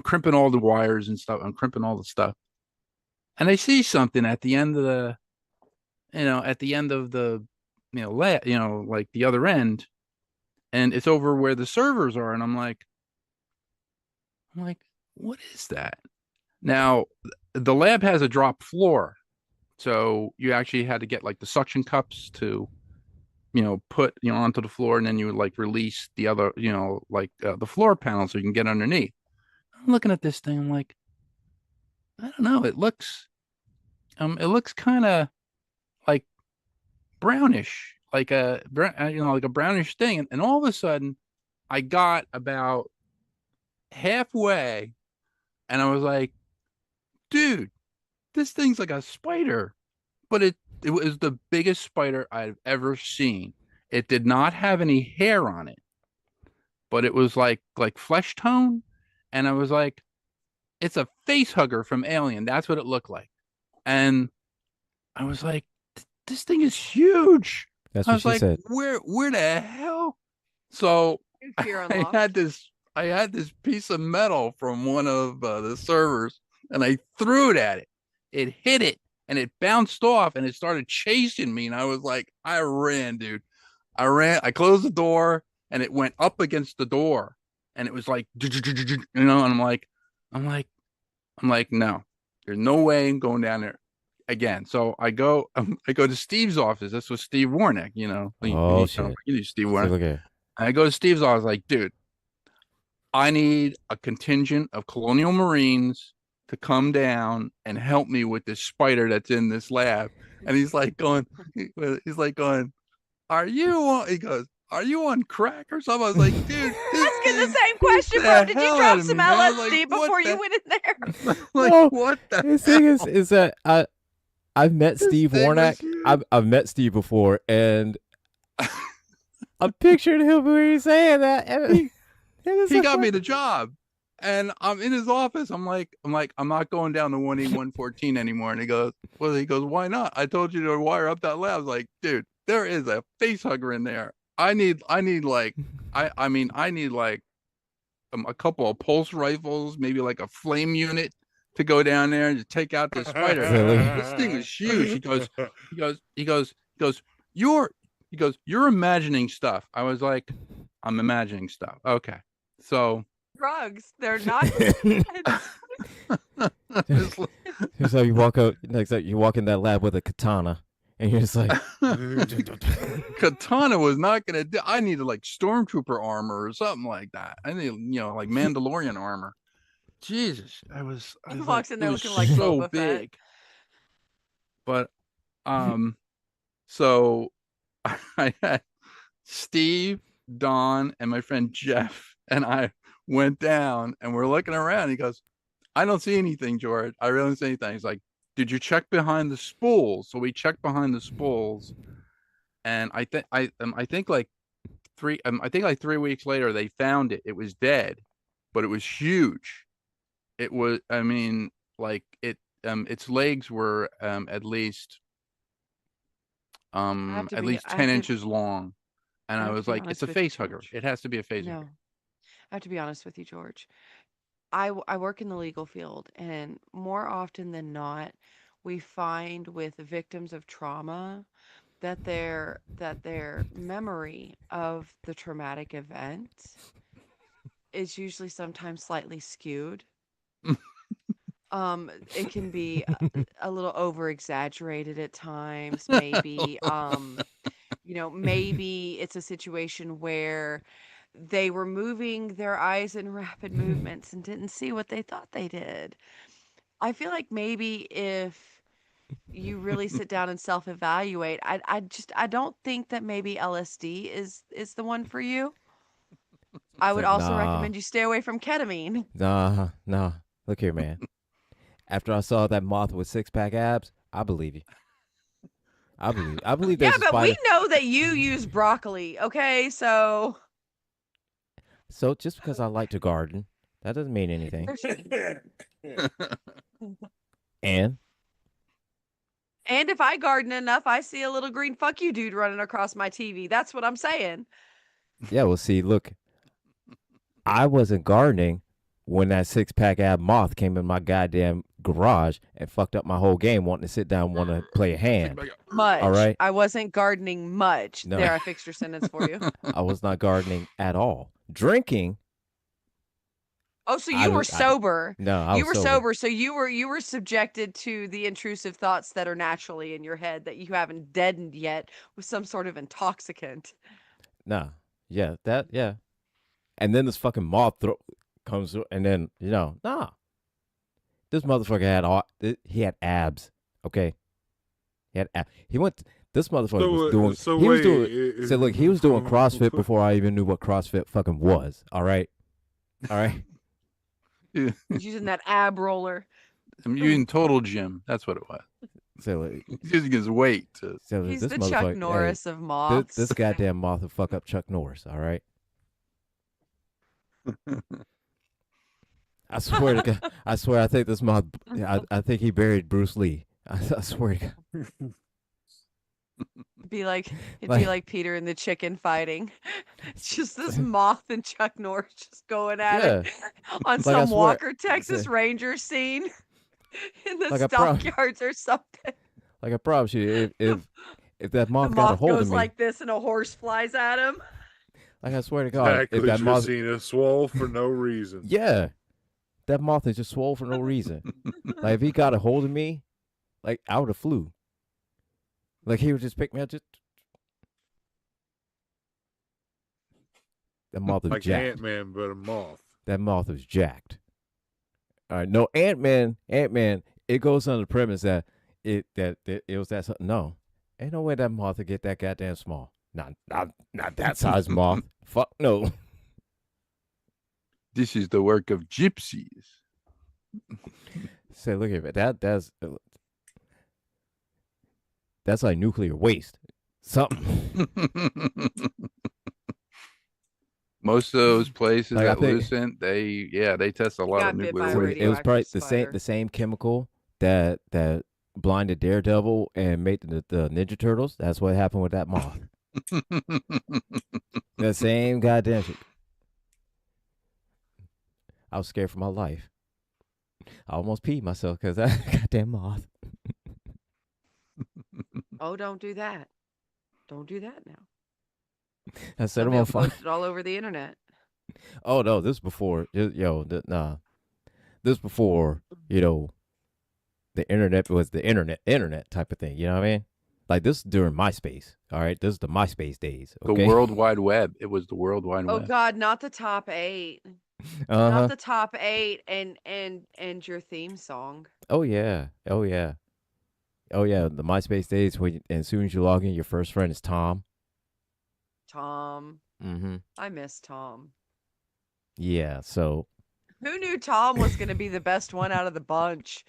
Speaker 2: crimping all the wires and stuff. I'm crimping all the stuff. And I see something at the end of the, lab, like the other end, and it's over where the servers are. And I'm like, what is that? Now, the lab has a drop floor. So you actually had to get like the suction cups to, put, onto the floor, and then you would like release the other, the floor panel so you can get underneath. I'm looking at this thing. I'm like, I don't know. It looks kind of like brownish, like like a brownish thing. And all of a sudden I got about halfway and I was like, dude, this thing's like a spider. But it was the biggest spider I've ever seen. It did not have any hair on it, but it was like flesh tone, and I was like, it's a face hugger from Alien. That's what it looked like, and I was like, this thing is huge.
Speaker 4: That's
Speaker 2: I
Speaker 4: what
Speaker 2: was
Speaker 4: she
Speaker 2: like,
Speaker 4: said.
Speaker 2: where the hell? So
Speaker 3: Fear
Speaker 2: I
Speaker 3: unlocked.
Speaker 2: had this I had this piece of metal from one of the servers, and I threw it at it. It hit it, and it bounced off, and it started chasing me. And I was like, I ran, dude. I ran. I closed the door, and it went up against the door, and it was like, And I'm like, no, there's no way I'm going down there. again. So I go to Steve's office. This was Steve Warnick, you know.
Speaker 4: Oh, shit.
Speaker 2: You know Steve
Speaker 4: So
Speaker 2: Warnick.
Speaker 4: look at
Speaker 2: And I go to Steve's office, like, dude, I need a contingent of Colonial Marines to come down and help me with this spider that's in this lab. And he's like going, are you on? He goes, are you on crack or something? I was like, dude,
Speaker 3: asking the same question, bro. Did you drop some LSD before you went in there?
Speaker 2: Like,
Speaker 4: No,
Speaker 2: what the?
Speaker 4: the thing is that I've met Steve Warnick. I've met Steve before, and I pictured him when he's saying that, and
Speaker 2: he got me the job. And I'm in his office. I'm like, I'm not going down to 1E114 anymore. And he goes, why not? I told you to wire up that lab. I was like, dude, there is a face hugger in there. I need like a couple of pulse rifles, maybe like a flame unit to go down there and to take out this spider. This thing is huge. He goes, you're imagining stuff. I was like, I'm imagining stuff. Okay. So
Speaker 3: Drugs. They're not.
Speaker 4: it's like you walk out. Like you walk in that lab with a katana, and you're just like,
Speaker 2: katana was not gonna do. I needed like stormtrooper armor or something like that. I need, like Mandalorian armor. Jesus,
Speaker 3: He walks in there looking like
Speaker 2: so
Speaker 3: Boba
Speaker 2: big. But so I had Steve, Don, and my friend Jeff, and I went down, and we're looking around. He goes, I don't see anything, George. I really don't see anything. He's like, did you check behind the spools? So we checked behind the spools, and I think like 3 weeks later they found it. It was dead, but it was huge. It was, its legs were at least 10 inches long. And I was like, it's a face hugger. It has to be a face hugger.
Speaker 3: I have to be honest with you, George. I work in the legal field, and more often than not, we find with victims of trauma that their memory of the traumatic event is usually sometimes slightly skewed. It can be a little over exaggerated at times, maybe. Maybe it's a situation where they were moving their eyes in rapid movements and didn't see what they thought they did. I feel like maybe if you really sit down and self-evaluate, I don't think that maybe LSD is the one for you. I would also recommend you stay away from ketamine.
Speaker 4: Nah. Look here, man. After I saw that moth with 6-pack abs, I believe you. I believe there's
Speaker 3: a spider. We know that you use broccoli, okay? So
Speaker 4: just because I like to garden, that doesn't mean anything. And
Speaker 3: if I garden enough, I see a little green fuck you dude running across my TV. That's what I'm saying.
Speaker 4: Yeah, well, see, look, I wasn't gardening when that 6-pack ab moth came in my goddamn garage and fucked up my whole game, wanting to sit down, want to play a hand.
Speaker 3: Much.
Speaker 4: All right.
Speaker 3: I wasn't gardening much. No. There, I fixed your sentence for you.
Speaker 4: I was not gardening at all. Drinking.
Speaker 3: Oh, so you were sober.
Speaker 4: You
Speaker 3: were sober. So you were subjected to the intrusive thoughts that are naturally in your head that you haven't deadened yet with some sort of intoxicant.
Speaker 4: Nah. Yeah. Yeah. And then this fucking moth comes, and then nah. This motherfucker had abs. Okay. This motherfucker was doing. He was doing CrossFit before I even knew what CrossFit fucking was. All right.
Speaker 3: He's using that ab roller.
Speaker 2: I'm using Total Gym. That's what it was.
Speaker 4: So
Speaker 2: he's using his weight.
Speaker 3: He's the Chuck Norris of moths.
Speaker 4: This goddamn moth will fuck up Chuck Norris. All right. I swear to God. I think this moth. I think he buried Bruce Lee. I swear to God.
Speaker 3: It'd be like Peter and the chicken fighting. It's just this moth and Chuck Norris just going at it on some Walker, Texas Ranger scene in the stockyards or something.
Speaker 4: Like I promise you, if that moth got a hold of me,
Speaker 3: goes like this and a horse flies at him.
Speaker 4: Like I swear to God, if that moth
Speaker 1: seen a swole for no reason.
Speaker 4: Yeah, that moth is just swole for no reason. Like if he got a hold of me, like out of the flu. Like he would just pick me up, just that moth was
Speaker 1: like
Speaker 4: jacked.
Speaker 1: Ant-Man, but a moth.
Speaker 4: That moth was jacked. All right, no Ant-Man. It goes on the premise that it was that. No, ain't no way that moth would get that goddamn small. Not that size moth. Fuck no.
Speaker 2: This is the work of gypsies.
Speaker 4: Say, look at it. That's like nuclear waste. Something.
Speaker 2: Most of those places
Speaker 4: Like, I
Speaker 2: at
Speaker 4: think-
Speaker 2: Lucent, they test a lot
Speaker 3: got
Speaker 2: of
Speaker 3: bit
Speaker 2: nuclear
Speaker 3: by a
Speaker 2: waste.
Speaker 4: It was probably
Speaker 3: radioactive spider.
Speaker 4: the same chemical that blinded Daredevil and made the Ninja Turtles. That's what happened with that moth. The same goddamn shit. I was scared for my life. I almost peed myself because that goddamn moth.
Speaker 3: Oh, don't do that. Don't do that now.
Speaker 4: I set him
Speaker 3: Somebody
Speaker 4: on
Speaker 3: will
Speaker 4: fire.
Speaker 3: post it all over the internet.
Speaker 4: Oh no, this before this before the internet was the internet type of thing. You know what I mean? Like this is during MySpace. All right, this is the MySpace days.
Speaker 2: The
Speaker 4: Okay?
Speaker 2: World Wide Web. It was the World Wide
Speaker 3: Oh
Speaker 2: Web.
Speaker 3: God, not the top 8.
Speaker 4: Uh-huh.
Speaker 3: Not the top 8 and your theme song.
Speaker 4: Oh yeah. The MySpace days when as soon as you log in, your first friend is Tom.
Speaker 3: Tom.
Speaker 4: Mm-hmm.
Speaker 3: I miss Tom.
Speaker 4: Yeah. So
Speaker 3: Who knew Tom was going to be the best one out of the bunch?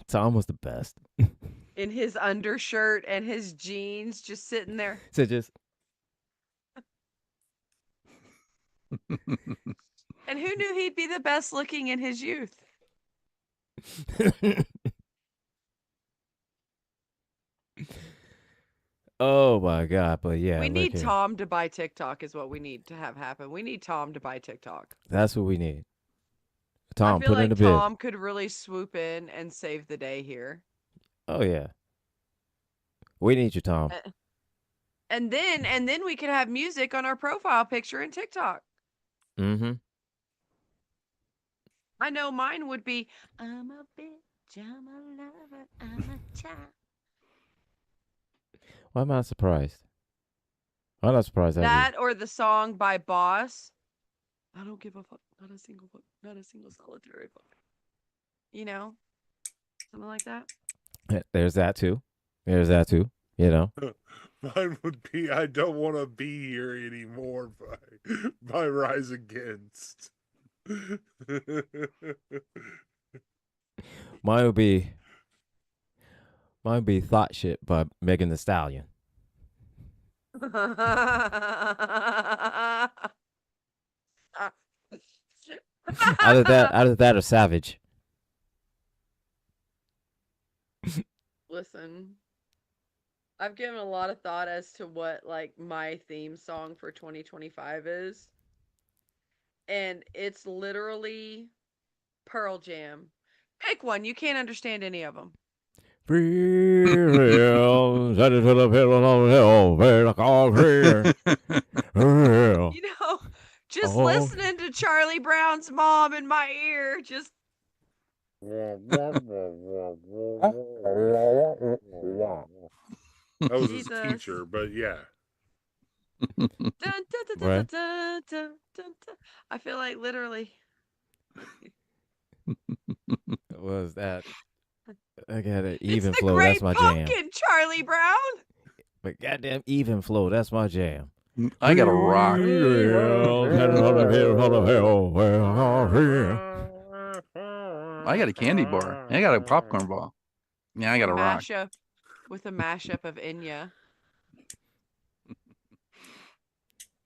Speaker 4: Tom was the best.
Speaker 3: In his undershirt and his jeans, just sitting there.
Speaker 4: So just
Speaker 3: And who knew he'd be the best looking in his youth?
Speaker 4: oh my god! But yeah,
Speaker 3: We
Speaker 4: look
Speaker 3: need
Speaker 4: here.
Speaker 3: Tom to buy TikTok is what we need to have happen. We need Tom to buy TikTok.
Speaker 4: That's what we need. Tom,
Speaker 3: I feel
Speaker 4: put
Speaker 3: like
Speaker 4: in the bid.
Speaker 3: Tom could really swoop in and save the day here.
Speaker 4: Oh yeah. We need you, Tom.
Speaker 3: And then we could have music on our profile picture in TikTok.
Speaker 4: Mm-hmm.
Speaker 3: I know mine would be I'm a bitch, I'm a lover, I'm a child.
Speaker 4: Why am I not surprised? I'm not surprised
Speaker 3: That or the song by Boss. I don't give a fuck. Not a single fuck. Not a single solitary fuck. You know? Something like that.
Speaker 4: There's that too. You know.
Speaker 1: Mine would be I Don't Want to Be Here Anymore by Rise Against.
Speaker 4: Mine would be Thought Shit by Megan Thee Stallion. Either that or Savage.
Speaker 3: Listen, I've given a lot of thought as to what like my theme song for 2025 is. And it's literally Pearl Jam. Pick one. You can't understand any of them. You know, just listening to Charlie Brown's mom in my ear, just
Speaker 1: That was his
Speaker 3: Jesus.
Speaker 1: teacher, but yeah.
Speaker 3: dun, dun, dun, dun,
Speaker 4: Right.
Speaker 3: dun, dun, dun, dun. I feel like literally.
Speaker 4: Was that? I got an
Speaker 3: It's
Speaker 4: even
Speaker 3: the
Speaker 4: flow.
Speaker 3: Great
Speaker 4: That's my jam.
Speaker 3: Pumpkin, Charlie Brown.
Speaker 4: But goddamn even flow. That's my jam.
Speaker 2: I got a rock. I got a candy bar. I got a popcorn ball. Yeah, I got a rock.
Speaker 3: Mashup with a mashup of Enya.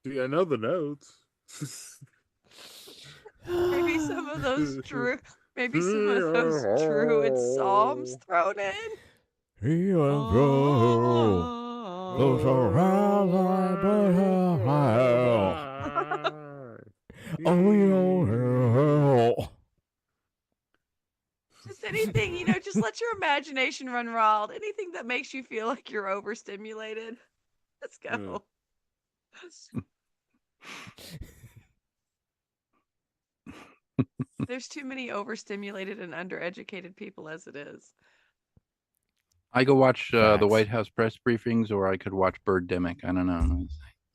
Speaker 1: See, I know the notes.
Speaker 3: Maybe some of those maybe some of those druid psalms thrown in.
Speaker 4: Even flow. Flows around like oh,
Speaker 3: Just anything, just let your imagination run wild. Anything that makes you feel like you're overstimulated. Let's go. There's too many overstimulated and undereducated people as it is.
Speaker 2: I go watch the
Speaker 4: Facts.
Speaker 2: White House press briefings, or I could watch Birdemic. I don't know.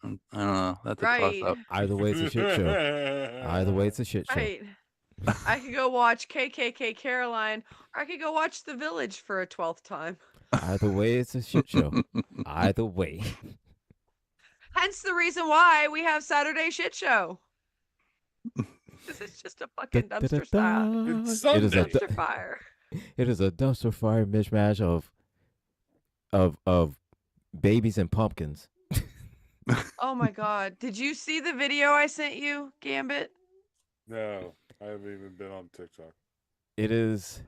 Speaker 2: I don't know. That's a
Speaker 3: Right.
Speaker 2: toss up.
Speaker 4: Either way, it's a shit show. Either way, it's a shit show.
Speaker 3: Right. I could go watch KKK Caroline, or I could go watch The Village for a 12th time.
Speaker 4: Either way, it's a shit show. Either way.
Speaker 3: Hence the reason why we have Saturday Shit Show. This is just a fucking dumpster fire.
Speaker 1: It's
Speaker 4: It is a
Speaker 1: Sunday.
Speaker 3: Dumpster fire.
Speaker 4: it is a dumpster fire mishmash of babies and pumpkins.
Speaker 3: Oh my god. Did you see the video I sent you, Gambit?
Speaker 1: No, I haven't even been on TikTok.
Speaker 4: It is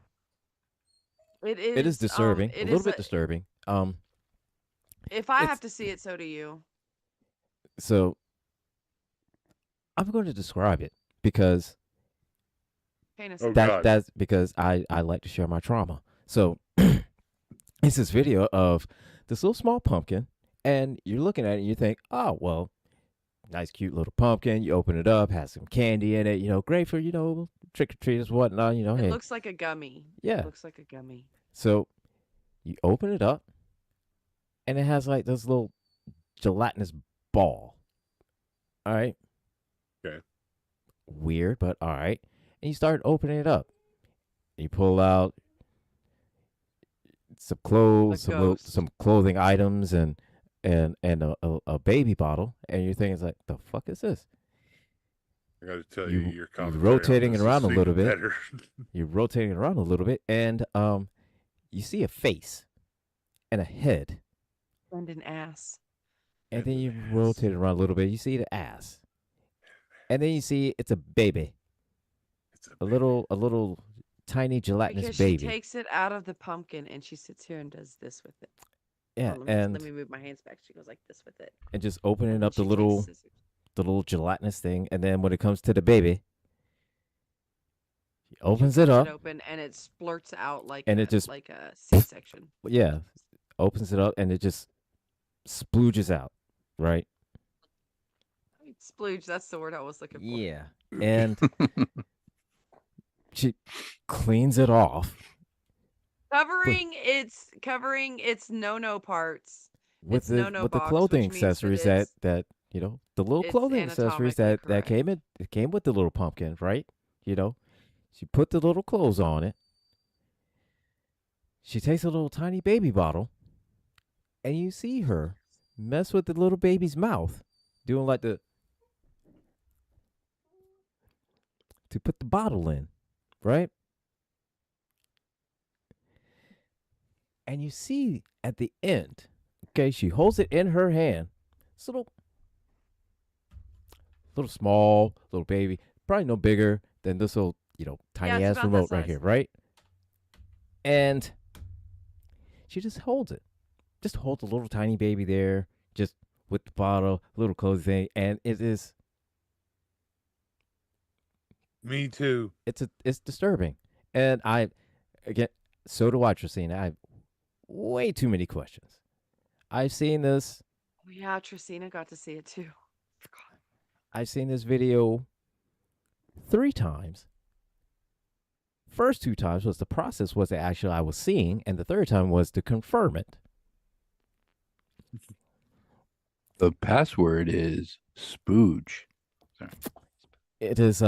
Speaker 3: It
Speaker 4: it is disturbing.
Speaker 3: it
Speaker 4: a little
Speaker 3: is
Speaker 4: bit disturbing.
Speaker 3: If I
Speaker 4: it's-
Speaker 3: have to see it, so do you.
Speaker 4: So I'm going to describe it because
Speaker 3: Heinous.
Speaker 1: Oh, God.
Speaker 4: that's because I like to share my trauma. So it's this video of this little small pumpkin, and you're looking at it and you think, oh well, nice cute little pumpkin. You open it up, has some candy in it, great for, trick or treaters, whatnot,
Speaker 3: It
Speaker 4: hey.
Speaker 3: looks like a gummy.
Speaker 4: Yeah.
Speaker 3: It looks like a gummy.
Speaker 4: So you open it up and it has like this little gelatinous ball. All right.
Speaker 1: Okay.
Speaker 4: Weird, but all right. And you start opening it up. You pull out some clothes,
Speaker 3: A ghost.
Speaker 4: some clothing items, and a baby bottle, and you're thinking, it's like, the fuck is this?
Speaker 1: I got to tell
Speaker 4: You-
Speaker 1: you,
Speaker 4: you're
Speaker 1: your commentary
Speaker 4: rotating
Speaker 1: on
Speaker 4: it
Speaker 1: this
Speaker 4: around
Speaker 1: is
Speaker 4: a little
Speaker 1: even
Speaker 4: bit.
Speaker 1: better.
Speaker 4: You're rotating it around a little bit, and you see a face and a head,
Speaker 3: And an ass.
Speaker 4: and
Speaker 1: And
Speaker 4: then
Speaker 1: an
Speaker 4: you
Speaker 1: ass.
Speaker 4: rotate it around a little bit. You see the ass, and then you see it's a baby,
Speaker 1: It's
Speaker 4: a little tiny gelatinous
Speaker 3: Because
Speaker 4: baby.
Speaker 3: she takes it out of the pumpkin and she sits here and does this with it.
Speaker 4: Yeah,
Speaker 3: Hold on, let
Speaker 4: and
Speaker 3: me move my hands back. She goes like this with it.
Speaker 4: just opening
Speaker 3: And
Speaker 4: up
Speaker 3: she
Speaker 4: the
Speaker 3: takes
Speaker 4: little
Speaker 3: scissors.
Speaker 4: gelatinous thing, and then when it comes to the baby, he opens it
Speaker 3: Flips
Speaker 4: up.
Speaker 3: open and it splurts out like
Speaker 4: And
Speaker 3: a,
Speaker 4: it just-
Speaker 3: like a C-section.
Speaker 4: Yeah, opens it up, and it just splooges out, right?
Speaker 3: Splooge, that's the word I was looking for.
Speaker 4: Yeah, and she cleans it off
Speaker 3: Covering its no parts.
Speaker 4: with
Speaker 3: It's
Speaker 4: the
Speaker 3: no-no
Speaker 4: with the
Speaker 3: box,
Speaker 4: clothing
Speaker 3: which means that
Speaker 4: accessories
Speaker 3: it's-
Speaker 4: that the little
Speaker 3: it's
Speaker 4: clothing accessories
Speaker 3: anatomically
Speaker 4: that came with the little pumpkin, right? She put the little clothes on it. She takes a little tiny baby bottle, and you see her mess with the little baby's mouth, doing like to put the bottle in, right? And you see at the end, okay, she holds it in her hand. This little small little baby, probably no bigger than this little, tiny
Speaker 3: it's
Speaker 4: ass
Speaker 3: about that
Speaker 4: remote right
Speaker 3: size.
Speaker 4: here, right? And she just holds it. Just holds a little tiny baby there, just with the bottle, little clothes thing, and it is
Speaker 1: Me too.
Speaker 4: it's disturbing. And again, so do I, Tracina. I have way too many questions. I've seen this.
Speaker 3: Oh, yeah, Tracina got to see it too. Forgot.
Speaker 4: I've seen this video 3 times. First 2 times was the process was that actually I was seeing, and the third time was to confirm it.
Speaker 2: The password is spooge.
Speaker 4: It is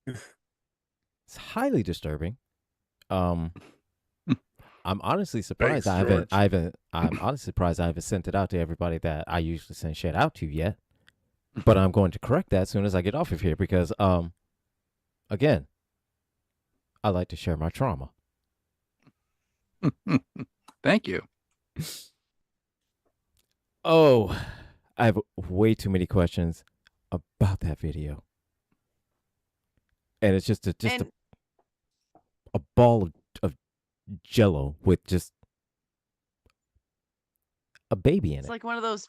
Speaker 4: it's highly disturbing. I'm honestly surprised
Speaker 1: Thanks,
Speaker 4: I'm honestly surprised I haven't sent it out to everybody that I usually send shit out to yet. But I'm going to correct that as soon as I get off of here because again, I like to share my trauma.
Speaker 2: Thank you.
Speaker 4: Oh, I have way too many questions about that video. And it's just
Speaker 3: And
Speaker 4: a ball of jello with just a baby in
Speaker 3: it's
Speaker 4: it.
Speaker 3: like one of those.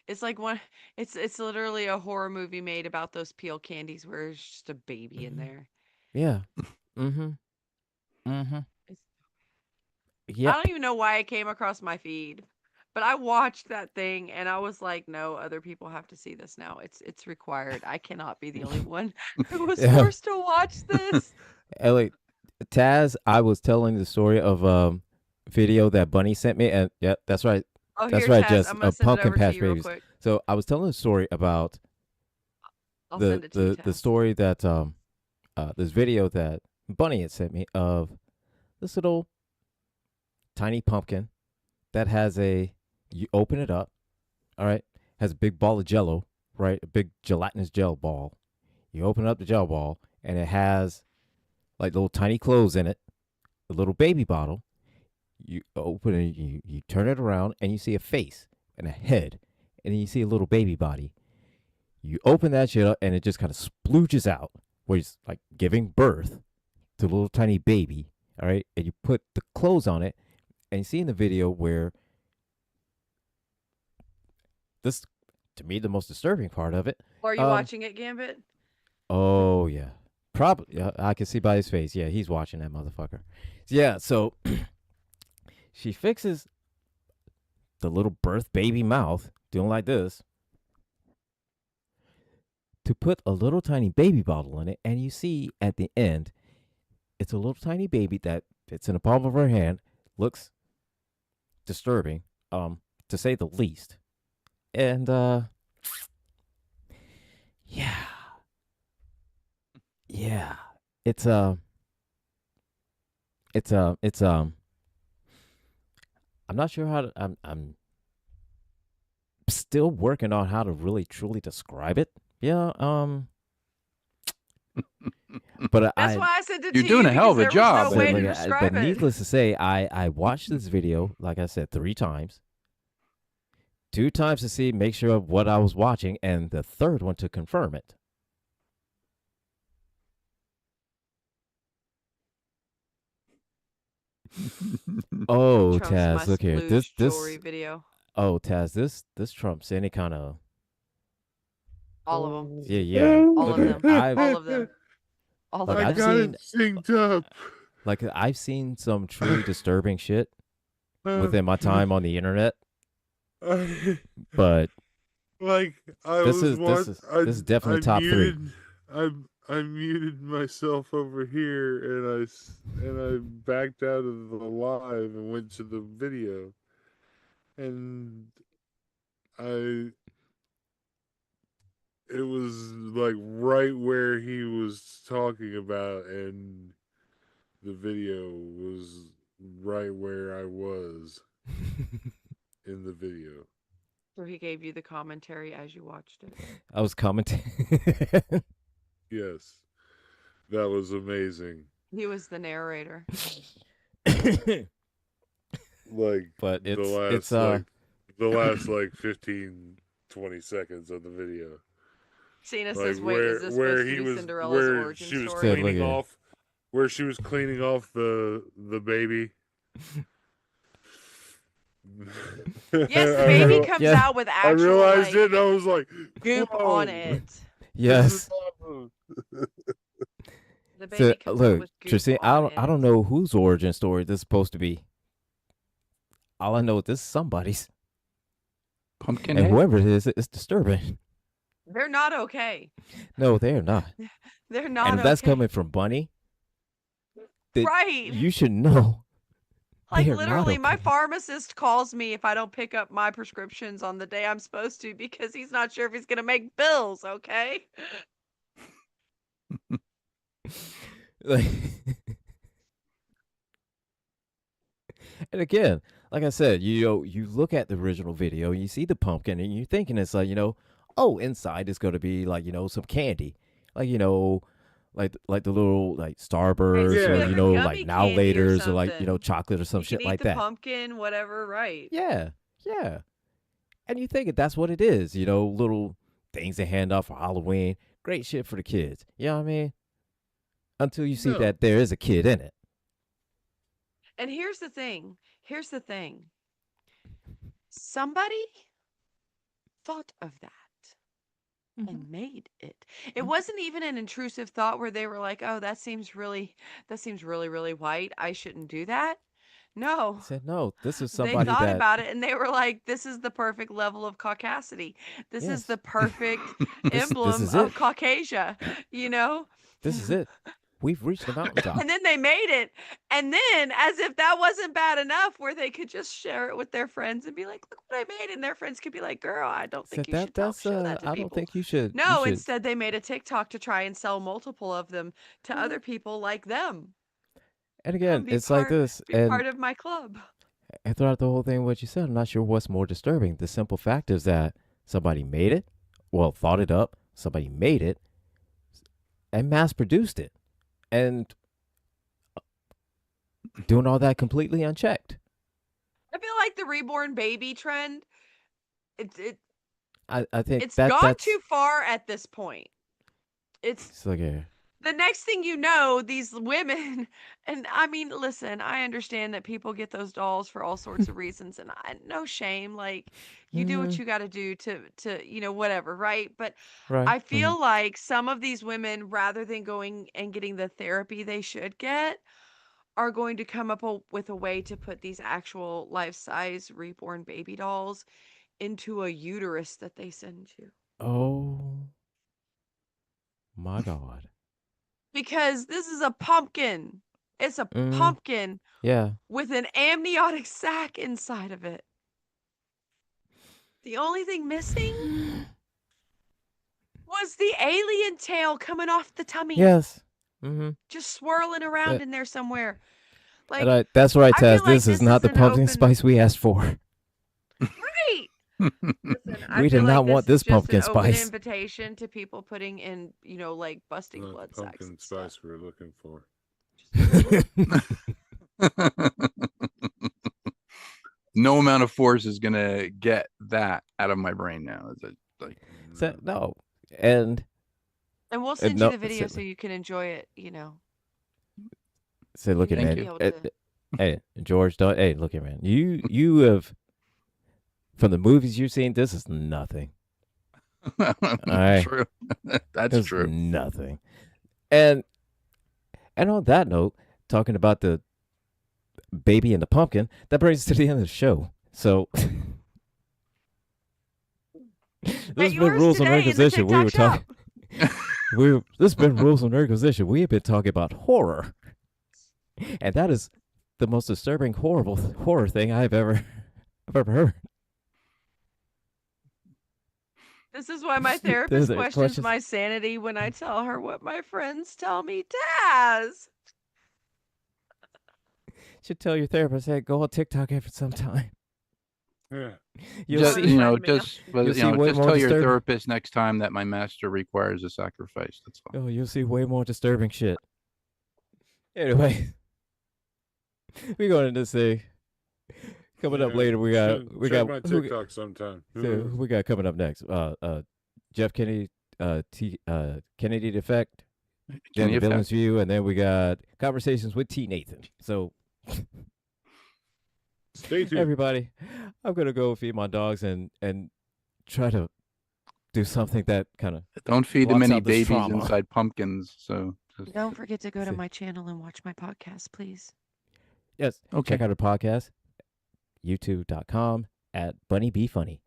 Speaker 3: It's like one. It's literally a horror movie made about those peel candies where there's just a baby in
Speaker 4: Mhm.
Speaker 3: there.
Speaker 4: Yeah. Mm-hmm. Mm-hmm.
Speaker 3: It's, I
Speaker 4: Yeah.
Speaker 3: don't even know why it came across my feed, but I watched that thing and I was like, no, other people have to see this now. It's required. I cannot be the only one who was
Speaker 4: Yeah.
Speaker 3: forced to watch this.
Speaker 4: Ellie, Taz, I was telling the story of video that Bunny sent me, and yeah, that's right.
Speaker 3: Oh,
Speaker 4: That's
Speaker 3: here,
Speaker 4: right,
Speaker 3: Taz.
Speaker 4: Jess.
Speaker 3: I'm gonna send it
Speaker 4: Pumpkin
Speaker 3: over to
Speaker 4: Patch
Speaker 3: you real
Speaker 4: Babies.
Speaker 3: quick.
Speaker 4: So I was telling a story about
Speaker 3: I'll send it to you,
Speaker 4: the
Speaker 3: Taz.
Speaker 4: story that this video that Bunny had sent me of this little tiny pumpkin that has you open it up, all right, has a big ball of jello, right, a big gelatinous gel ball. You open up the gel ball and it has like little tiny clothes in it, a little baby bottle. You open it, you turn it around, and you see a face and a head, and then you see a little baby body. You open that shit up, and it just kind of splooges out, where it's like giving birth to a little tiny baby. All right, and you put the clothes on it, and you see in the video where this, to me, the most disturbing part of it.
Speaker 3: Are you watching it, Gambit?
Speaker 4: Oh yeah, probably. I can see by his face. Yeah, he's watching that motherfucker. Yeah, so she fixes the little birth baby mouth, doing like this, to put a little tiny baby bottle in it, and you see at the end, it's a little tiny baby that fits in the palm of her hand. Looks disturbing, to say the least. And yeah, it's I'm not sure how to. I'm still working on how to really truly describe it. Yeah. But
Speaker 3: That's why I sent it to
Speaker 2: You're
Speaker 3: you.
Speaker 2: doing a hell of a
Speaker 3: because there was
Speaker 2: job.
Speaker 3: No way
Speaker 4: but,
Speaker 3: to
Speaker 4: like,
Speaker 3: describe
Speaker 4: but
Speaker 3: it.
Speaker 4: needless to say, I watched this video, like I said, 3 times. 2 times to see, make sure of what I was watching, and the third one to confirm it. Oh,
Speaker 3: Trumps
Speaker 4: Taz,
Speaker 3: my
Speaker 4: look here.
Speaker 3: splooge
Speaker 4: This
Speaker 3: jewelry video.
Speaker 4: Oh, Taz, this trumps any kind of.
Speaker 3: All of them.
Speaker 4: Yeah.
Speaker 3: All
Speaker 4: Look
Speaker 3: of
Speaker 4: here,
Speaker 3: them.
Speaker 4: I've
Speaker 3: All of them. All of
Speaker 4: Like,
Speaker 1: I
Speaker 3: them.
Speaker 4: I've
Speaker 1: got
Speaker 4: seen-
Speaker 1: it synced up.
Speaker 4: like I've seen some truly disturbing shit
Speaker 1: Uh,
Speaker 4: within my time on the internet,
Speaker 1: I-
Speaker 4: but
Speaker 1: like I
Speaker 4: This
Speaker 1: was
Speaker 4: is- this is definitely top 3.
Speaker 1: muted, I muted myself over here, and I backed out of the live and went to the video, and it was like right where he was talking about, and the video was right where I was in the video.
Speaker 3: So he gave you the commentary as you watched it.
Speaker 4: I was commenting.
Speaker 1: Yes, that was amazing.
Speaker 3: He was the narrator.
Speaker 1: Like,
Speaker 4: But
Speaker 1: the
Speaker 4: it's
Speaker 1: last like 15, 20 seconds of the video.
Speaker 3: Cena
Speaker 1: Like
Speaker 3: says, "Wait, is this
Speaker 1: where
Speaker 3: supposed
Speaker 1: he
Speaker 3: to be
Speaker 1: was,
Speaker 3: Cinderella's
Speaker 1: where
Speaker 3: origin
Speaker 1: she was
Speaker 3: story?"
Speaker 4: Said, look
Speaker 1: cleaning
Speaker 4: at it.
Speaker 1: off, where she was cleaning off the baby.
Speaker 3: Yes, the
Speaker 1: I
Speaker 3: baby
Speaker 1: real-
Speaker 3: comes
Speaker 4: Yeah.
Speaker 3: out with
Speaker 1: I
Speaker 3: actual
Speaker 1: realized
Speaker 3: like,
Speaker 1: it, and I was like,
Speaker 3: goop
Speaker 1: "Whoa,
Speaker 3: on it.
Speaker 1: this is
Speaker 4: yes.
Speaker 1: awesome."
Speaker 3: The baby
Speaker 4: So
Speaker 3: comes out
Speaker 4: look,
Speaker 3: with goop
Speaker 4: Tristan,
Speaker 3: on
Speaker 4: I don't know whose origin story this is supposed to be. All I know is this is somebody's,
Speaker 2: Pumpkin
Speaker 4: and
Speaker 2: head?
Speaker 4: whoever it is, it's disturbing.
Speaker 3: They're not okay.
Speaker 4: No, they are not.
Speaker 3: They're not
Speaker 4: And if that's
Speaker 3: okay.
Speaker 4: coming from Bunny, then
Speaker 3: Right.
Speaker 4: you should know.
Speaker 3: Like
Speaker 4: they are not
Speaker 3: literally, my
Speaker 4: okay.
Speaker 3: pharmacist calls me if I don't pick up my prescriptions on the day I'm supposed to because he's not sure if he's gonna make bills. Okay.
Speaker 4: Like, and again, like I said, you look at the original video, you see the pumpkin, and you're thinking it's like, oh, inside is going to be like, some candy, like, like the little like Starburst,
Speaker 1: Yeah.
Speaker 4: or
Speaker 1: Like a
Speaker 3: gummy
Speaker 4: like now
Speaker 3: candy or
Speaker 4: laters, or like
Speaker 3: something.
Speaker 4: chocolate or some
Speaker 3: You
Speaker 4: shit
Speaker 3: can eat
Speaker 4: like
Speaker 3: the
Speaker 4: that.
Speaker 3: pumpkin, whatever. Right.
Speaker 4: Yeah, and you think that's what it is, little things they hand out for Halloween, great shit for the kids. You know what I mean? Until you see
Speaker 1: No.
Speaker 4: that there is a kid in it.
Speaker 3: And here's the thing. Somebody thought of that and made it. It wasn't even an intrusive thought where they were like, "Oh, that seems really, really white. I shouldn't do that." No.
Speaker 4: I said, no, this is
Speaker 3: They
Speaker 4: somebody
Speaker 3: thought
Speaker 4: that
Speaker 3: about it and they were like, "This is the perfect level of caucasity. This is
Speaker 4: Yes.
Speaker 3: the perfect
Speaker 4: This
Speaker 3: emblem
Speaker 4: is
Speaker 3: of
Speaker 4: it.
Speaker 3: Caucasia."
Speaker 4: This is it. We've reached the mountaintop.
Speaker 3: And then they made it. And then, as if that wasn't bad enough, where they could just share it with their friends and be like, look what I made. And their friends could be like, girl, I don't think you should show that to
Speaker 4: I
Speaker 3: people.
Speaker 4: don't think you should.
Speaker 3: No,
Speaker 4: you should.
Speaker 3: instead they made a TikTok to try and sell multiple of them to other people like them.
Speaker 4: And again, it's like this. And
Speaker 3: part of my club.
Speaker 4: And throughout the whole thing, what you said, I'm not sure what's more disturbing. The simple fact is that somebody made it, well, thought it up, somebody made it, and mass produced it. And doing all that completely unchecked.
Speaker 3: I feel like the reborn baby trend,
Speaker 4: I think
Speaker 3: it's
Speaker 4: that's
Speaker 3: gone too far at this point.
Speaker 4: It's like
Speaker 3: the next thing you know, these women, and I mean, listen, I understand that people get those dolls for all sorts of reasons, and no shame. Like, you do what you got to do to whatever, right? But
Speaker 4: right.
Speaker 3: I feel like some of these women, rather than going and getting the therapy they should get, are going to come up with a way to put these actual life-size reborn baby dolls into a uterus that they send you.
Speaker 4: Oh my God.
Speaker 3: Because this is a pumpkin. It's a pumpkin with an amniotic sac inside of it. The only thing missing was the alien tail coming off the tummy.
Speaker 4: Yes.
Speaker 3: Just swirling around in there somewhere.
Speaker 4: Like, that's right, Taz. This is not the pumpkin spice we asked for.
Speaker 3: Right. Listen,
Speaker 4: we did not want this pumpkin spice.
Speaker 3: Open invitation to people putting in, like busting blood sacks.
Speaker 1: Pumpkin spice we're looking for.
Speaker 2: No amount of force is gonna get that out of my brain now. Is it like
Speaker 4: no? And
Speaker 3: we'll send you the video so you can enjoy it.
Speaker 4: Say, look at man. Hey, George, don't. Hey, look at man. You have. From the movies you've seen, this is nothing.
Speaker 2: True. That's true.
Speaker 4: Nothing. And on that note, talking about the baby and the pumpkin, that brings us to the end of the show. So this has been Rules of Nerdquisition. We were talking. This has been Rules of Nerdquisition. We have been talking about horror, and that is the most disturbing, horrible horror thing I've ever heard.
Speaker 3: This is why my therapist questions my sanity when I tell her what my friends tell me. Taz!
Speaker 4: Should tell your therapist, hey, go on TikTok every sometime.
Speaker 1: Yeah.
Speaker 2: Just tell your therapist next time that my master requires a sacrifice. That's fine.
Speaker 4: Oh, you'll see way more disturbing shit. Anyway, we're going to say. Coming up later, we got
Speaker 1: my TikTok sometime.
Speaker 4: So we got coming up next. Jeff Kennedy, Kennedy Defect, Jenny Villain's View, and then we got Conversations with T. Nathan. So
Speaker 1: stay tuned,
Speaker 4: everybody. I'm gonna go feed my dogs and try to do something that kind of
Speaker 2: don't feed the many babies inside pumpkins. So
Speaker 3: don't forget to go to my channel and watch my podcast, please.
Speaker 4: Yes. Okay. Check out our podcast. YouTube.com @BunnyBeFunny.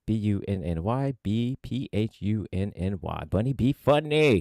Speaker 4: BunnyBphunny. Bunny Be Funny.